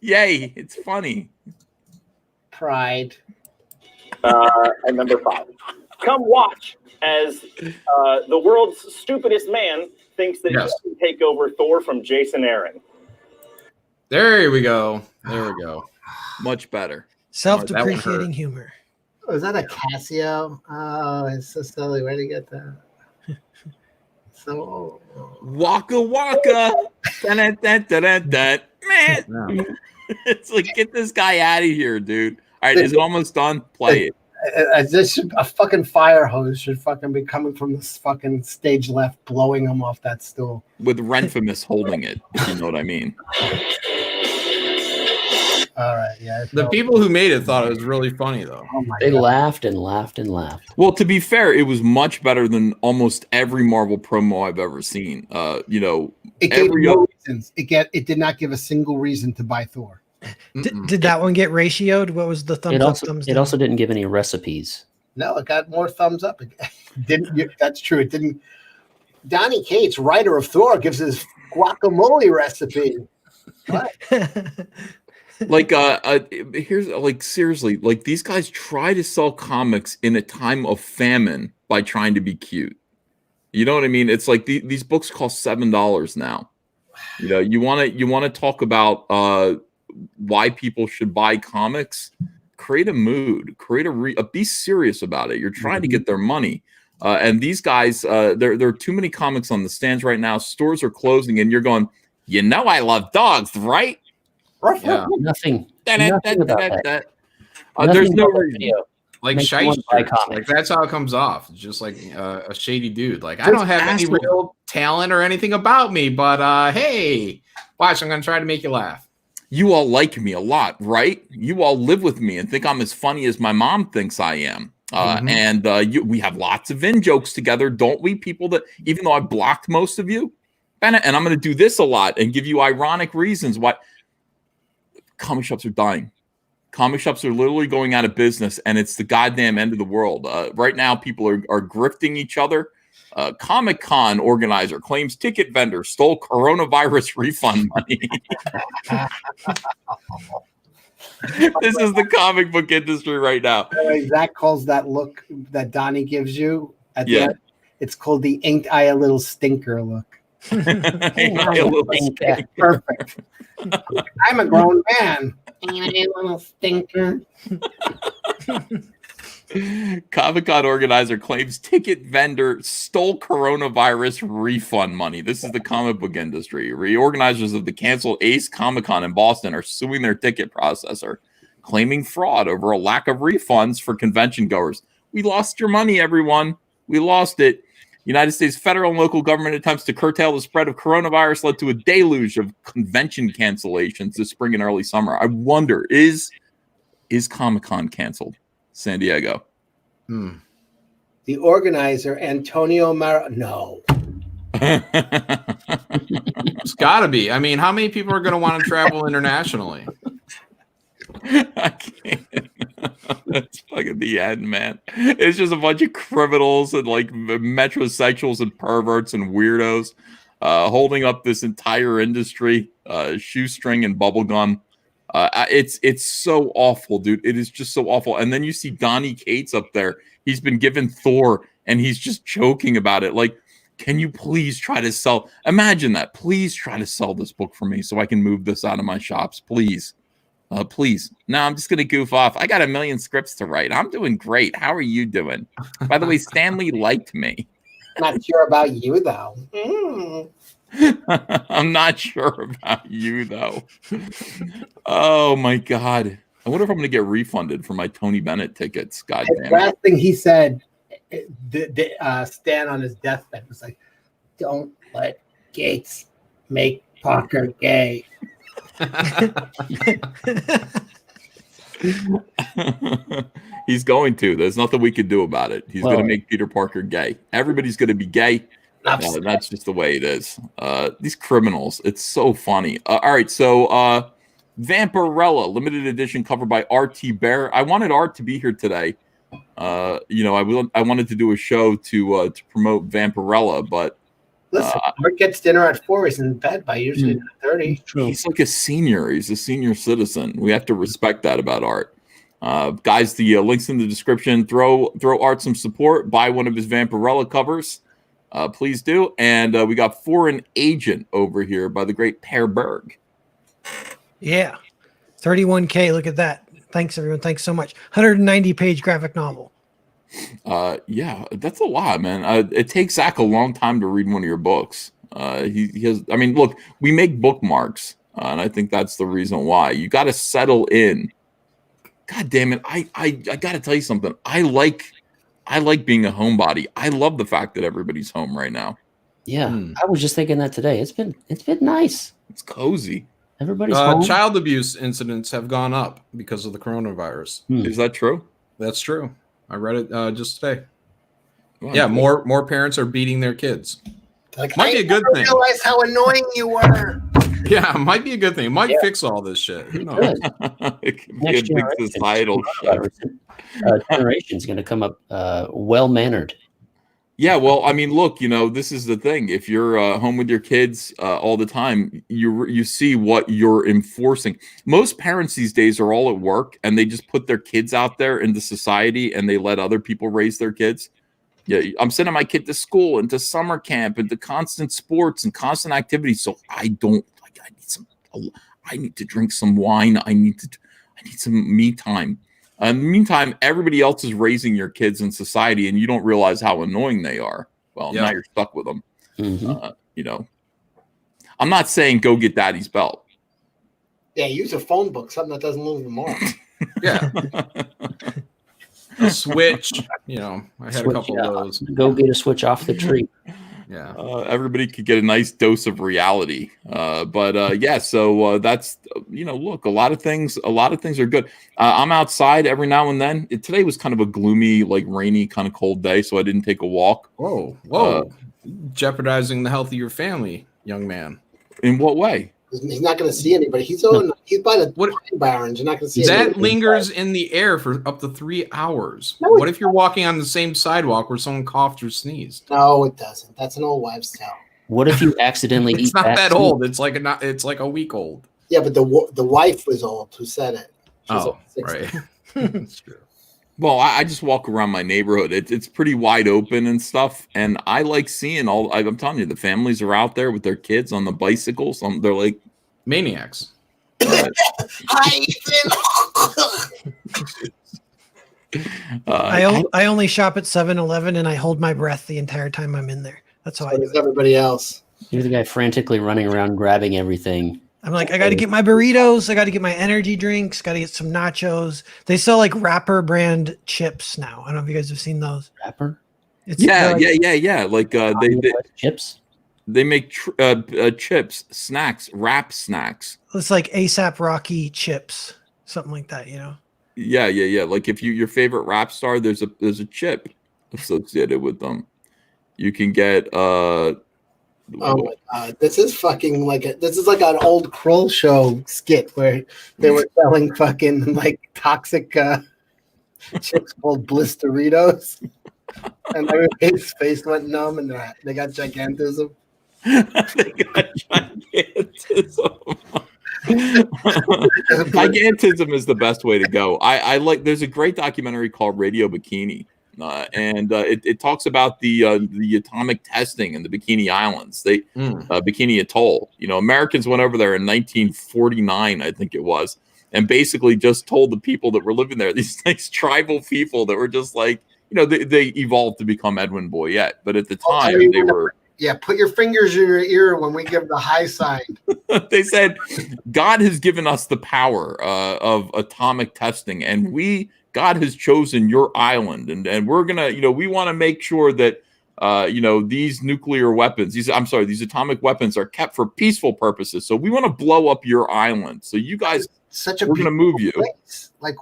Yay! It's funny. Pride. And number 5. Come watch as the world's stupidest man thinks that Yes. he can take over Thor from Jason Aaron. There we go. There we go. Much better. Self-depreciating humor. Oh, is that a Casio? Oh, it's so silly. Where'd you get that? So Waka waka. Dun-dun-dun-dun-dun. Man, Yeah. it's like get this guy out of here, dude. All right, is it almost done? Play it. a fucking fire hose should fucking be coming from this fucking stage left, blowing him off that stool. With Renfimus holding it, if you know what I mean. All right, yeah. The people who made it thought it was really funny, though. Oh my They God. laughed and laughed and laughed. Well, to be fair, it was much better than almost every Marvel promo I've ever seen. You know, It gave every no other- reasons. It did not give a single reason to buy Thor. Did that one get ratioed? What was the thumbs It up, also thumbs it down? also didn't give any recipes. No, it got more thumbs up. It didn't. That's true. It didn't. Donny Cates, writer of Thor, gives his guacamole recipe. What? like here's like seriously, like these guys try to sell comics in a time of famine by trying to be cute. You know what I mean? It's like these books cost $7 now. You know, you want to talk about why people should buy comics. Create a mood. Create be serious about it. You're trying to get their money. And these guys, there are too many comics on the stands right now. Stores are closing, and you're going, you know, I love dogs, right? Yeah. Nothing about that. There's Nothing no about that reason. video. Like Makes me want to buy shysters. comics. Like that's how it comes off. It's just like a shady dude. Like I Just don't have any asshole. real talent or anything about me, but hey, watch, I'm gonna try to make you laugh. You all like me a lot, right? You all live with me and think I'm as funny as my mom thinks I am. And we have lots of in jokes together, don't we? People that, even though I blocked most of you, and I'm going to do this a lot and give you ironic reasons why comic shops are dying. Comic shops are literally going out of business, and it's the goddamn end of the world. Right now, people are grifting each other. Comic-Con organizer claims ticket vendor stole coronavirus refund money. This is the comic book industry right now. Zach calls that look that Donny gives you at the end, it's called the ain't I a little stinker look. Ain't I a little stinker? Perfect. I'm a grown man. Ain't I a little stinker? Comic-Con organizer claims ticket vendor stole coronavirus refund money. This is the comic book industry. Reorganizers of the canceled Ace Comic-Con in Boston are suing their ticket processor, claiming fraud over a lack of refunds for convention goers. We lost your money, everyone. We lost it. United States federal and local government attempts to curtail the spread of coronavirus led to a deluge of convention cancellations this spring and early summer. I wonder, is Comic-Con canceled? San Diego. The organizer, Antonio No. It's gotta be. I mean, how many people are gonna want to travel internationally? I can't. That's fucking the end, man. It's just a bunch of criminals and like metrosexuals and perverts and weirdos holding up this entire industry, shoestring and bubblegum. It's so awful, dude. It is just so awful. And then you see Donny Cates up there. He's been given Thor, and he's just joking about it. Like, can you please try to sell? Imagine that. Please try to sell this book for me so I can move this out of my shops. Please. Please. No, I'm just going to goof off. I got 1 million scripts to write. I'm doing great. How are you doing? By the way, Stanley liked me. Not sure about you, though. I'm not sure about you, though. Oh, my God. I wonder if I'm going to get refunded for my Tony Bennett tickets. God damn it. Last thing he said, Stan on his deathbed was like, don't let Gates make Parker gay. He's going to. There's nothing we can do about it. He's going to make Peter Parker gay. Everybody's going to be gay. That's just the way it is. These criminals. It's so funny. All right. So Vampirella, limited edition cover by Artie Bear. I wanted Art to be here today. I wanted to do a show to promote Vampirella, but listen, Art gets dinner at 4. He's in bed by usually 30. He's like a senior. He's a senior citizen. We have to respect that about Art. Guys, the link's in the description. Throw Art some support. Buy one of his Vampirella covers. Please do. And we got Foreign Agent over here by the great Per Berg. Yeah. 31K. Look at that. Thanks, everyone. Thanks so much. 190-page graphic novel. Yeah, that's a lot, man. It takes Zach a long time to read one of your books. He has. I mean, look, we make bookmarks, and I think that's the reason why. You got to settle in. God damn it! I got to tell you something. I like being a homebody. I love the fact that everybody's home right now. Yeah, I was just thinking that today. It's been nice. It's cozy. Everybody's home. Child abuse incidents have gone up because of the coronavirus. Is that true? That's true. I read it just today. Wow, yeah, more parents are beating their kids. Like, might be a good thing. I realize how annoying you were. Yeah, might be a good thing. It might fix all this shit. Who knows? It could be a big societal shift. Generation's going to come up well-mannered. Yeah, well, I mean, look, this is the thing. If you're home with your kids all the time, you see what you're enforcing. Most parents these days are all at work, and they just put their kids out there into society, and they let other people raise their kids. Yeah, I'm sending my kid to school and to summer camp and to constant sports and constant activities. So I need to drink some wine. I need some me time. In the meantime, everybody else is raising your kids in society, and you don't realize how annoying they are. Well, now you're stuck with them. You know, I'm not saying go get daddy's belt. Yeah, use a phone book, something that doesn't lose the mark. Yeah. A switch, you know, I had a couple of those. Go get a switch off the tree. Yeah. Everybody could get a nice dose of reality. So that's, you know, look, a lot of things are good. I'm outside every now and then. Today was kind of a gloomy, like rainy, kind of cold day, so I didn't take a walk. Whoa. Jeopardizing the health of your family, young man. In what way? He's not going to see anybody. He's by the Pine Barrens. You're not going to see that anybody. lingers in the air for up to 3 hours. No, what if you're walking on the same sidewalk where someone coughed or sneezed? No, it doesn't. That's an old wives' tale. What if you accidentally It's eat not that food? old. It's like a week old. Yeah, but the wife was old who said it. She's Oh, like 60. right. That's true. Well, I just walk around my neighborhood. It's pretty wide open and stuff, and I like seeing I'm telling you, the families are out there with their kids on the bicycles. They're like maniacs. Hi, Ethan. I only shop at 7-Eleven and I hold my breath the entire time I'm in there. That's how I do it. Everybody else. You're the guy frantically running around grabbing everything. I'm like, I got to get my burritos. I got to get my energy drinks. Got to get some nachos. They sell like Rapper brand chips now. I don't know if you guys have seen those. Rapper? Yeah. Like they chips. They make chips, snacks, rap snacks. It's like ASAP Rocky chips, something like that. You know. Yeah. Like if your favorite rap star, there's a chip associated with them. You can get Oh my god, this is like an old Kroll show skit where they were selling fucking like toxic chips called Bliss Doritos, and everybody's face went numb and they got gigantism. Gigantism is the best way to go. I like. There's a great documentary called Radio Bikini. It talks about the atomic testing in the Bikini Islands, Bikini Atoll. You know, Americans went over there in 1949, I think it was, and basically just told the people that were living there, these nice tribal people that were just like, you know, they evolved to become Edwin Boyette, but at the time they were. Yeah, put your fingers in your ear when we give the high sign. They said, God has given us the power of atomic testing, and God has chosen your island, and we're gonna, you know, we want to make sure that, you know, these nuclear weapons, these atomic weapons are kept for peaceful purposes. So we want to blow up your island. So you guys, we're gonna move you. Place. Like,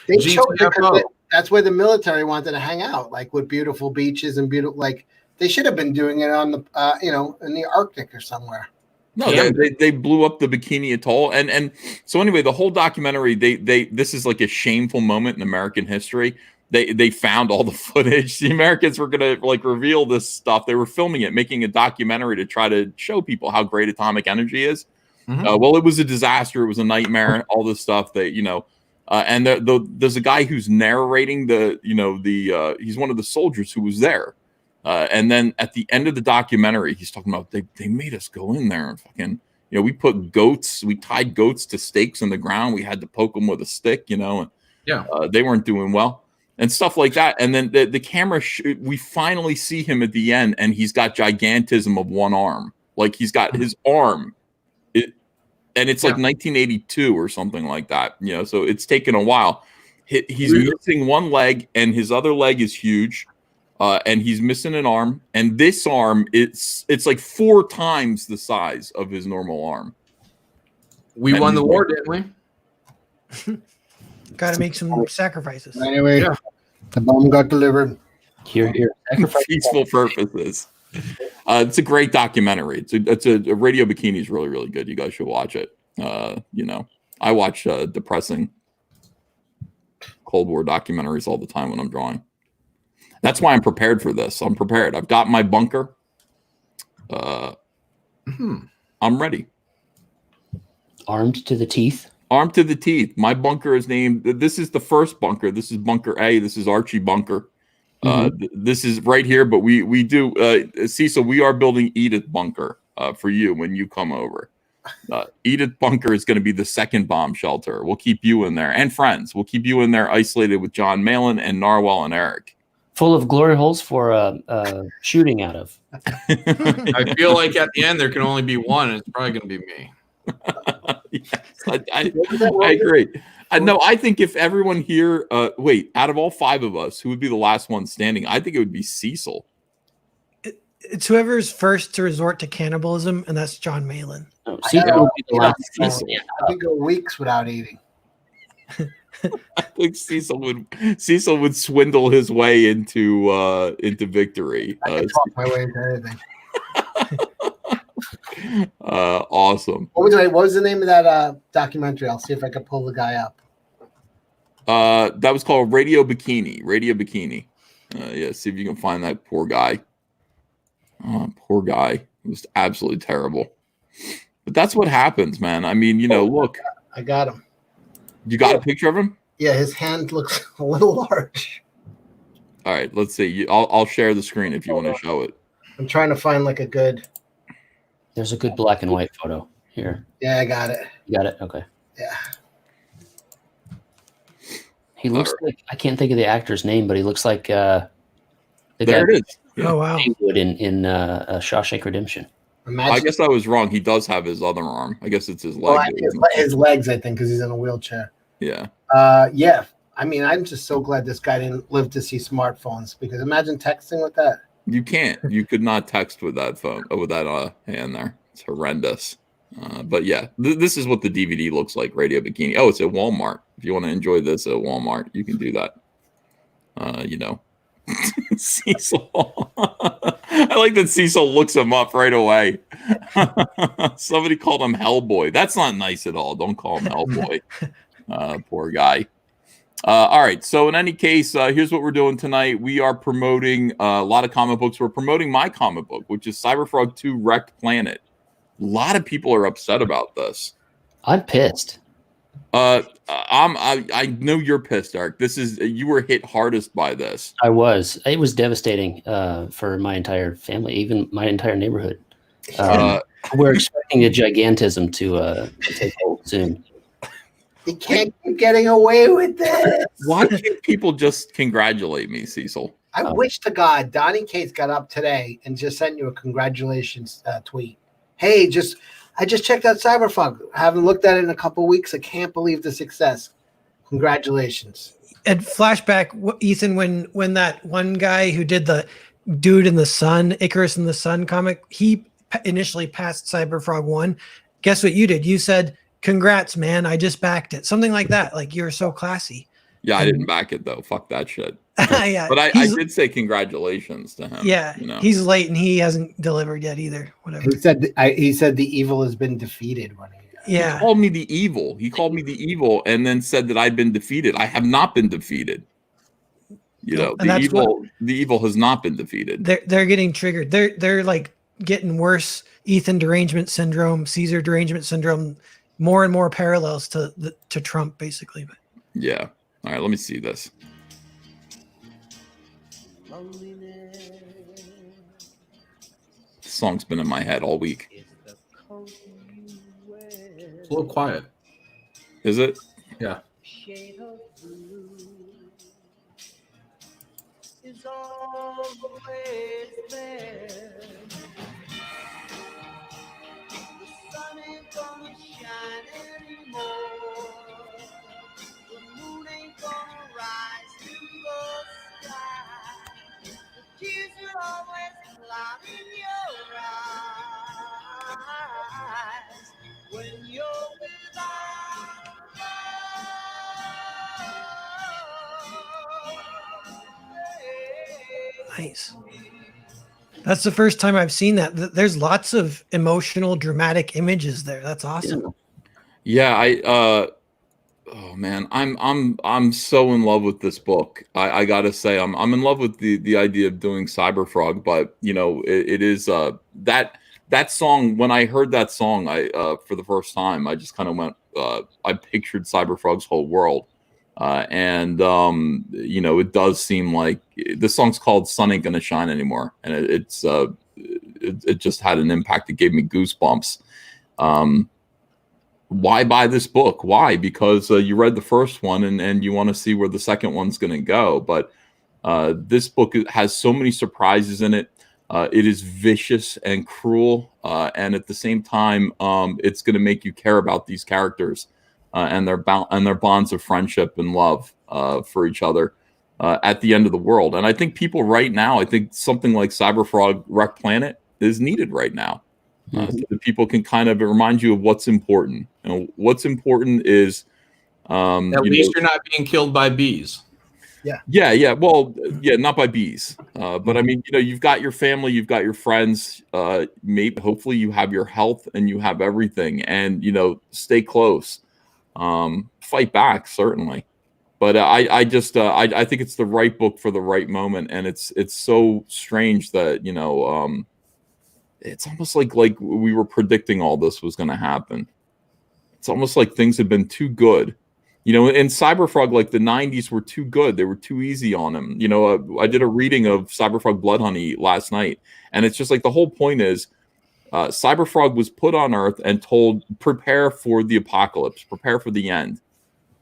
they chose it because that's where the military wanted to hang out, like with beautiful beaches and beautiful, like they should have been doing it on the, you know, in the Arctic or somewhere. No, they blew up the Bikini Atoll, and so anyway, the whole documentary, this is like a shameful moment in American history. They found all the footage. The Americans were gonna like reveal this stuff. They were filming it, making a documentary to try to show people how great atomic energy is. Well, it was a disaster. It was a nightmare. All this stuff that, you know, and there's a guy who's narrating he's one of the soldiers who was there. And then at the end of the documentary, he's talking about they made us go in there and fucking, you know, we tied goats to stakes in the ground. We had to poke them with a stick, you know, and they weren't doing well and stuff like that. And then the camera, we finally see him at the end, and he's got gigantism of one arm. Like he's got his arm, and it's like 1982 or something like that, you know, so it's taken a while. He's missing one leg, and his other leg is huge. And he's missing an arm, and this arm, it's like 4 times the size of his normal arm. We won the war, didn't we? Got to make some sacrifices. Anyway, the bomb got delivered. Here. Peaceful purposes. It's a great documentary. It's a Radio Bikini is really, really good. You guys should watch it. You know, I watch depressing Cold War documentaries all the time when I'm drawing. That's why I'm prepared for this. I'm prepared. I've got my bunker. I'm ready. Armed to the teeth. Armed to the teeth. My bunker is named. This is the first bunker. This is Bunker A. This is Archie Bunker. This is right here. But we do. Cecil, we are building Edith Bunker for you when you come over. Edith Bunker is going to be the second bomb shelter. We'll keep you in there, and friends. We'll keep you in there, isolated with John Malin and Narwhal and Eric. Full of glory holes for shooting out of. I feel like at the end there can only be one, and it's probably going to be me. Yes, I agree. No, I think if everyone here, out of all 5 of us, who would be the last one standing? I think it would be Cecil. It's whoever's first to resort to cannibalism, and that's John Malin. Oh, Cecil would be the last. I could go weeks without eating. I think Cecil would swindle his way into victory. I can talk my way into anything. Awesome. What was the name of that documentary? I'll see if I can pull the guy up. That was called Radio Bikini. Radio Bikini. Yeah, see if you can find that poor guy. Poor guy. It was absolutely terrible. But that's what happens, man. I mean, look. I got him. You got a picture of him? Yeah, his hand looks a little large. All right, let's see. I'll share the screen if you want to show it. I'm trying to find like a good. There's a good black and white photo here. Yeah, I got it. You got it? Okay. Yeah. He looks like, I can't think of the actor's name, but he looks like the guy There it is. Yeah. Oh wow! would in Shawshank Redemption. I guess I was wrong. He does have his other arm. I guess it's his leg. His legs, I think, because he's in a wheelchair. Yeah. Yeah. I mean, I'm just so glad this guy didn't live to see smartphones, because imagine texting with that. You can't. You could not text with that phone, with that hand there. It's horrendous. But yeah, this is what the DVD looks like. Radio Bikini. Oh, it's at Walmart. If you want to enjoy this at Walmart, you can do that. Cecil. I like that Cecil looks him up right away. Somebody called him Hellboy. That's not nice at all. Don't call him Hellboy. Poor guy. All right. So in any case, here's what we're doing tonight. We are promoting a lot of comic books. We're promoting my comic book, which is Cyberfrog 2 Wrecked Planet. A lot of people are upset about this. I'm pissed. I know you're pissed, Eric. You were hit hardest by this. I was. It was devastating for my entire family, even my entire neighborhood. We're expecting a gigantism to take hold soon. You can't keep getting away with this. Why can't people just congratulate me, Cecil? I wish to God Donny Cates got up today and just sent you a congratulations tweet. Hey, I just checked out Cyberfrog. I haven't looked at it in a couple weeks. I can't believe the success. Congratulations. And flashback, Ethan, when that one guy who did the Dude in the Sun, Icarus in the Sun comic, he initially passed Cyberfrog 1. Guess what you did? You said, "Congrats, man. I just backed it." Something like that. Like, you're so classy. Yeah, I didn't back it though. Fuck that shit. Yeah, but I did say congratulations to him. Yeah, he's late and he hasn't delivered yet either. Whatever. He said the evil has been defeated. He called me the evil. He called me the evil and then said that I'd been defeated. I have not been defeated. The evil has not been defeated. They're getting triggered. They're like getting worse. Ethan derangement syndrome, Caesar derangement syndrome, more and more parallels to Trump, basically. But yeah. All right, let me see this. This song's been in my head all week. It's a little quiet. Is it? Yeah. Nice. That's the first time I've seen that. There's lots of emotional, dramatic images there. That's awesome. Yeah, oh man, I'm so in love with this book. I gotta say, I'm in love with the idea of doing Cyberfrog, but it is that song. When I heard that song, for the first time, I just kind of went. I pictured Cyberfrog's whole world. It does seem like this song's called "Sun Ain't Gonna Shine Anymore," and it just had an impact. It gave me goosebumps. why buy this book? Why? Because you read the first one and you want to see where the second one's going to go. But this book has so many surprises in it. It is vicious and cruel, and at the same time, it's going to make you care about these characters and their bonds of friendship and love for each other at the end of the world. And I think people right now, I think something like Cyberfrog Wreck Planet is needed right now. So that people can kind of remind you of what's important. You know, what's important is at least you're not being killed by bees. Yeah. Well, yeah, not by bees. But I mean, you've got your family, you've got your friends. Maybe hopefully you have your health and you have everything, and stay close. Fight back, certainly. But I think it's the right book for the right moment, and it's so strange that it's almost like we were predicting all this was going to happen. It's almost like things have been too good. In Cyberfrog, like the 90s were too good. They were too easy on him. I did a reading of Cyberfrog Blood Honey last night, and it's just like the whole point is Cyberfrog was put on Earth and told, prepare for the apocalypse, prepare for the end.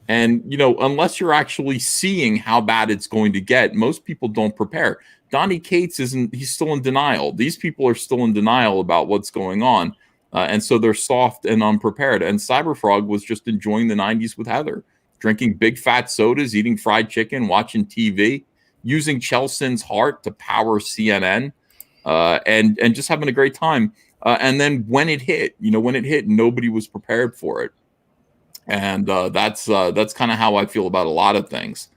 And, unless you're actually seeing how bad it's going to get, most people don't prepare. Donny Cates he's still in denial. These people are still in denial about what's going on. And so they're soft and unprepared. And Cyberfrog was just enjoying the 90s with Heather, drinking big fat sodas, eating fried chicken, watching TV, using Chelsin's heart to power CNN, and just having a great time. And then when it hit, nobody was prepared for it. And that's kind of how I feel about a lot of things.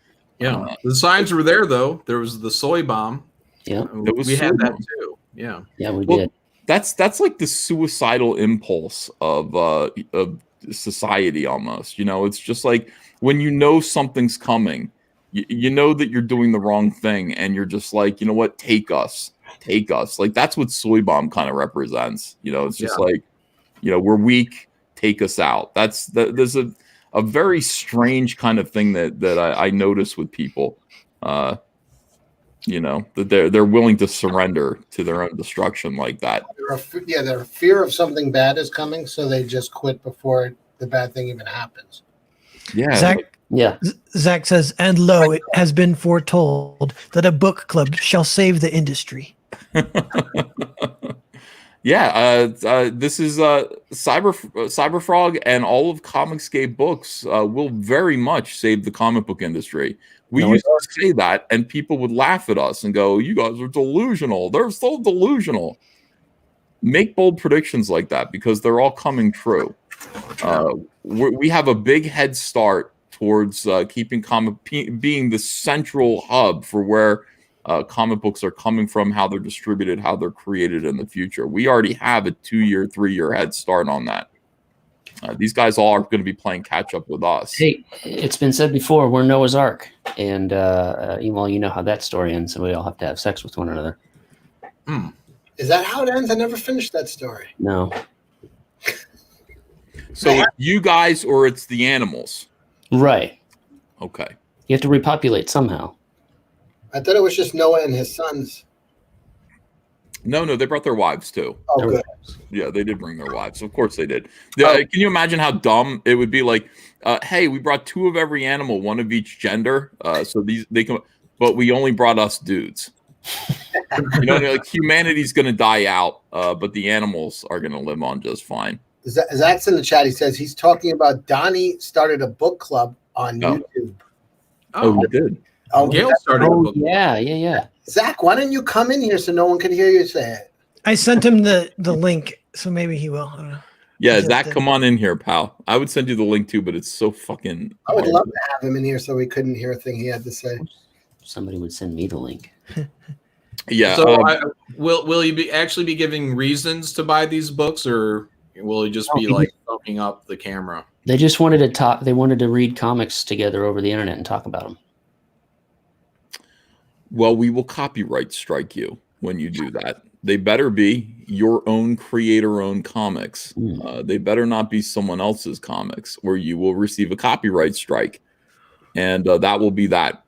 Yeah, the signs were there though. There was the soy bomb. Yeah, we had that too. Yeah, we did. That's like the suicidal impulse of society almost. It's just like when something's coming, you know that you're doing the wrong thing, and you're just like, you know what, take us. Like that's what soy bomb kind of represents. It's just like, we're weak, take us out. There's a very strange kind of thing that I notice with people. That they're willing to surrender to their own destruction like that. Their fear of something bad is coming, so they just quit before the bad thing even happens. Yeah. Zach says, and lo, it has been foretold that a book club shall save the industry. This is Cyberfrog, and all of Comicsgate books will very much save the comic book industry. We used to say that, and people would laugh at us and go, you guys are delusional. They're so delusional. Make bold predictions like that, because they're all coming true. We have a big head start towards keeping being the central hub for where comic books are coming from, how they're distributed, how they're created in the future. We already have a 2-year, 3-year head start on that. These guys all are going to be playing catch up with us. Hey, it's been said before, we're Noah's Ark. And, you know how that story ends, so we all have to have sex with one another. Is that how it ends? I never finished that story. No. So it's you guys, or it's the animals? Right. Okay. You have to repopulate somehow. I thought it was just Noah and his sons. No, they brought their wives too. Oh, good. Yeah, they did bring their wives. Of course they did. Can you imagine how dumb it would be? Like, hey, we brought 2 of every animal, 1 of each gender. So they come, but we only brought us dudes. Like humanity's going to die out, but the animals are going to live on just fine. Zach's in the chat. He says he's talking about Donny started a book club on YouTube. Oh, he did. Oh, Gail started a book. Yeah. Zach, why don't you come in here so no one can hear you say it? I sent him the link, so maybe he will. I don't know. Yeah, Zach, come on in here, pal. I would send you the link too, but it's so fucking. I would love to have him in here so we couldn't hear a thing he had to say. Somebody would send me the link. Yeah. So will you actually be giving reasons to buy these books, or will you just be like thumbing up the camera? They just wanted to talk. They wanted to read comics together over the internet and talk about them. Well, we will copyright strike you when you do that. They better be your own creator-owned comics. They better not be someone else's comics, or you will receive a copyright strike. And that will be that.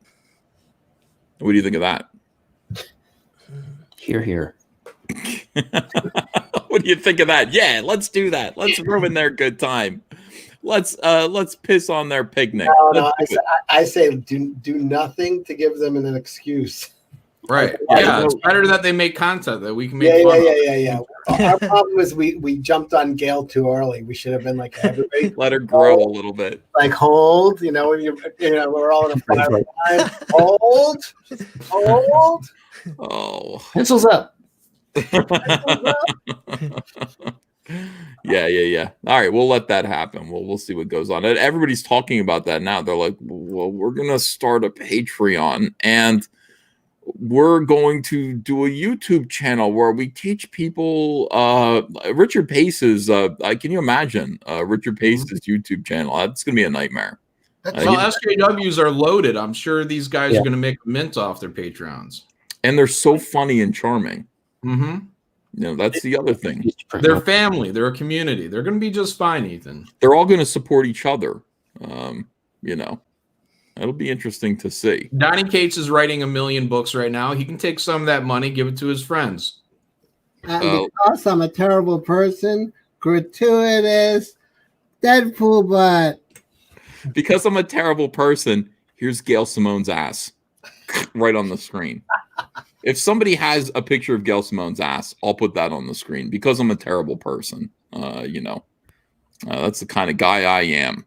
What do you think of that? Hear, hear. What do you think of that? Yeah, let's do that. Let's ruin their good time. Let's piss on their picnic. No, I say do nothing to give them an excuse. Right. Yeah, it's better that they make content that we can make fun of. Yeah. Our problem is we jumped on Gail too early. We should have been like everybody. Let her grow a little bit. Like hold, we're all in a fire line. Hold. Oh, Pencils up. Yeah. All right, we'll let that happen. We'll see what goes on. Everybody's talking about that now. They're like, well, we're gonna start a Patreon and we're going to do a YouTube channel where we teach people Richard Pace's can you imagine Richard Pace's YouTube channel? That's gonna be a nightmare. Well, SJWs are loaded. I'm sure these guys are gonna make a mint off their Patreons. And they're so funny and charming. Mm-hmm. That's the other thing. They're family. They're a community. They're going to be just fine, Ethan. They're all going to support each other. It'll be interesting to see. Donny Cates is writing 1 million books right now. He can take some of that money, give it to his friends. And because I'm a terrible person, gratuitous Deadpool butt. Because I'm a terrible person, here's Gail Simone's ass right on the screen. If somebody has a picture of Gail Simone's ass, I'll put that on the screen because I'm a terrible person. That's the kind of guy I am.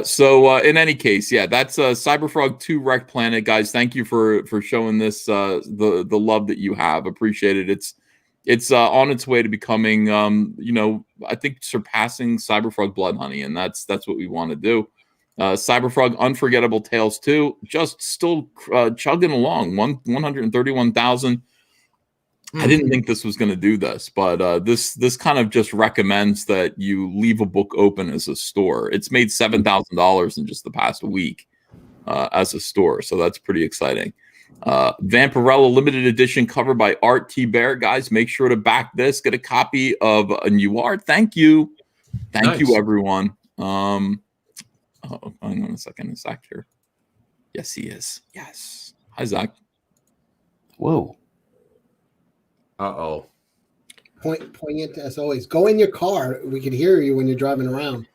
So in any case, that's Cyberfrog 2 Wrecked Planet, guys. Thank you for showing this the love that you have. Appreciate it. It's on its way to becoming I think surpassing Cyberfrog Blood Honey, and that's what we want to do. Cyberfrog Unforgettable Tales 2 just still chugging along. 131,000. I didn't think this was going to do this, but this kind of just recommends that you leave a book open as a store. It's made $7,000 in just the past week as a store, so that's pretty exciting. Vampirella limited edition cover by Artie Bear, guys. Make sure to back this. Get a copy of a new art. Thank you, everyone. Hang on a second. Is Zach here? Yes, he is. Yes. Hi, Zach. Whoa. Uh-oh. Poignant as always. Go in your car. We can hear you when you're driving around.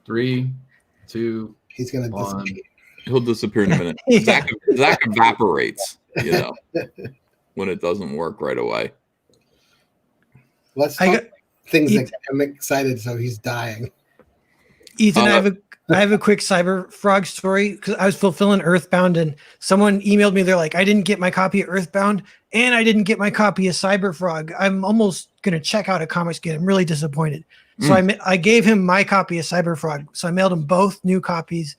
3, 2. He's gonna disappear. He'll disappear in a minute. Zach evaporates, when it doesn't work right away. Let's talk things that I'm excited, so he's dying. Ethan, I have a quick Cyberfrog story because I was fulfilling Earthbound and someone emailed me. They're like, I didn't get my copy of Earthbound and I didn't get my copy of Cyberfrog. I'm almost going to check out a Comicsgate. I'm really disappointed. So I gave him my copy of Cyberfrog. So I mailed him both new copies.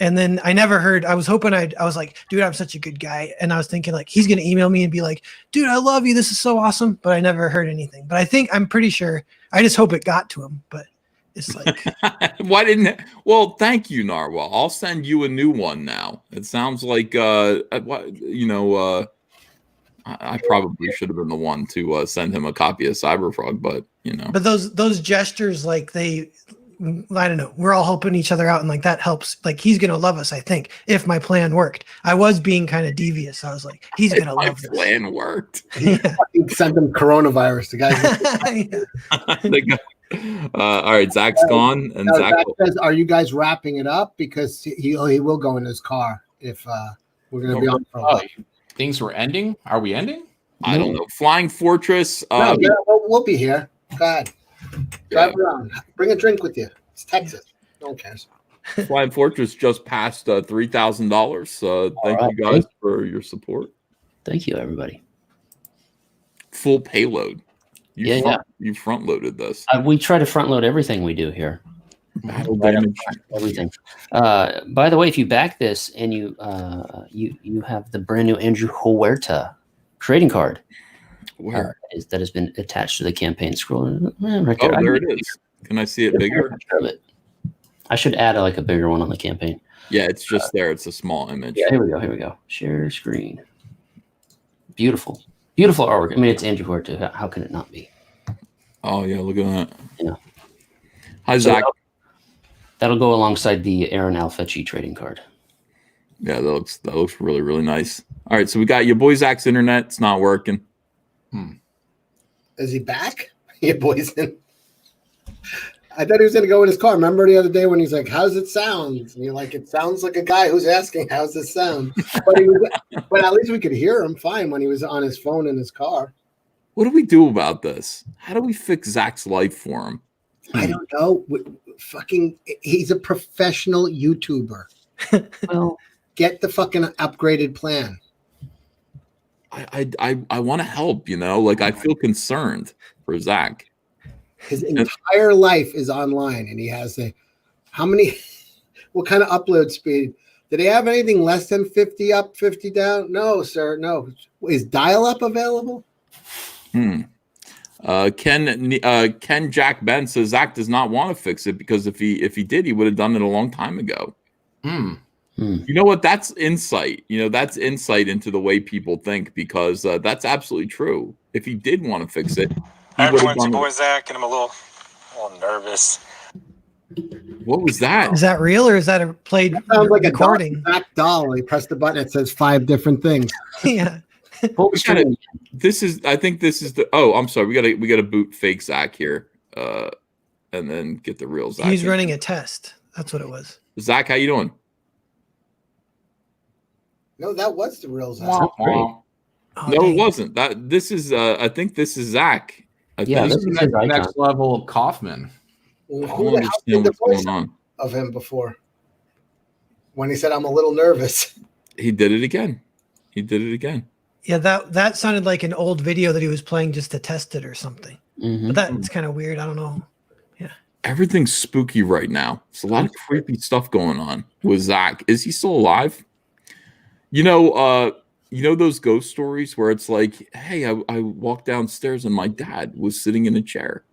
And then I never heard, I was hoping I was like, dude, I'm such a good guy. And I was thinking like, he's going to email me and be like, dude, I love you. This is so awesome. But I never heard anything. But I'm pretty sure, I just hope it got to him. But it's like, why didn't it? Well, thank you, Narwhal. I'll send you a new one now. It sounds like, I probably should have been the one to send him a copy of Cyberfrog, but But those gestures, like I don't know. We're all helping each other out, and like that helps. Like he's gonna love us, I think, if my plan worked. I was being kind of devious. I was like, he's gonna love this. My plan worked. Send them coronavirus. The guys. All right, Zach's gone, and Zach says, "Are you guys wrapping it up? Because he will go in his car if we're gonna be on for a while." Things were ending. Are we ending? I don't know. Flying Fortress. We'll be here. Go ahead. Drive around. Bring a drink with you. It's Texas. No one cares. Flying Fortress just passed $3,000. Thank you guys for your support. Thank you, everybody. Full payload. You front loaded this. We try to front load everything we do here. Battle damage. Everything. By the way, if you back this and you have the brand new Andrew Huerta trading card. Where that has been attached to the campaign scroll right there. Oh, there it is. Can I see it bigger? I should add a bigger one on the campaign. Yeah, it's just there. It's a small image. Yeah, here we go. Share screen. Beautiful artwork. I mean, it's Andrew Huerta. How can it not be? Oh yeah, look at that. Yeah. Hi, Zach. That'll go alongside the Aaron Alfecci trading card. Yeah, that looks really, really nice. All right, so we got your boy Zach's internet. It's not working. Is he back? Yeah, Boysen. I thought he was going to go in his car. Remember the other day when he's like, how's it sound? And you're like, it sounds like a guy who's asking, how's it sound? But at least we could hear him fine when he was on his phone in his car. What do we do about this? How do we fix Zach's life for him? I don't know. He's a professional YouTuber. Well, get the fucking upgraded plan. I want to help, like I feel concerned for Zach. His entire life is online, and he has what kind of upload speed? Did he have anything less than 50 up, 50 down? No, sir, no. Is dial-up available? Ken Jack Ben says Zach does not want to fix it because if he did, he would have done it a long time ago. You know what? That's insight. That's insight into the way people think, because that's absolutely true. If he did want to fix it, I heard your boy Zach, and I'm a little nervous. What was that? Is that real, or is that a played sounds like recording? A doll. He pressed the button. It says 5 different things. Yeah. This is. I think this is the. Oh, I'm sorry. We gotta boot fake Zach here, and then get the real Zach. He's running a test. That's what it was. Zach, how you doing? No, that was the real Zach. No, it wasn't. This is. I think this is Zach. This is the next level of Kaufman. Who the hell did the voice of him before? When he said, "I'm a little nervous." He did it again. Yeah, that sounded like an old video that he was playing just to test it or something. But that's kind of weird. I don't know. Yeah. Everything's spooky right now. There's a lot of creepy stuff going on with Zach. Is he still alive? You know those ghost stories where it's like, hey, I walked downstairs and my dad was sitting in a chair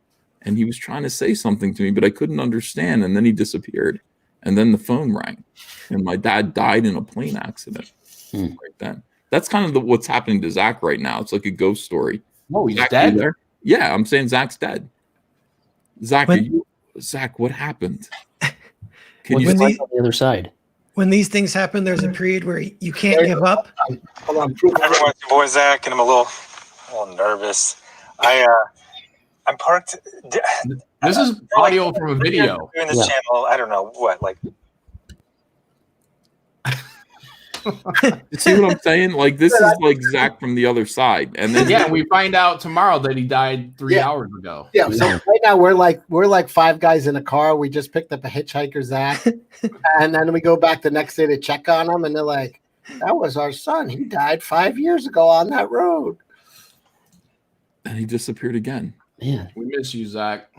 and he was trying to say something to me, but I couldn't understand. And then he disappeared. And then the phone rang and my dad died in a plane accident right then. That's kind of what's happening to Zach right now. It's like a ghost story. Oh, he's dead? There? Yeah, I'm saying Zach's dead. Zach, what happened? Can you slide on the other side? When these things happen, there's a period where you can't give up. Hold on. Everyone's your boy Zach, and I'm a little nervous. I'm parked. This is audio from a video. Doing this channel, I don't know what, like. You see what I'm saying? Like, this is like Zach from the other side, and then we find out tomorrow that he died 3 hours ago. Yeah, so right now we're like 5 guys in a car. We just picked up a hitchhiker, Zach, and then we go back the next day to check on him, and they're like, "That was our son. He died 5 years ago on that road." And he disappeared again. Man, we miss you, Zach.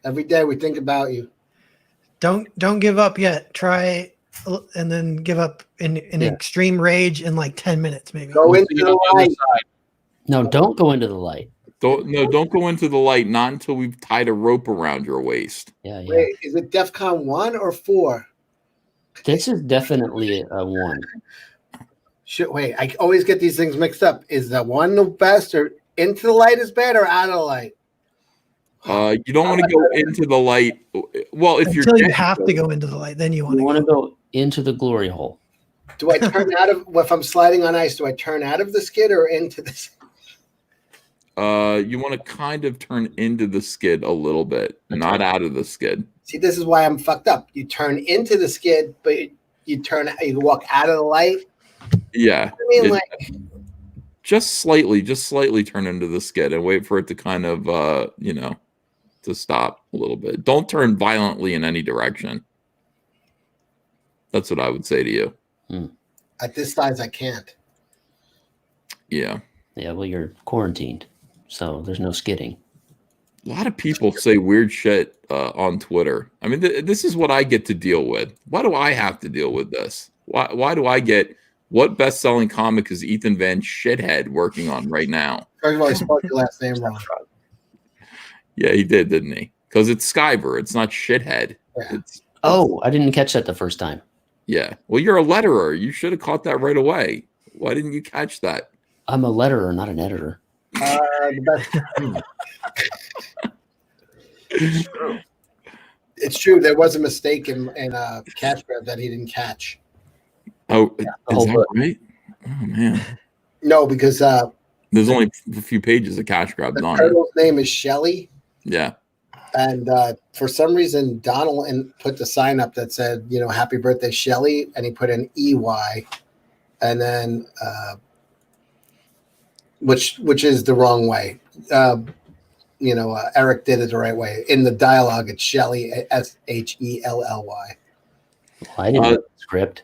Every day we think about you. Don't give up yet. Try. And then give up in extreme rage in like 10 minutes, maybe. Go into the light. No, don't go into the light. Don't go into the light. Not until we've tied a rope around your waist. Yeah. Wait, is it DEFCON 1 or 4? This is definitely a 1. Wait, I always get these things mixed up. Is the 1 the best, or into the light is bad, or out of the light? You don't want to go into the light. Well, if until you have to go into the light, then you want to go into the glory hole. Do I turn out of? If I'm sliding on ice, do I turn out of the skid or into the? You want to kind of turn into the skid a little bit, not out of the skid. See, this is why I'm fucked up. You turn into the skid, but you walk out of the light. Yeah, I mean, just slightly turn into the skid and wait for it to kind of, to stop a little bit. Don't turn violently in any direction. That's what I would say to you. At this size, I can't. Yeah. Yeah, well, you're quarantined, so there's no skidding. A lot of people say weird shit on Twitter. I mean, this is what I get to deal with. Why do I have to deal with this? Why do I get... What best-selling comic is Ethan Van Shithead working on right now? First of all, he spelled your last name wrong. Yeah, he did, didn't he? Because it's Skyver. It's not Shithead. Yeah. I didn't catch that the first time. Yeah. Well, you're a letterer. You should have caught that right away. Why didn't you catch that? I'm a letterer, not an editor. It's true. There was a mistake in Cash Grab that he didn't catch. Oh, is that right? Oh, man. No, because There's only a few pages of cash grabs The on it. turtle's name is Shelly. Yeah. And for some reason, Donald put the sign up that said, happy birthday, Shelly. And he put an EY. And then, which is the wrong way. Eric did it the right way. In the dialogue, it's Shelly, Shelly. Well, I didn't know the script.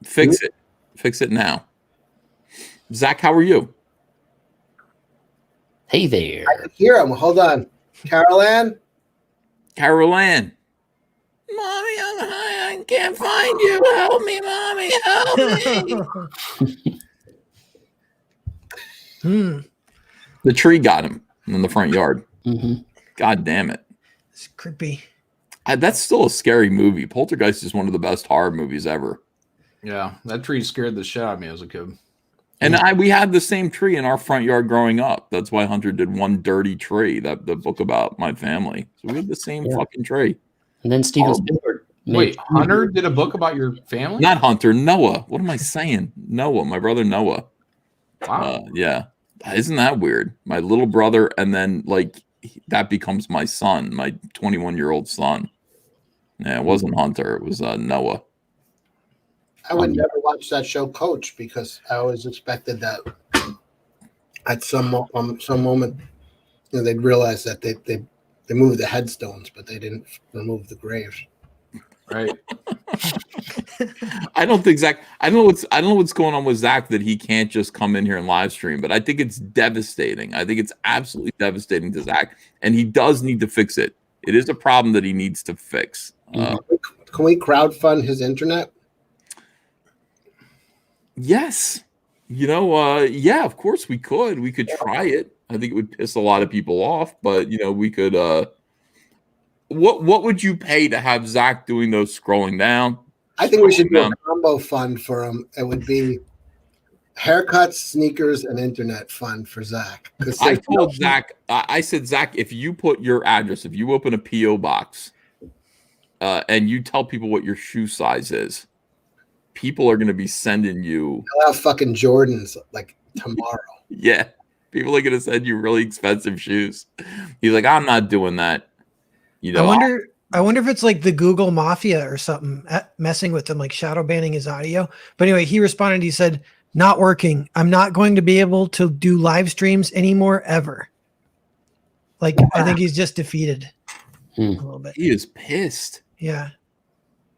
Fix it. Fix it now. Zach, how are you? Hey there. I can hear him. Hold on. Carol Ann? Carol Ann. Mommy, I'm high. I can't find you. Help me, Mommy. Help me. The tree got him in the front yard. Mm-hmm. God damn it. It's creepy. That's still a scary movie. Poltergeist is one of the best horror movies ever. Yeah, that tree scared the shit out of me as a kid. And we had the same tree in our front yard growing up. That's why Hunter did One Dirty Tree, the book about my family. So we had the same fucking tree. And then Steven Spielberg. Wait, Hunter did a book about your family? Not Hunter, Noah. What am I saying? Noah, my brother Noah. Wow. Yeah. Isn't that weird? My little brother, and then that becomes my son, my 21-year-old son. Yeah, it wasn't Hunter. It was Noah. I would never watch that show, Coach, because I always expected that at some moment, they'd realize that they moved the headstones, but they didn't remove the graves. Right. I don't think Zach. I don't know what's going on with Zach that he can't just come in here and live stream. But I think it's devastating. I think it's absolutely devastating to Zach, and he does need to fix it. It is a problem that he needs to fix. Can we crowdfund his internet? Yes. Yeah, of course we could. We could try it. I think it would piss a lot of people off, but we could what would you pay to have Zach doing those scrolling down? I think we should do a combo fund for him. It would be haircuts, sneakers, and internet fund for Zach. I told Zach, I said, Zach, if you put your address, if you open a P.O. box and you tell people what your shoe size is, people are going to be sending you. I'll have fucking Jordans like tomorrow. Yeah. People are going to send you really expensive shoes. He's like, I'm not doing that. I wonder if it's like the Google Mafia or something messing with him, like shadow banning his audio. But anyway, he responded. He said, not working. I'm not going to be able to do live streams anymore ever. Like, I think he's just defeated a little bit. He is pissed. Yeah.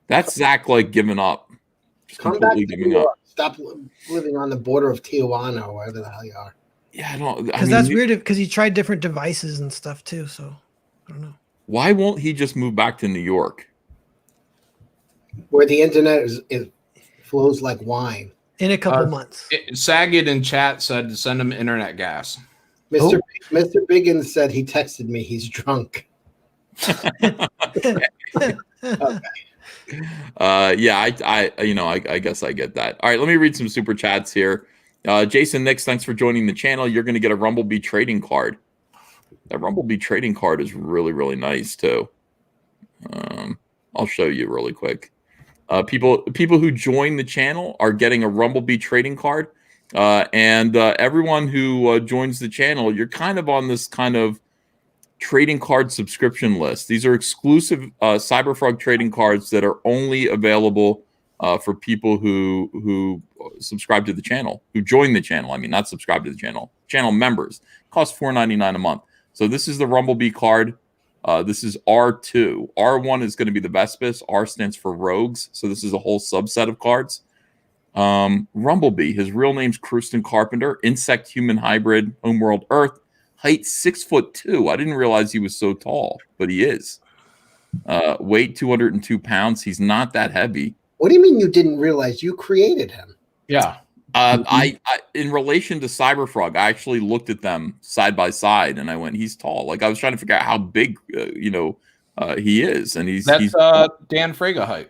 That's Zach giving up. Just Come back to giving New York. up. Stop living on the border of Tijuana or wherever the hell you are. Yeah, I don't. Because that's weird because he tried different devices and stuff too. So I don't know. Why won't he just move back to New York? Where the internet is flows like wine. In a couple months. Saget in chat said to send him internet gas. Mr. Biggins said he texted me. He's drunk. Okay. Yeah, I guess I get that. All right, let me read some super chats here. Jason Nix, thanks for joining the channel. You're going to get a Rumblebee trading card. That Rumblebee trading card is really, really nice too. I'll show you really quick. People who join the channel are getting a Rumblebee trading card, and everyone who joins the channel, you're kind of on this kind of trading card subscription list. These are exclusive Cyberfrog trading cards that are only available for people who subscribe to the channel, who join the channel. I mean, not subscribe to the channel. Channel members. It costs $4.99 a month. So this is the Rumblebee card. This is R2. R1 is going to be the Vespis. R stands for Rogues. So this is a whole subset of cards. Rumblebee, his real name's Krustin Carpenter, insect human hybrid, homeworld Earth, height 6'2". I didn't realize he was so tall, but he is. Weight 202 pounds. He's not that heavy. What do you mean you didn't realize? You created him. Yeah. I in relation to Cyberfrog, I actually looked at them side by side, and I went, "He's tall." Like I was trying to figure out how big, he is, and he's Dan Fraga height.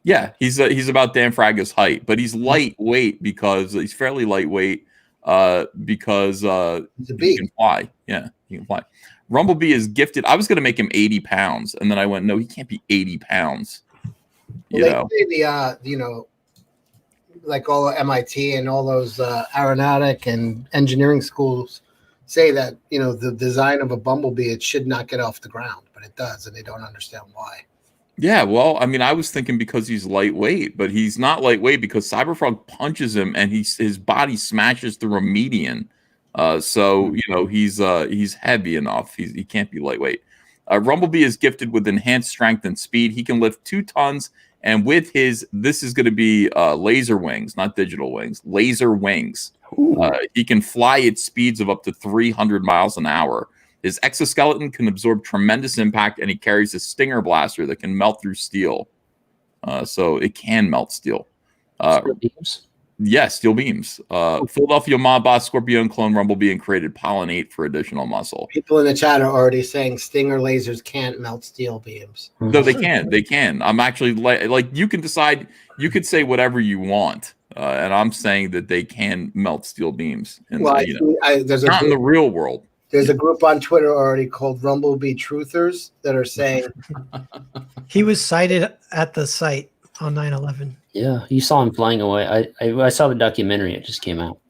Yeah, he's about Dan Fraga's height, but he's lightweight because he's fairly lightweight because he can fly. Yeah, he can fly. Rumblebee is gifted. I was going to make him 80 pounds, and then I went, "No, he can't be 80 pounds." Well, they say like all MIT and all those aeronautic and engineering schools say that, the design of a bumblebee, it should not get off the ground, but it does, and they don't understand why. Yeah, well, I mean, I was thinking because he's lightweight, but he's not lightweight because Cyberfrog punches him and his body smashes through a median. So he's heavy enough. He can't be lightweight. Rumblebee is gifted with enhanced strength and speed. He can lift 2 tons, and with this is going to be laser wings, not digital wings, laser wings. He can fly at speeds of up to 300 miles an hour. His exoskeleton can absorb tremendous impact, and he carries a stinger blaster that can melt through steel. So it can melt steel. Steel beams? Yeah, steel beams. Philadelphia mob boss Scorpion clone Rumblebee and created Pollinate for additional muscle. People in the chat are already saying Stinger lasers can't melt steel beams. No, they can. They can. I'm actually like you can decide. You could say whatever you want, and I'm saying that they can melt steel beams. And, There's not in the real world. There's a group on Twitter already called Rumblebee Truthers that are saying he was sighted at the site on 9/11. Yeah, you saw him flying away. I saw the documentary. It just came out.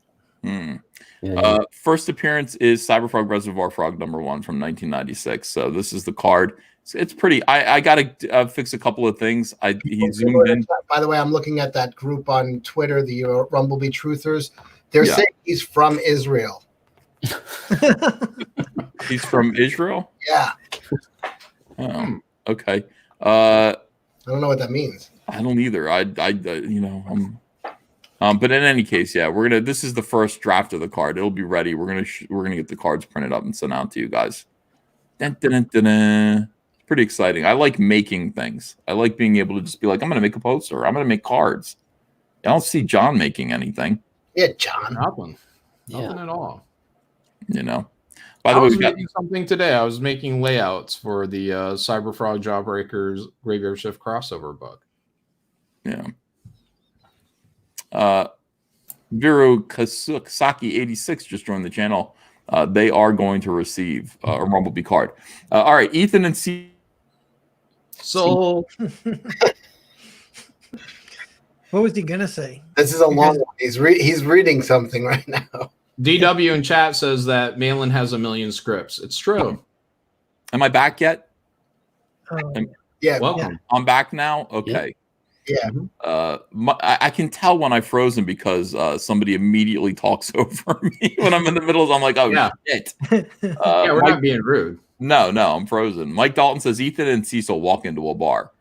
First appearance is Cyberfrog Reservoir Frog #1 from 1996. So this is the card. It's pretty. I got to fix a couple of things. He zoomed in. By the way, I'm looking at that group on Twitter, the Rumblebee Truthers. They're saying he's from Israel. He's from Israel? Yeah. Oh, okay. I don't know what that means. I don't either. But in any case, yeah, this is the first draft of the card. It'll be ready. We're gonna get the cards printed up and sent out to you guys. Dun, dun, dun, dun, dun. Pretty exciting. I like making things. I like being able to just be like, I'm gonna make a poster. I'm gonna make cards. I don't see John making anything. Yeah, John. Nothing at all. By the I way, was making something today. I was making layouts for the Cyberfrog Jawbreakers Graveyard Shift crossover book. Yeah. Viru Kasaki 86 just joined the channel. They are going to receive a Rumblebee card. All right, Ethan and C. So, what was he gonna say? This is a long one. He's reading something right now. DW in chat says that Malin has 1 million scripts. It's true. Am I back yet? Yeah. Welcome. I'm back now. Okay. Yeah. I can tell when I've frozen because somebody immediately talks over me when I'm in the middle. I'm like, oh shit. We're not being rude. No, I'm frozen. Mike Dalton says Ethan and Cecil walk into a bar.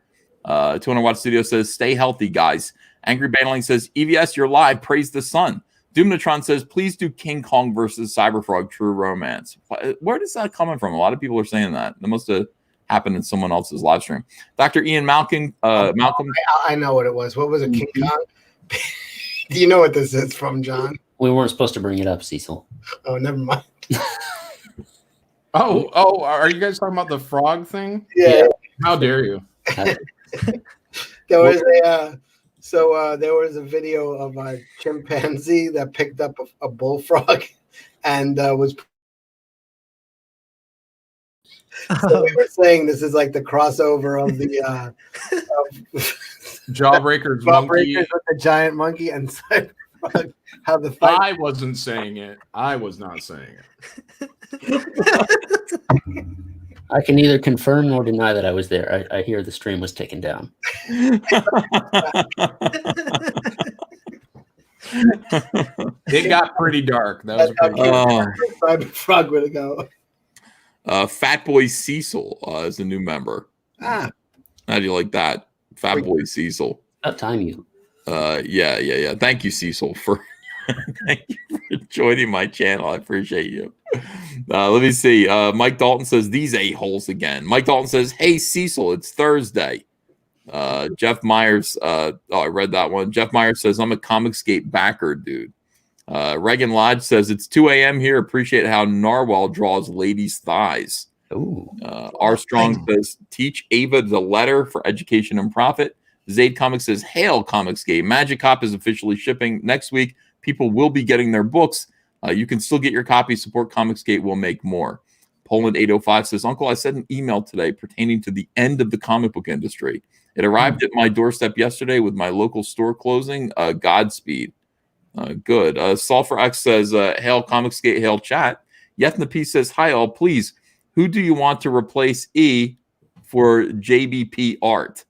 200 Watt Studio says stay healthy, guys. Angry Battling says EVS, you're live. Praise the sun. Doomnatron says please do King Kong versus Cyberfrog True Romance. Where is that coming from? A lot of people are saying that. That must have happened in someone else's live stream. Dr. Ian Malcolm. I know what it was. What was it? King Kong? Do you know what this is from, John? We weren't supposed to bring it up, Cecil. Oh, never mind. Oh, are you guys talking about the frog thing? Yeah. How dare you? There was there was a video of a chimpanzee that picked up a bullfrog and was. So we were saying this is like the crossover of the Jawbreakers monkey with the giant monkey and Cyberfrog. How the fight? I wasn't saying it. I was not saying it. I can neither confirm nor deny that I was there. I hear the stream was taken down. It got pretty dark. That was a pretty Cyberfrog would go. Fat Boy Cecil is a new member. How do you like that? Fat Boy Cecil. About time you. Yeah. Thank you, Cecil, for joining my channel. I appreciate you. Let me see. Mike Dalton says these a-holes again. Mike Dalton says, hey, Cecil, it's Thursday. Jeff Myers. I read that one. Jeff Myers says, I'm a Comicsgate backer, dude. Reagan Lodge says it's 2 a.m. here. Appreciate how Narwhal draws ladies' thighs. R. Strong says teach Ava the letter for education and profit. Zaid Comics says hail Comicsgate. Magic Cop is officially shipping next week. People will be getting their books. You can still get your copy. Support Comicsgate. We'll make more. Poland 805 says, Uncle, I sent an email today pertaining to the end of the comic book industry. It arrived at my doorstep yesterday with my local store closing. Godspeed. Good. Sulfur X says, hail Comicsgate, hail chat. Yetna P says, hi all, please. Who do you want to replace E for JBP art?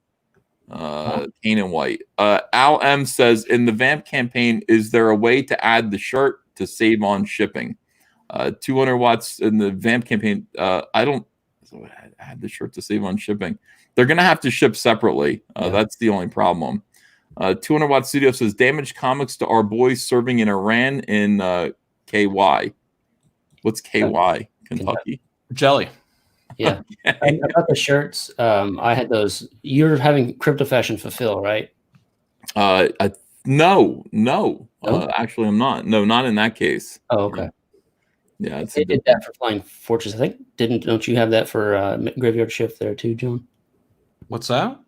Kane and White. Al M says, in the Vamp campaign, is there a way to add the shirt to save on shipping? 200 watts in the Vamp campaign. I don't add the shirt to save on shipping. They're going to have to ship separately. That's the only problem. 200 Watt Studio says, damaged comics to our boys serving in Iran in KY. What's KY? Kentucky? Jelly. Yeah. About the shirts, I had those. You're having Crypto Fashion Fulfill, right? No. Actually, I'm not. No, not in that case. Oh, okay. Yeah, they did that for Flying Fortress. I think don't you have that for Graveyard Shift there too, John? What's that?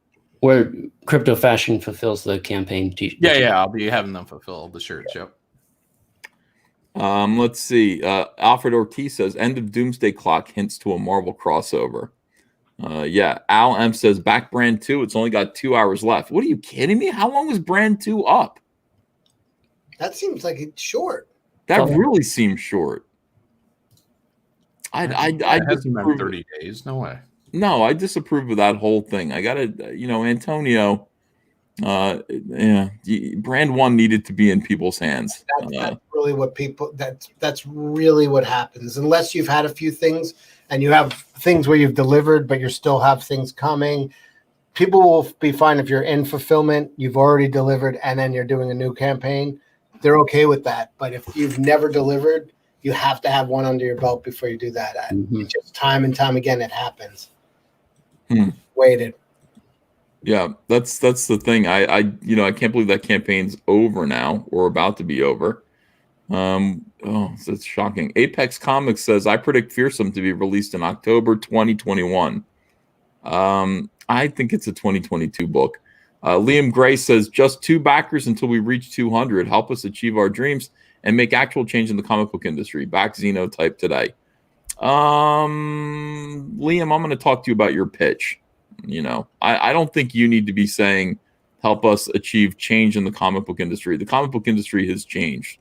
Where Crypto Fashion fulfills the campaign t-shirt. Yeah, I'll be having them fulfill the shirts. Yep. Let's see. Alfred Ortiz says, end of Doomsday Clock hints to a Marvel crossover. Yeah. Al M says, back Brand 2. It's only got 2 hours left. What are you kidding me? How long was Brand 2 up? That seems like it's short. That really seems short. I hasn't been 30 days. No way. No, I disapprove of that whole thing. I gotta, Antonio. Brand 1 needed to be in people's hands. That's really what people. That's really what happens. Unless you've had a few things and you have things where you've delivered, but you still have things coming. People will be fine if you're in fulfillment. You've already delivered, and then you're doing a new campaign. They're okay with that. But if you've never delivered, you have to have one under your belt before you do that. It's just time and time again, it happens. Waited. Yeah, that's the thing. I can't believe that campaign's over now or about to be over. It's shocking. Apex Comics says, I predict Fearsome to be released in October 2021. I think it's a 2022 book. Liam Gray says, just 2 backers until we reach 200. Help us achieve our dreams and make actual change in the comic book industry. Back Xenotype today. Liam, I'm going to talk to you about your pitch. I don't think you need to be saying, help us achieve change in the comic book industry. The comic book industry has changed.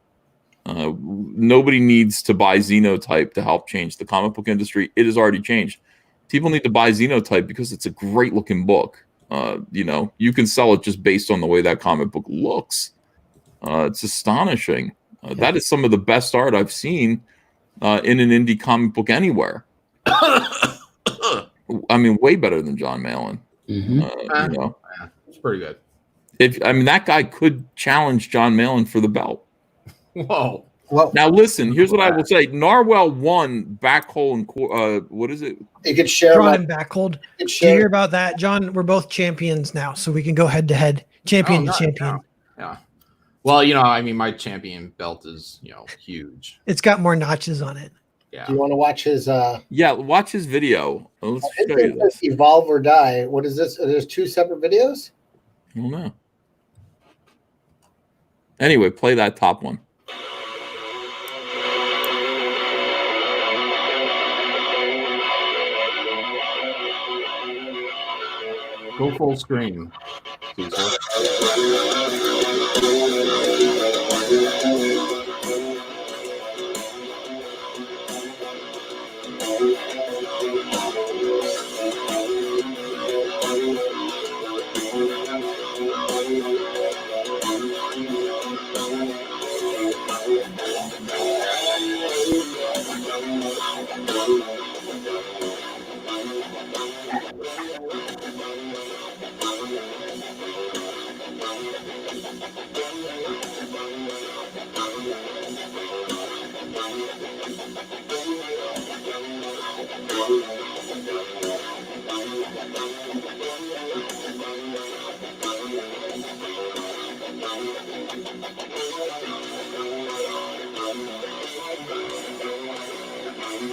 Nobody needs to buy Xenotype to help change the comic book industry. It has already changed. People need to buy Xenotype because it's a great looking book. You can sell it just based on the way that comic book looks. It's astonishing. That is some of the best art I've seen in an indie comic book anywhere. I mean, way better than John Malin. It's pretty good. That guy could challenge John Malin for the belt. Whoa. Now listen, here's what I will say. Narwhal won Backhole and what is it? You could share Drawn and Backhold. Do you hear about that, John? We're both champions now, so we can go head to head. Champion to champion. Yeah. Well, my champion belt is, huge. It's got more notches on it. Yeah. Do you want to watch his? Yeah, watch his video. Let's show you this. Evolve or Die. What is this? There's 2 separate videos? I don't know. Anyway, play that top one. Go full screen.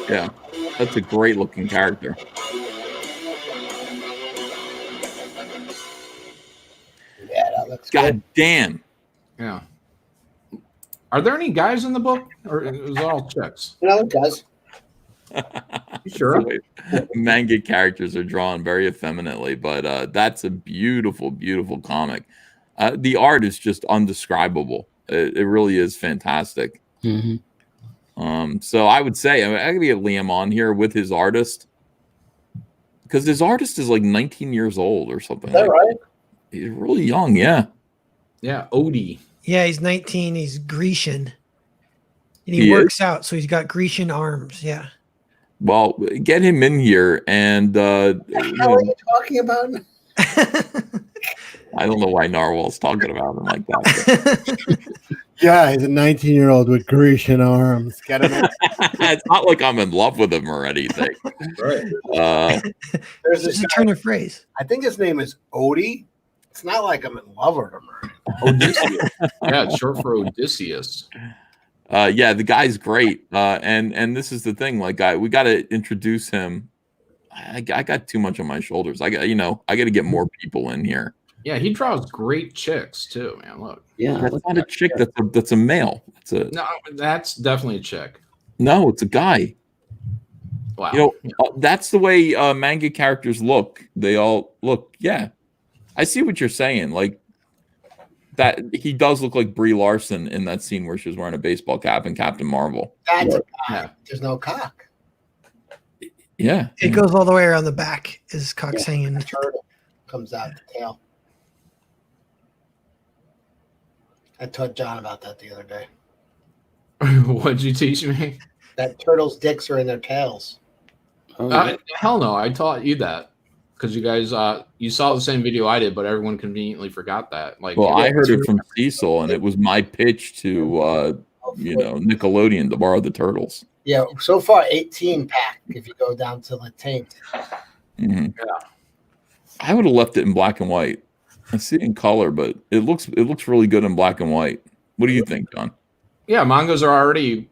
Yeah, that's a great looking character. Yeah, that looks God good. damn. Yeah. Are there any guys in the book, or is it all chicks? No, it does. Sure. Manga characters are drawn very effeminately, but that's a beautiful, beautiful comic. The art is just undescribable. It really is fantastic. So I would say I could get Liam on here with his artist, because his artist is like 19 years old or something. Is that right? He's really young. Yeah. Odie. Yeah, he's 19. He's Grecian. And he works out, so he's got Grecian arms. Yeah. Well, get him in here, and what the hell are you talking about? I don't know why Narwhal's talking about him like that. Yeah, he's a 19-year-old with Grecian arms. Get him in. It's not like I'm in love with him or anything. Right. There's this turn of phrase. I think his name is Odie. It's not like I'm in love with him. Odysseus. Yeah, it's short for Odysseus. Yeah, the guy's great. And this is the thing. Like, we got to introduce him. I got too much on my shoulders. I got to get more people in here. Yeah, he draws great chicks too, man. Look. Yeah, that's not a chick. That's a male. No, that's definitely a chick. No, it's a guy. Wow. That's the way manga characters look. They all look. Yeah, I see what you're saying. Like that, he does look like Brie Larson in that scene where she was wearing a baseball cap in Captain Marvel. That's a guy. There's no cock. Yeah, it goes all the way around the back. His cock's hanging. The turtle comes out the tail. I taught John about that the other day. What'd you teach me? That turtles' dicks are in their tails. Hell no, I taught you that because you guys you saw the same video I did, but everyone conveniently forgot that. Like, well, I heard it from Cecil, and it was my pitch to Nickelodeon to borrow the turtles. Yeah, so far 18 pack. If you go down to the taint. Mm-hmm. Yeah, I would have left it in black and white. I see it in color, but it looks really good in black and white. What do you think, John? Yeah, mangas are already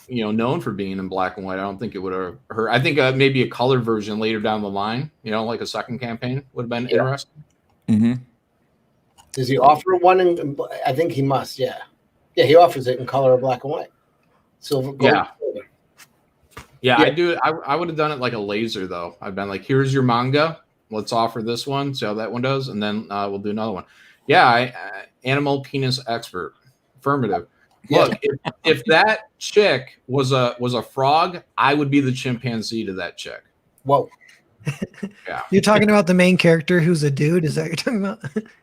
known for being in black and white. I don't think it would have hurt. I think maybe a color version later down the line, like a second campaign would have been interesting. Mm-hmm. Does he offer one in? I think he must. Yeah, he offers it in color or black and white. Silver, gold, silver. Yeah, I do. I would have done it like a laser though. I've been like, here's your manga. Let's offer this one, see how that one does, and then we'll do another one. Yeah, animal penis expert, affirmative. Look, if that chick was a frog, I would be the chimpanzee to that chick. Whoa. Yeah. You're talking about the main character who's a dude? Is that what you're talking about?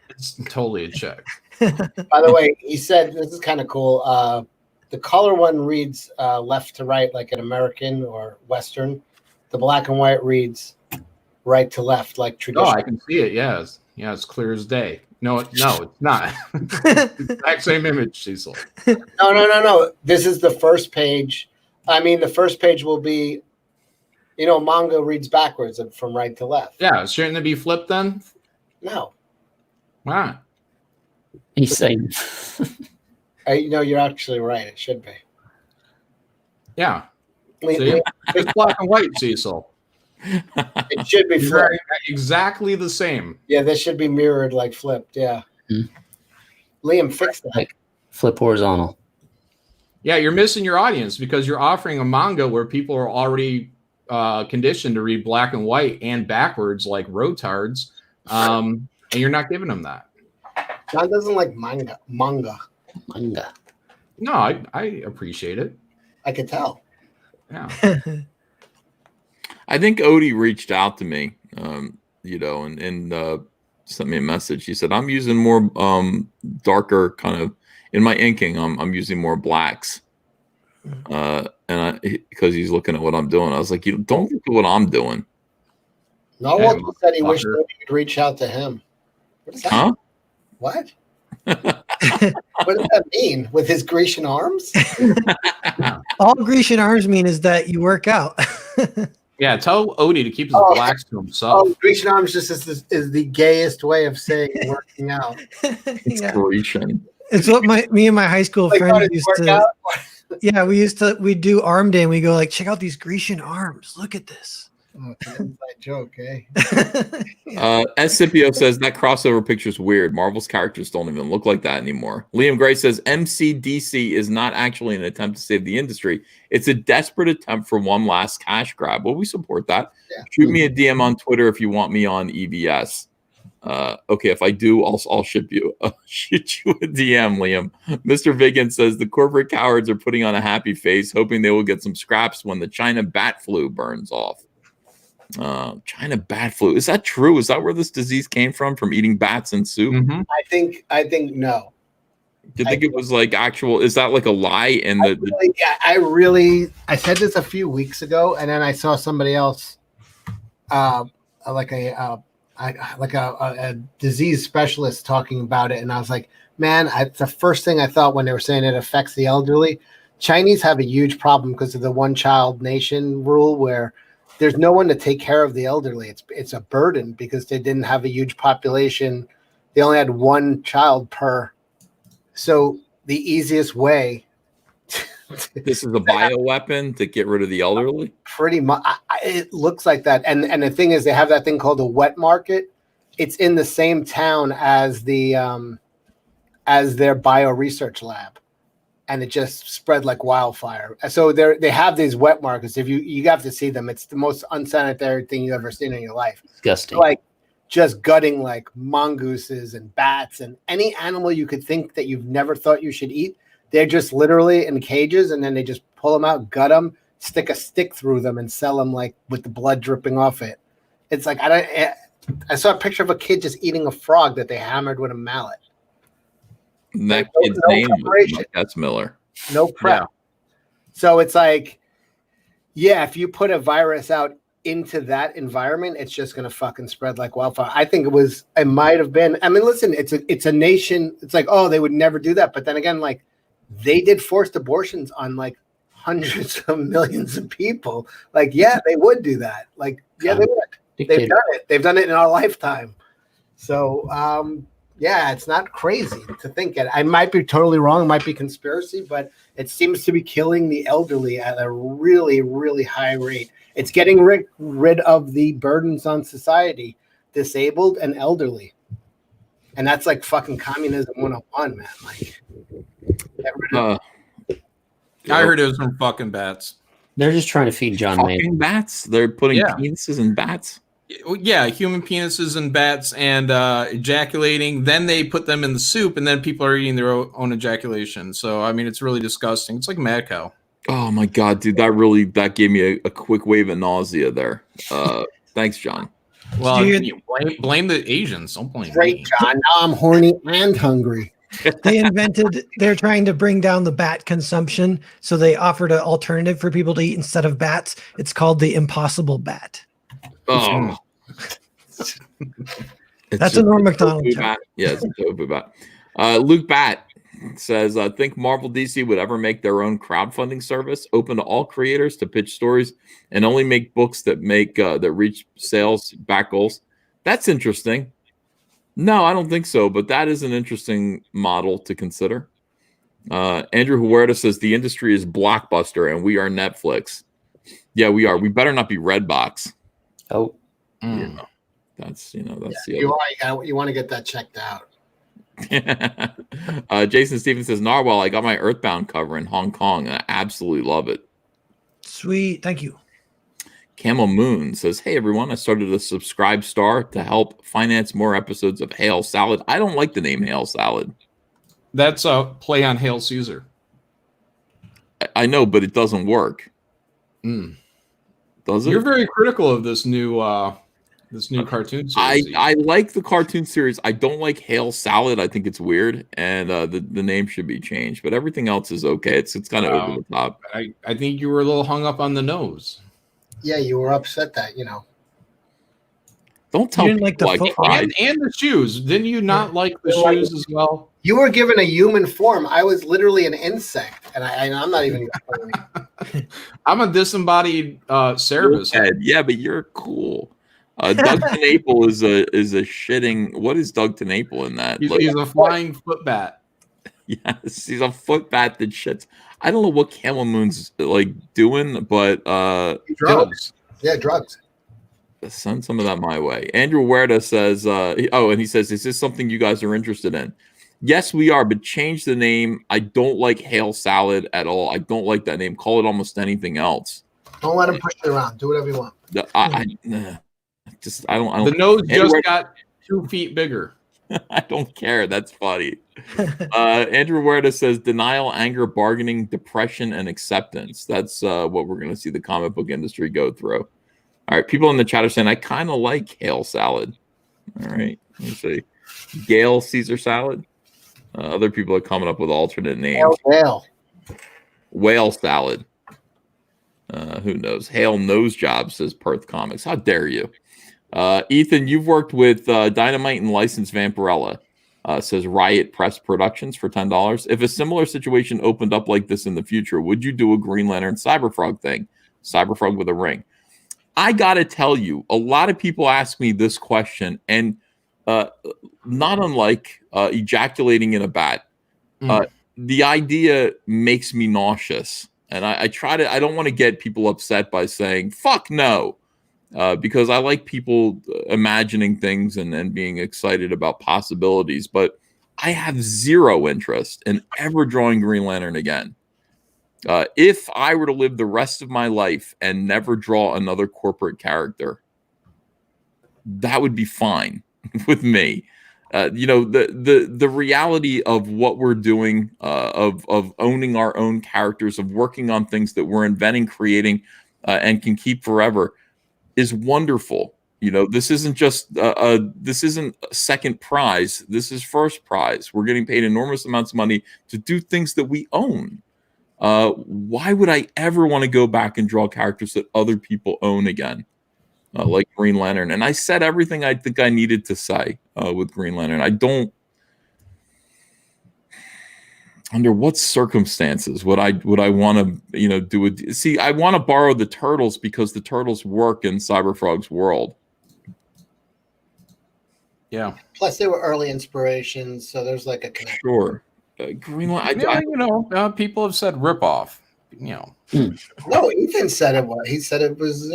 It's totally a chick. By the way, he said this is kind of cool. The color one reads left to right like an American or Western. The black and white reads right to left, like traditional. Oh, I can see it. Yeah, it's clear as day. No, it's not. Exact same image, Cecil. No. This is the first page. I mean, the first page will be, manga reads backwards and from right to left. Yeah, shouldn't it be flipped then? No. Why? He's saying. You're actually right. It should be. Yeah. See? It's black and white, Cecil. It should be flipped. Exactly the same. Yeah, this should be mirrored like flipped. Yeah. Liam, fix that. Like flip horizontal. Yeah, you're missing your audience because you're offering a manga where people are already conditioned to read black and white and backwards like rotards, and you're not giving them that. John doesn't like manga. No, I appreciate it. I could tell. Yeah. I think Odie reached out to me, and sent me a message. He said, I'm using more darker kind of, in my inking, I'm using more blacks. Because he's looking at what I'm doing. I was like, don't look at what I'm doing. Narwhal said he wished Odie would reach out to him. What is that? Huh? What? What does that mean? With his Grecian arms? All Grecian arms mean is that you work out. Yeah, tell Odie to keep his blacks to himself. Oh, Grecian arms just is the gayest way of saying working out. It's Grecian. It's what me and my high school friends used to. Yeah, we'd do arm day and we go like, check out these Grecian arms. Look at this. Oh, it's an inside joke, eh? Scipio says that crossover picture's weird. Marvel's characters don't even look like that anymore. Liam Gray says MCDC is not actually an attempt to save the industry. It's a desperate attempt for one last cash grab. Well, we support that. Yeah. Shoot me a DM on Twitter if you want me on EVS. Okay, if I do, I'll ship you. I'll shoot you a DM, Liam. Mr. Vigan says the corporate cowards are putting on a happy face, hoping they will get some scraps when the China bat flu burns off. China bat flu. Is that true? Is that where this disease came from eating bats and soup? Mm-hmm. I think no. Do you think it was like actual? Is that like a lie? And I said this a few weeks ago, and then I saw somebody else, like a disease specialist talking about it, and I was like, man, it's the first thing I thought when they were saying it affects the elderly. Chinese have a huge problem because of the one-child nation rule, where there's no one to take care of the elderly. It's a burden because they didn't have a huge population. They only had one child per. So the easiest way. This is a bioweapon to get rid of the elderly? Pretty much. It looks like that. And the thing is, they have that thing called a wet market. It's in the same town as as their bio research lab. And it just spread like wildfire. So they have these wet markets. If you have to see them, it's the most unsanitary thing you've ever seen in your life. Disgusting. Like just gutting like mongooses and bats and any animal you could think that you've never thought you should eat. They're just literally in cages, and then they just pull them out, gut them, stick a stick through them, and sell them like with the blood dripping off it. It's like I saw a picture of a kid just eating a frog that they hammered with a mallet. That kid's name was that's Miller. No prep. Yeah. So it's like, yeah, if you put a virus out into that environment, it's just going to fucking spread like wildfire. I think it might have been. I mean, listen, it's a nation. It's like, oh, they would never do that. But then again, like they did forced abortions on like hundreds of millions of people. Like, yeah, they would do that. Like, yeah, they would. They've done it. They've done it in our lifetime. So, yeah, it's not crazy to think it. I might be totally wrong. It might be conspiracy, but it seems to be killing the elderly at a really, really high rate. It's getting rid of the burdens on society, disabled and elderly. And that's like fucking communism 101, man. Like, get rid of I heard it was from fucking bats. They're just trying to feed John May. Fucking bats? They're putting penises in bats? Yeah, human penises and bats and ejaculating. Then they put them in the soup, and then people are eating their own ejaculation. So, I mean, it's really disgusting. It's like mad cow. Oh, my God, dude. That gave me a quick wave of nausea there. Thanks, John. Well, you blame the Asians. Don't blame me. John. Now I'm horny and hungry. They're trying to bring down the bat consumption. So they offered an alternative for people to eat instead of bats. It's called the Impossible Bat. Oh, that's a Norm Macdonald joke. Yeah, it's a tofu bat. Luke Bat says, I think Marvel DC would ever make their own crowdfunding service open to all creators to pitch stories and only make books that reach sales back goals. That's interesting. No, I don't think so, but that is an interesting model to consider. Andrew Huerta says the industry is Blockbuster and we are Netflix. Yeah, we are. We better not be Redbox. Oh, that's the you want to get that checked out. Jason Stevens says, Narwhal, I got my Earthbound cover in Hong Kong and I absolutely love it. Sweet, thank you. Camel Moon says, hey everyone, I started a subscribe star to help finance more episodes of Hail Salad. I don't like the name Hail Salad. That's a play on Hail Caesar. I know, but it doesn't work. Does it? You're very critical of this new cartoon series. I like the cartoon series. I don't like Hail Salad. I think it's weird, and the name should be changed. But everything else is okay. It's kind of over the top. I think you were a little hung up on the nose. Yeah, you were upset that Don't tell me like and the shoes. Didn't you not like the shoes as well? You were given a human form. I was literally an insect, and I'm not even. I'm a disembodied Cerebus. Yeah, but you're cool. Doug Tenaple is a shitting. What is Doug Tenaple in that? He's a flying foot bat. Yes, he's a foot bat that shits. I don't know what Camel Moon's like doing, but drugs. Yeah, drugs. Send some of that my way. Andrew Huerta says, and he says, is this something you guys are interested in? Yes, we are, but change the name. I don't like Hail Salad at all. I don't like that name. Call it almost anything else. Don't let him push it around. Do whatever you want. I don't. The nose Andrew just got 2 feet bigger. I don't care. That's funny. Andrew Huerta says denial, anger, bargaining, depression, and acceptance. That's what we're going to see the comic book industry go through. All right. People in the chat are saying, I kind of like Hail Salad. All right. Let me see. Gale Caesar Salad. Other people are coming up with alternate names. Whale Salad. Who knows? Hail Nose Job, says Perth Comics. How dare you? Ethan, you've worked with Dynamite and licensed Vampirella, says Riot Press Productions for $10. If a similar situation opened up like this in the future, would you do a Green Lantern Cyberfrog thing? Cyberfrog with a ring. I got to tell you, a lot of people ask me this question, and not unlike ejaculating in a bat, the idea makes me nauseous. And I don't want to get people upset by saying, fuck no. Because I like people imagining things and being excited about possibilities, but I have zero interest in ever drawing Green Lantern again. If I were to live the rest of my life and never draw another corporate character, that would be fine with me. The reality of what we're doing, of owning our own characters, of working on things that we're inventing, creating, and can keep forever, is wonderful. This isn't just this isn't second prize. This is first prize. We're getting paid enormous amounts of money to do things that we own. Why would I ever want to go back and draw characters that other people own again, like Green Lantern? And I said everything I think I needed to say with Green Lantern. I don't. Under what circumstances would I want to do it? See, I want to borrow the Turtles because the Turtles work in Cyberfrog's world. Yeah. Plus, they were early inspirations, so there's like a connection. Sure. Green Lantern. People have said ripoff. No, Ethan said it was. He said it was.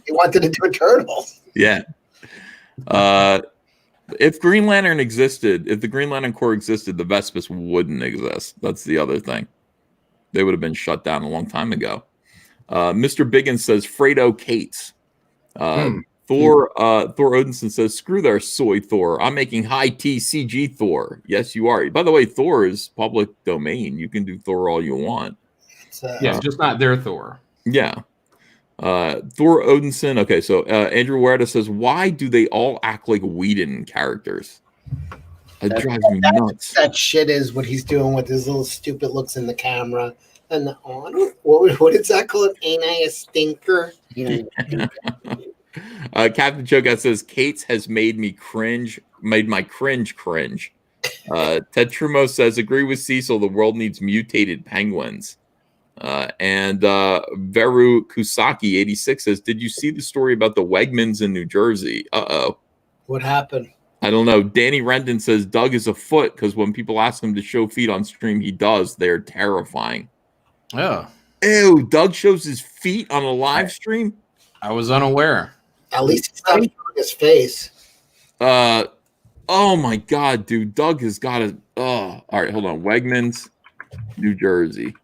He wanted to do a Turtles. Yeah. If Green Lantern existed, if the Green Lantern Corps existed, the Vespis wouldn't exist. That's the other thing. They would have been shut down a long time ago. Mr. Biggins says Fredo Cates. Thor Odinson says, screw their soy Thor. I'm making high T CG Thor. Yes, you are. By the way, Thor is public domain. You can do Thor all you want. Just not their Thor. Yeah. Thor Odinson. Okay, so Andrew Huerta says, why do they all act like Whedon characters? That drives me nuts. That shit is what he's doing with his little stupid looks in the camera. And what is that called? Ain't I a stinker? Captain Chogat says, Cates has made my cringe. Ted Trumo says, agree with Cecil, the world needs mutated penguins. And Veru Kusaki 86 says, did you see the story about the Wegmans in New Jersey? What happened? I don't know. Danny Rendon says Doug is a foot because when people ask him to show feet on stream, he does. They're terrifying. Oh. Ew, Doug shows his feet on a live stream? I was unaware. At least it's not his face. Oh my God, dude. Doug has got a all right, hold on. Wegmans, New Jersey.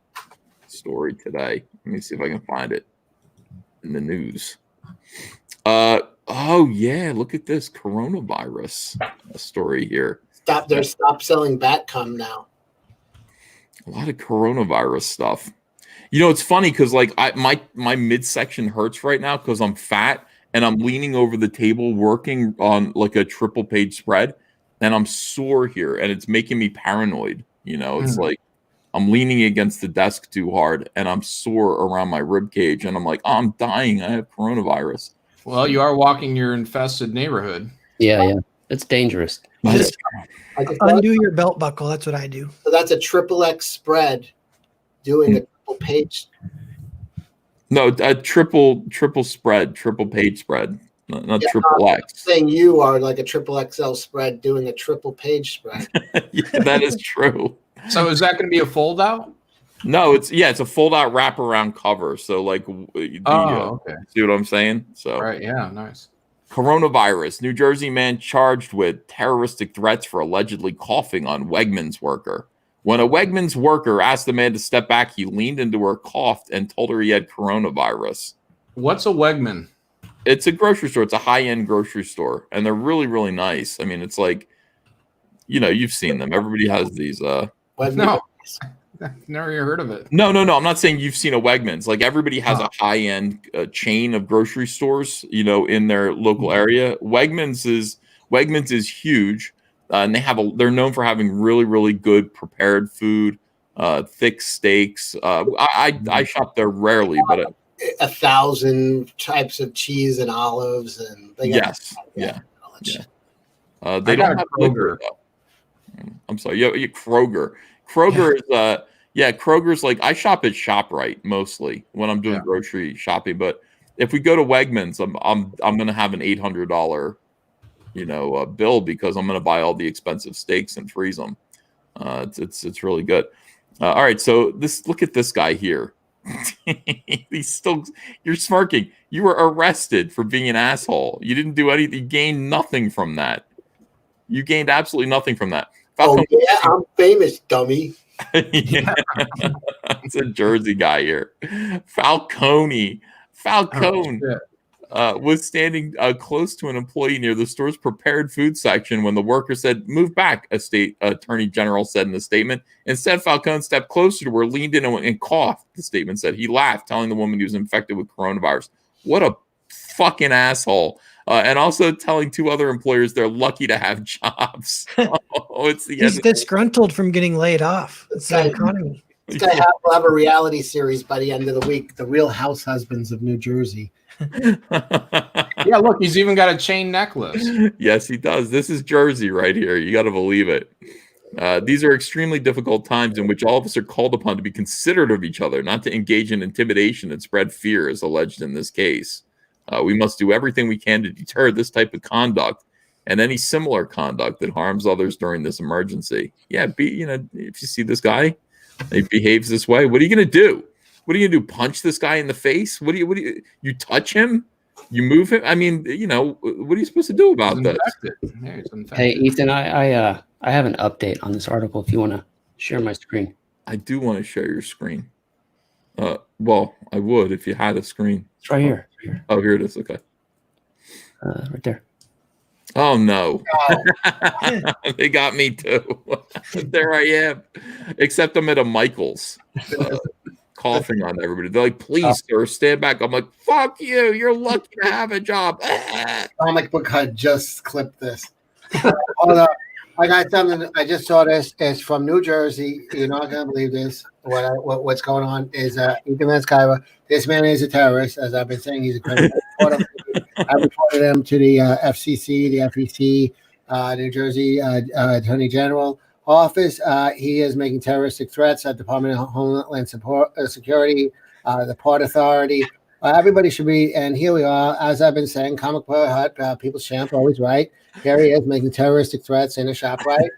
Story today. Let me see if I can find it in the news. Oh yeah, look at this coronavirus story here. Stop selling Batcom now. A lot of coronavirus stuff. It's funny because like my midsection hurts right now because I'm fat and I'm leaning over the table working on like a triple page spread and I'm sore here and it's making me paranoid. It's like I'm leaning against the desk too hard and I'm sore around my rib cage and I'm like, oh, I'm dying. I have coronavirus. Well, you are walking your infested neighborhood. Yeah. It's dangerous. Just undo your belt buckle. That's what I do. So that's a XXX spread doing a triple page. No, a triple spread, triple page spread, not triple X. Saying you are like a triple XL spread doing a triple page spread. Yeah, that is true. So is that going to be a fold out? No, it's a fold out wraparound cover. So like Okay. see what I'm saying? So All right. Yeah. Nice. coronavirus. New Jersey man charged with terroristic threats for allegedly coughing on Wegmans worker. When a Wegmans worker asked the man to step back, he leaned into her, coughed, and told her he had coronavirus. What's a Wegman? It's a grocery store. It's a high-end grocery store, and they're really, really nice. I mean, it's like, you've seen them. Everybody has these. No, I've never even heard of it. No. I'm not saying you've seen a Wegmans. Like everybody has a high-end chain of grocery stores, in their local area. Wegmans is huge, and they're known for having really, really good prepared food, thick steaks. I shop there rarely, but 1,000 types of cheese and olives, and they got yeah. They don't have Kroger. I'm sorry, yeah, Kroger. Kroger is Kroger's like I shop at ShopRite mostly when I'm doing grocery shopping, but if we go to Wegmans, I'm gonna have an $800 bill because I'm gonna buy all the expensive steaks and freeze them. It's really good. All right, so look at this guy here. You're smirking. You were arrested for being an asshole. You didn't do anything. You gained nothing from that. You gained absolutely nothing from that. Falcone, I'm famous, dummy. It's a Jersey guy here. Falcone was standing close to an employee near the store's prepared food section when the worker said, "Move back," a state attorney general said in the statement. Instead, Falcone stepped closer to her, leaned in and coughed, the statement said. He laughed, telling the woman he was infected with coronavirus. What a fucking asshole. And also telling two other employers they're lucky to have jobs. He's disgruntled from getting laid off. It's the economy. This guy will have a reality series by the end of the week, The Real House Husbands of New Jersey. Yeah, look, he's even got a chain necklace. Yes, he does. This is Jersey right here. You got to believe it. These are extremely difficult times in which all of us are called upon to be considerate of each other, not to engage in intimidation and spread fear, as alleged in this case. We must do everything we can to deter this type of conduct and any similar conduct that harms others during this emergency. Yeah, if you see this guy, he behaves this way, what are you going to do? What are you going to do? Punch this guy in the face? What do you touch him? You move him? I mean, what are you supposed to do about this? Hey, Ethan, I have an update on this article if you want to share my screen. I do want to share your screen. Well, I would if you had a screen. It's right here. Oh, here it is. Okay. Right there. Oh, no. They got me too. There I am. Except I'm at a Michael's coughing on everybody. They're like, "Please, sir, stand back." I'm like, "Fuck you. You're lucky to have a job." Comic Book Hut just clipped this. Hold up. I got something. I just saw this. It's from New Jersey. You're not going to believe this. What's going on is Ethan Manskiver. This man is a terrorist, as I've been saying. He's a criminal. I reported him to the FCC, the FEC, New Jersey Attorney General office. He is making terroristic threats at Department of Homeland Security, the Port Authority. Everybody should be, and here we are. As I've been saying, Comic Book Hut, People's Champ, always right. Here he is making terroristic threats in a shop, right?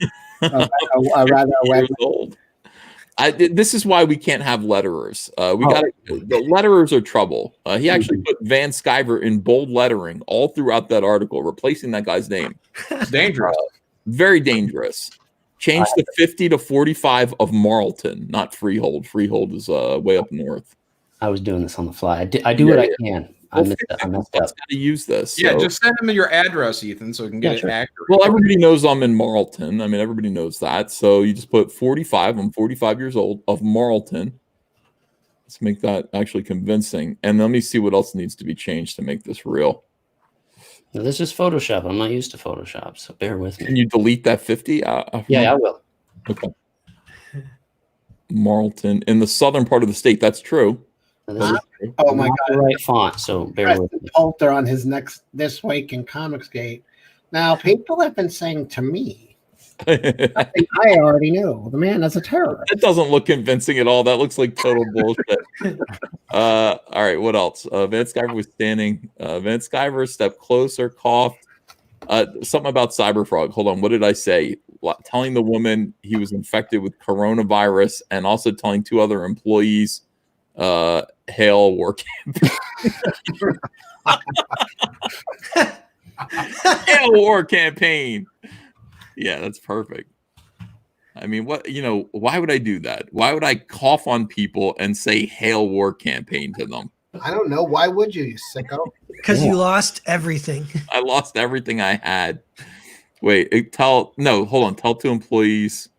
This is why we can't have letterers. The letterers are trouble. He actually put Van Sciver in bold lettering all throughout that article, replacing that guy's name. Dangerous. Very dangerous. Change the 50 to 45 of Marlton, not Freehold. Freehold is way up north. I was doing this on the fly. I do what I can. I messed up. To use this. Yeah, just send him your address, Ethan, so we can get it accurate. Well, everybody knows I'm in Marlton. I mean, everybody knows that. So you just put 45. I'm 45 years old of Marlton. Let's make that actually convincing. And let me see what else needs to be changed to make this real. Now, this is Photoshop. I'm not used to Photoshop, so bear with me. Can you delete that 50? Yeah, I will. Okay. Marlton in the southern part of the state. That's true. Oh my God! Right font. So bear with me. Poulter on his next This Week in Comicsgate. Now, people have been saying to me, I already knew the man is a terrorist. It doesn't look convincing at all. That looks like total bullshit. All right, what else? Van Sciver was standing. Van Sciver stepped closer, coughed. Something about Cyberfrog. Hold on. What did I say? telling the woman he was infected with coronavirus, and also telling 2 other employees, "Hail war campaign." Hail war campaign. Yeah, that's perfect. I mean, why would I do that? Why would I cough on people and say "Hail war campaign" to them? I don't know. Why would you sicko? Because you lost everything. I lost everything I had. Wait, hold on. Tell 2 employees.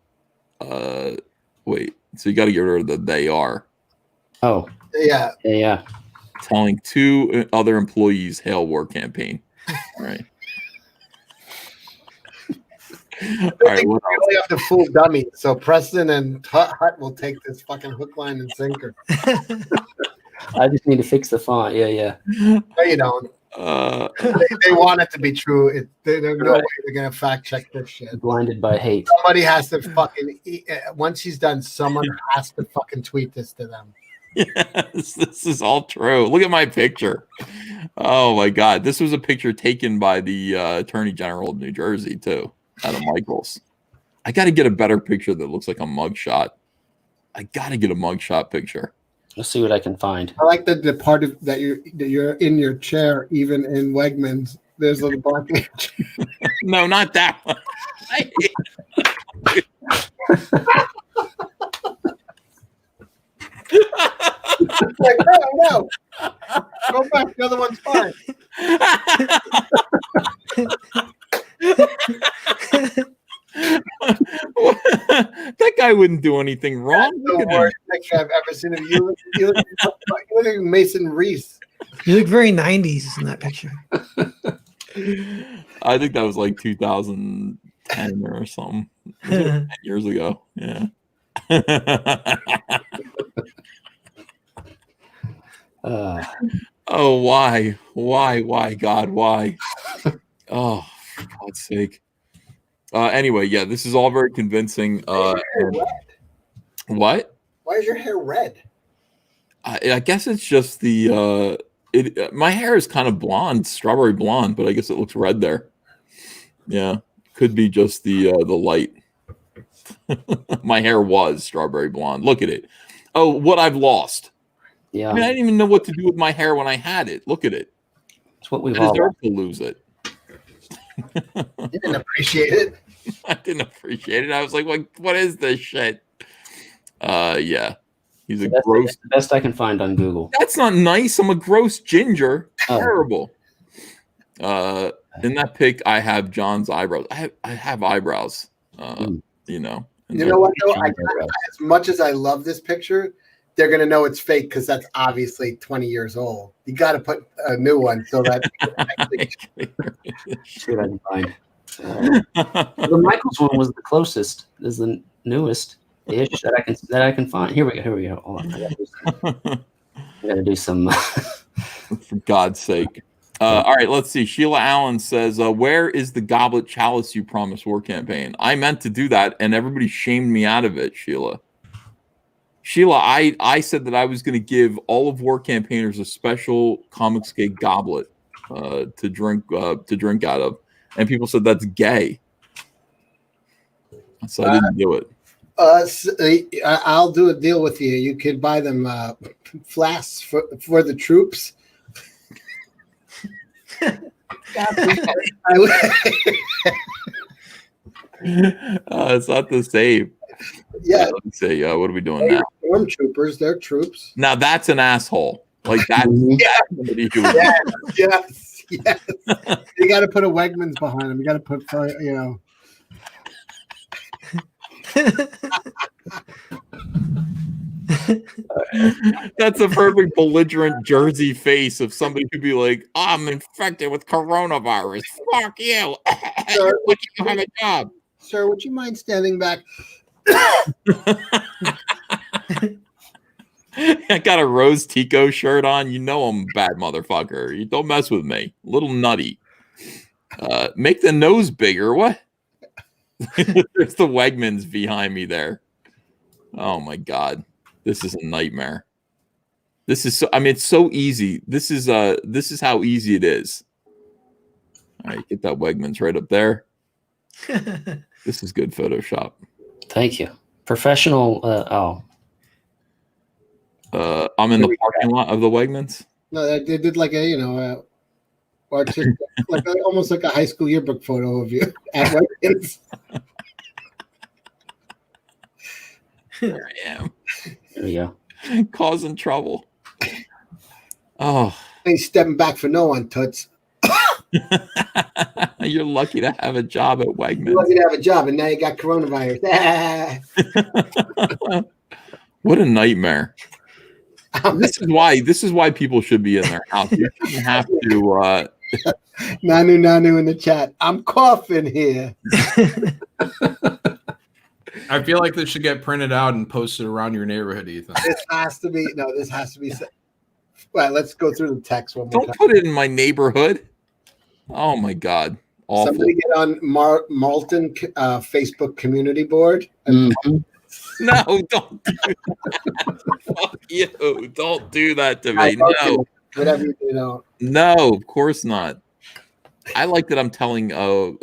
Wait. So you got to get rid of the "they are." Oh, Yeah. yeah. Telling 2 other employees, "Hail war campaign." All right. All right. What We only have to fool dummies. So Preston and Hut will take this fucking hook, line, and sinker. I just need to fix the font. Yeah. No, you don't. They want it to be true. There's no way they're gonna fact check this shit. Blinded by hate. Somebody has to fucking. Once she's done, someone has to fucking tweet this to them. Yes, this is all true. Look at my picture. Oh my God, this was a picture taken by the Attorney General of New Jersey too, Adam Michaels. I got to get a better picture that looks like a mugshot. I got to get a mugshot picture. Let's see what I can find. I like the part of that you're in your chair, even in Wegmans. There's a black. No, not that one. Like, no. Go back. The other one's fine. That guy wouldn't do anything wrong. That's the worst picture I've ever seen of you. You look like Mason Reese. You look very 90s in that picture. I think that was like 2010 or something. 10 years ago. Yeah. Oh, why, God, why? Oh, for God's sake. Anyway, yeah, this is all very convincing. What? Why is your hair red? I guess it's just the my hair is kind of blonde, strawberry blonde, but I guess it looks red there. Yeah, could be just the light. My hair was strawberry blonde. Look at it. Oh, what I've lost. Yeah. I mean, I didn't even know what to do with my hair when I had it. Look at it. That's what we've I all deserve to lose it. You didn't appreciate it. I didn't appreciate it. I was like, what is this shit? Yeah. He's a gross. That's the best I can find on Google. That's not nice. I'm a gross ginger. Oh. Terrible. In that pic, I have John's eyebrows. I have eyebrows. You know. You know what, though? As much as I love this picture, they're going to know it's fake because that's obviously 20 years old. You got to put a new one so that See what I can find. The Michaels one was the closest, is the newest ish that I can find. Here we go. Hold on. I gotta do some. For God's sake. All right, let's see. Sheila Allen says, where is the goblet chalice you promised war campaign? I meant to do that, and everybody shamed me out of it, Sheila. Sheila, I said that I was going to give all of war campaigners a special Comicsgate goblet to drink out of, and people said that's gay. So I didn't do it. I'll do a deal with you. You could buy them flasks for the troops. It's not the same. Yeah. Let's see. What are we doing now? Stormtroopers, they're troops. Now that's an asshole. Like that. Yes. You got to put a Wegmans behind them. You got to put, That's a perfect belligerent Jersey face of somebody who'd be like, I'm infected with coronavirus. Fuck you. Sir, Would you have a job? Sir, would you mind standing back? I got a Rose Tico shirt on. You know I'm a bad motherfucker. You don't mess with me. A little nutty. Make the nose bigger. What? There's the Wegmans behind me there. Oh my God. This is a nightmare. This is so, I mean, it's so easy. This is how easy it is. All right, get that Wegmans right up there. This is good Photoshop. Thank you. Professional. I'm in the parking lot of the Wegmans. No, they did like a artistic, almost like a high school yearbook photo of you at Wegmans. Here I am. There we go. Causing trouble. Oh. Ain't stepping back for no one, Toots. You're lucky to have a job at Wegmans. You're lucky to have a job, and now you got coronavirus. What a nightmare. This is why people should be in their house. You shouldn't have to Nanu in the chat. I'm coughing here. I feel like this should get printed out and posted around your neighborhood, Ethan. This has to be. Well, let's go through the text one more time. Don't put it in my neighborhood. Oh my God. Awful. Somebody get on Marlton Facebook community board. Mm-hmm. No, don't do that. Fuck you. Don't do that to me. No. Whatever you know. No, of course not. I like that I'm telling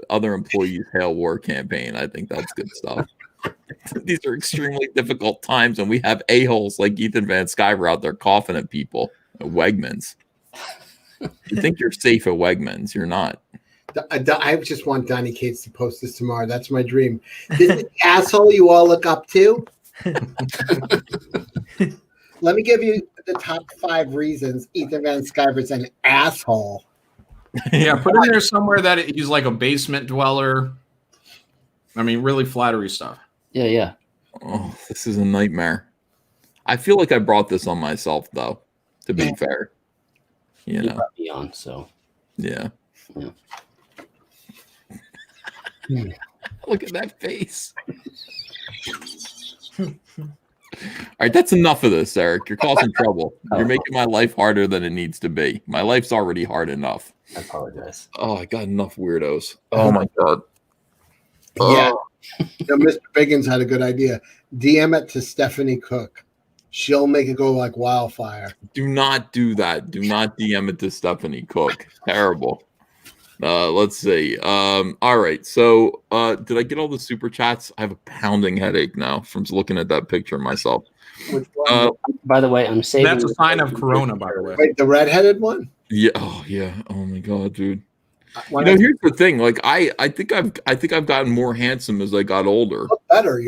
other employees Hail War campaign. I think that's good stuff. These are extremely difficult times, and we have a-holes like Ethan Van Sciver out there coughing at people at Wegmans. You think you're safe at Wegmans. You're not. I just want Donny Cates to post this tomorrow. That's my dream. This is the asshole you all look up to. Let me give you the top 5 reasons Ethan Van Sciver's an asshole. Yeah, put in there somewhere that he's like a basement dweller. I mean, really flattery stuff. Yeah. Oh, this is a nightmare. I feel like I brought this on myself, though, to be fair. You know. brought me on, so. Yeah. Look at that face. All right, that's enough of this, Eric. You're causing trouble. You're making my life harder than it needs to be. My life's already hard enough. I apologize. Oh, I got enough weirdos. Oh my God. Yeah. Mr. Biggins had a good idea. DM it to Stephanie Cook. She'll make it go like wildfire. Do not do that. Do not DM it to Stephanie Cook. Terrible. Let's see. All right. So did I get all the super chats? I have a pounding headache now from looking at that picture of myself. By the way, I'm saving. That's a sign of Corona, by the way. Wait, the redheaded one? Yeah. Oh yeah. Oh my God, dude. Here's the thing. Like I think I've gotten more handsome as I got older. Better.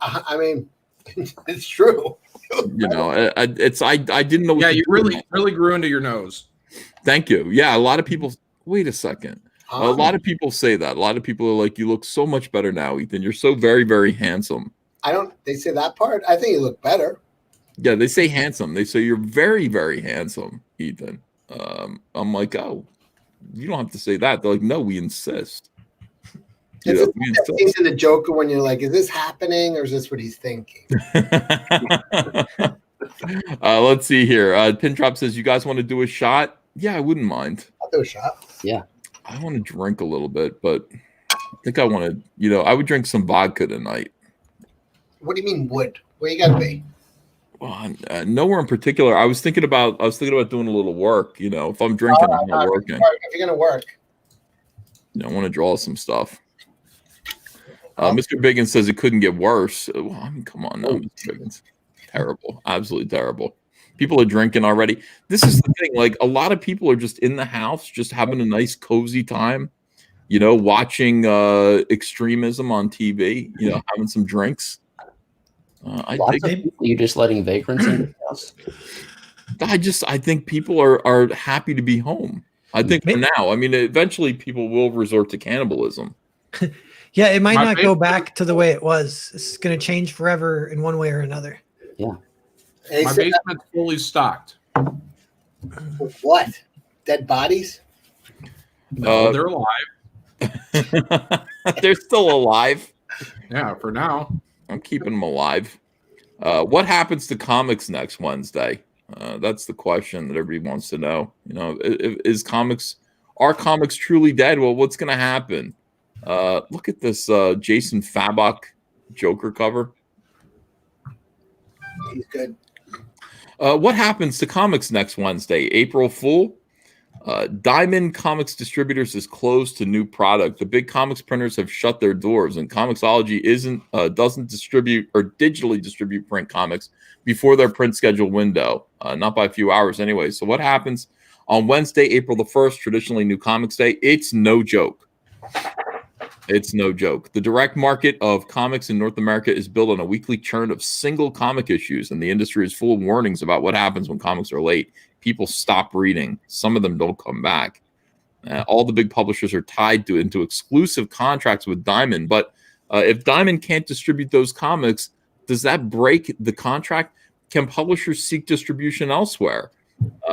I mean, it's true. I didn't know. Yeah, you really grew into your nose. Thank you. Yeah, a lot of people. Wait a second. A lot of people say that. A lot of people are like, "You look so much better now, Ethan. You're so very, very handsome." They say that part. I think you look better. Yeah, they say handsome. They say you're very, very handsome, Ethan. I'm like, oh, you don't have to say that. They're like, no, we insist. We insist. In the Joker when you're like, is this happening or is this what he's thinking? Let's see here. Pindrop says, you guys want to do a shot? Yeah, I wouldn't mind. I'll do a shot. Yeah. I want to drink a little bit, but I think I want to, I would drink some vodka tonight. What do you mean would? Where you got to be? Well, nowhere in particular. I was thinking about doing a little work. If I'm drinking, I'm not working. If you're gonna work, I want to draw some stuff. Mr. Biggins says it couldn't get worse. Well, I mean, come on, now, Mr. Biggins. Terrible, absolutely terrible. People are drinking already. This is the thing. Like a lot of people are just in the house, just having a nice, cozy time. Watching extremism on TV. Having some drinks. You're just letting vagrants in the house. I think people are happy to be home. I think for now. I mean, eventually people will resort to cannibalism. Yeah, it might not go back to the way it was. It's going to change forever in one way or another. Yeah. My basement's fully stocked. With what? Dead bodies? No, they're alive. They're still alive. Yeah, for now. I'm keeping them alive. What happens to comics next Wednesday? That's the question that everybody wants to know. Are comics truly dead? Well, what's going to happen? Look at this Jason Fabok Joker cover. He's good. What happens to comics next Wednesday? April Fool? Diamond Comics Distributors is closed to new product. The big comics printers have shut their doors, and Comixology doesn't distribute or digitally distribute print comics before their print schedule window, not by a few hours anyway. So what happens on Wednesday, April the 1st, traditionally New Comics Day? It's no joke. It's no joke. The direct market of comics in North America is built on a weekly churn of single comic issues, and the industry is full of warnings about what happens when comics are late. People stop reading. Some of them don't come back. All the big publishers are tied into exclusive contracts with Diamond, but if Diamond can't distribute those comics, does that break the contract? Can publishers seek distribution elsewhere?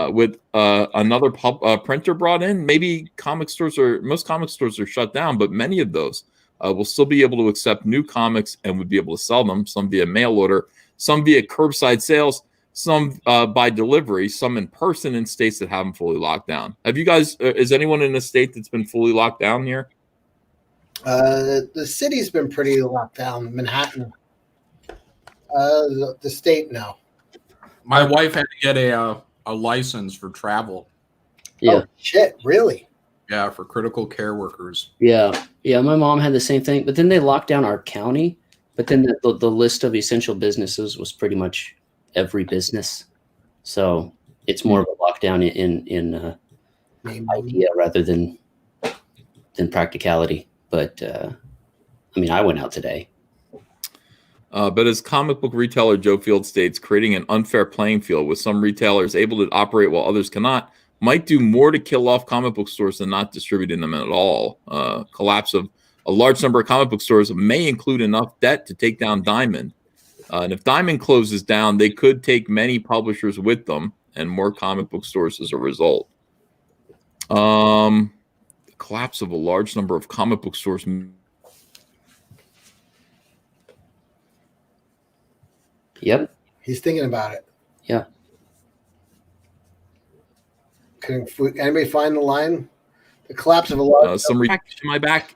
With another printer brought in, maybe most comic stores are shut down, but many of those will still be able to accept new comics and would be able to sell them, some via mail order, some via curbside sales, some by delivery, some in person in states that haven't fully locked down. Have you guys, is anyone in a state that's been fully locked down here? The city's been pretty locked down. Manhattan. The state, no. My wife had to get a license for travel. Yeah. Oh, shit, really? Yeah, for critical care workers. Yeah. My mom had the same thing, but then they locked down our county. But then the list of essential businesses was pretty much every business. So it's more of a lockdown in idea rather than practicality. But I mean, I went out today. But as comic book retailer Joe Field states, creating an unfair playing field with some retailers able to operate while others cannot might do more to kill off comic book stores than not distributing them at all. Collapse of a large number of comic book stores may include enough debt to take down Diamond. And if Diamond closes down, they could take many publishers with them and more comic book stores as a result. Collapse of a large number of comic book stores. Yep. He's thinking about it. Yeah. Can anybody find the line? The collapse of a large. Am I back?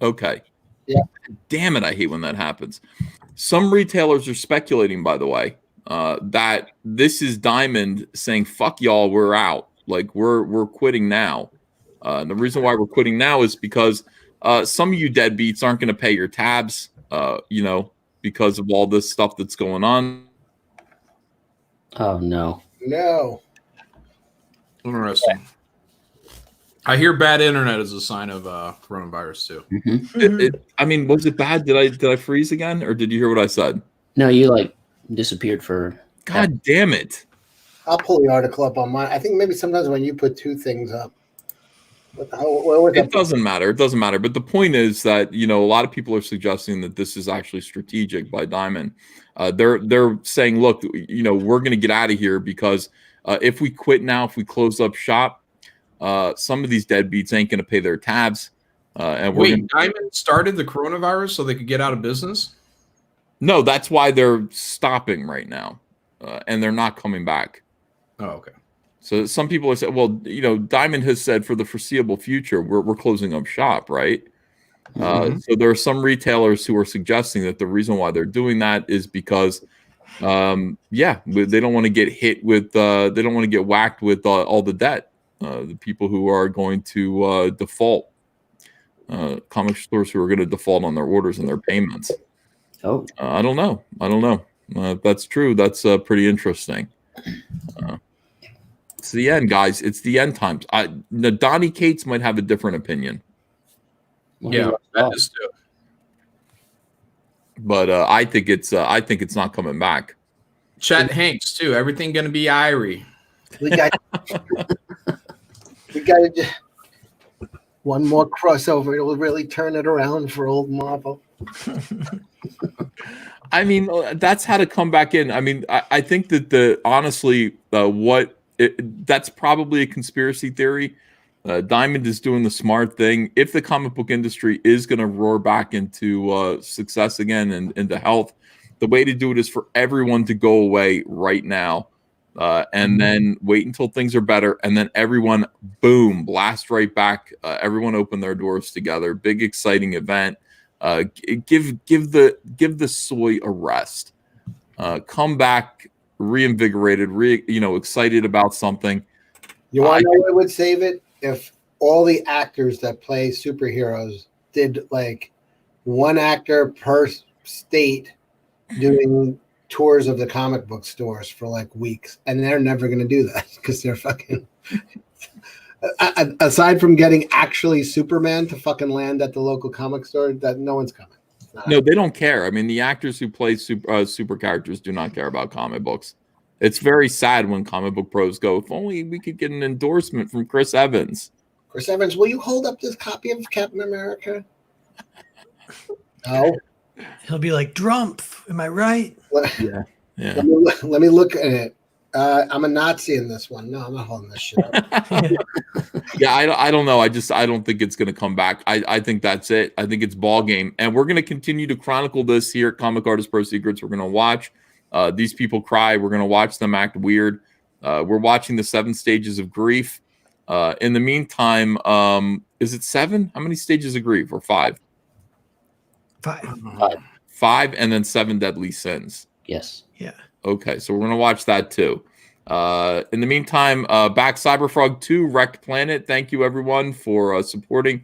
Okay. Yeah. Damn it! I hate when that happens. Some retailers are speculating, by the way, that this is Diamond saying, "Fuck y'all, we're out. Like we're quitting now." And the reason why we're quitting now is because some of you deadbeats aren't going to pay your tabs. Because of all this stuff that's going on. Oh, no. No. Interesting. I hear bad internet is a sign of coronavirus, too. Mm-hmm. I mean, was it bad? Did I freeze again? Or did you hear what I said? No, you, disappeared for... God damn it. I'll pull the article up on mine. I think maybe sometimes when you put two things up. It doesn't matter. It doesn't matter. But the point is that, a lot of people are suggesting that this is actually strategic by Diamond. They're saying, look, we're going to get out of here because if we quit now, if we close up shop, some of these deadbeats ain't going to pay their tabs. Diamond started the coronavirus so they could get out of business? No, that's why they're stopping right now. And they're not coming back. Oh, okay. So some people have said, well, Diamond has said for the foreseeable future, we're closing up shop, right? So there are some retailers who are suggesting that the reason why they're doing that is because, they don't want to get hit with, they don't want to get whacked with all the debt. The people who are going to default, comic stores who are going to default on their orders and their payments. Oh, I don't know. If that's true, that's pretty interesting. It's the end, guys. It's the end times. Donny Cates might have a different opinion. Yeah, that is too. But I think it's not coming back. Chet Hanks too. Everything going to be Irie. We got to one more crossover. It will really turn it around for old Marvel. I mean, that's how to come back in. I mean, I think that that's probably a conspiracy theory. Diamond is doing the smart thing. If the comic book industry is going to roar back into success again and into health, the way to do it is for everyone to go away right now and then wait until things are better. And then everyone, boom, blast right back. Everyone open their doors together. Big, exciting event. Give the soy a rest. Come back reinvigorated, excited about something. You want to know what would save it? If all the actors that play superheroes did like one actor per state doing tours of the comic book stores for like weeks, and they're never going to do that because they're fucking. Aside from getting actually Superman to fucking land at the local comic store, that no one's coming. No, they don't care. I mean, the actors who play super characters do not care about comic books. It's very sad when comic book pros go, if only we could get an endorsement from Chris Evans. Chris Evans, will you hold up this copy of Captain America? No. He'll be like, Drumpf, am I right? Yeah. Let me look at it. I'm a Nazi in this one. No, I'm not holding this shit up. Yeah, I don't know. I don't think it's going to come back. I think that's it. I think it's ball game. And we're going to continue to chronicle this here at Comic Artist Pro Secrets. We're going to watch these people cry. We're going to watch them act weird. We're watching the 7 stages of grief. In the meantime, is it 7? How many stages of grief? Or 5? 5. 5 and then 7 deadly sins. Yes. Yeah. Okay, so we're going to watch that too. In the meantime, back Cyberfrog 2, Wrecked Planet. Thank you, everyone, for supporting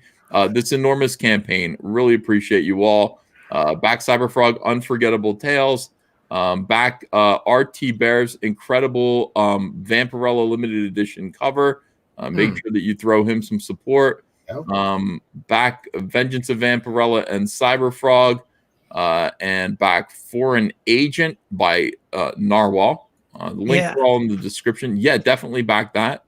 this enormous campaign. Really appreciate you all. Back Cyberfrog, Unforgettable Tales. Back Artie Bear's incredible Vampirella limited edition cover. Make sure that you throw him some support. Back Vengeance of Vampirella and Cyberfrog. And back Foreign Agent by Narwhal. The links are all in the description. Yeah, definitely back that.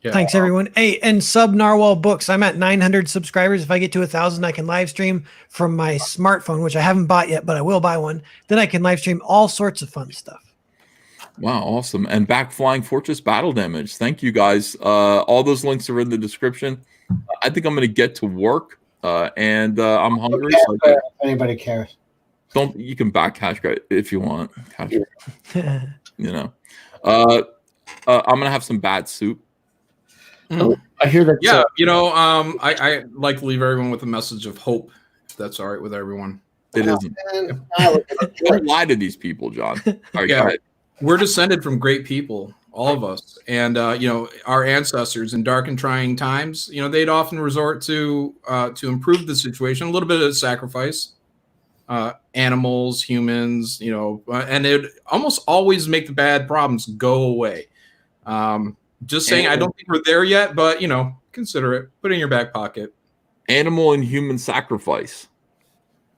Yeah. Thanks, everyone. Hey, and sub Narwhal Books. I'm at 900 subscribers. If I get to 1,000, I can live stream from my smartphone, which I haven't bought yet, but I will buy one. Then I can live stream all sorts of fun stuff. Wow, awesome. And back Flying Fortress Battle Damage. Thank you, guys. All those links are in the description. I think I'm going to get to work, and I'm hungry. If anybody cares. You can back Cash Guy if you want. Cash Guy, you know. I'm gonna have some bad soup. Oh, I hear that. Yeah, I like to leave everyone with a message of hope, if that's all right with everyone. It isn't. Don't lie to these people, John. All right, go ahead. We're descended from great people, all of us, and our ancestors in dark and trying times. They'd often resort to improve the situation, a little bit of sacrifice. Animals, humans, and it almost always make the bad problems go away. Just saying, I don't think we're there yet, but consider it. Put it in your back pocket. Animal and human sacrifice.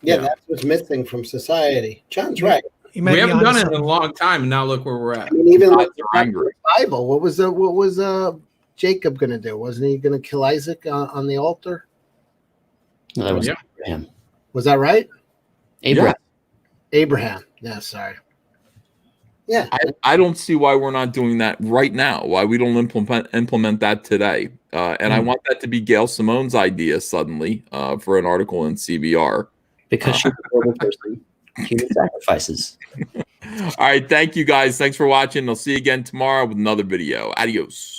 Yeah, that's what's missing from society. John's right. We haven't done it in a long time, and now look where we're at. I mean, even like the Bible, what was Jacob going to do? Wasn't he going to kill Isaac on the altar? No, that was Abraham. Was that right? Abraham. Yeah, sorry. Yeah. I don't see why we're not doing that right now. Why we don't implement that today. And I want that to be Gail Simone's idea suddenly for an article in CBR. Because she's a horrible person. Human sacrifices. All right. Thank you, guys. Thanks for watching. I'll see you again tomorrow with another video. Adios.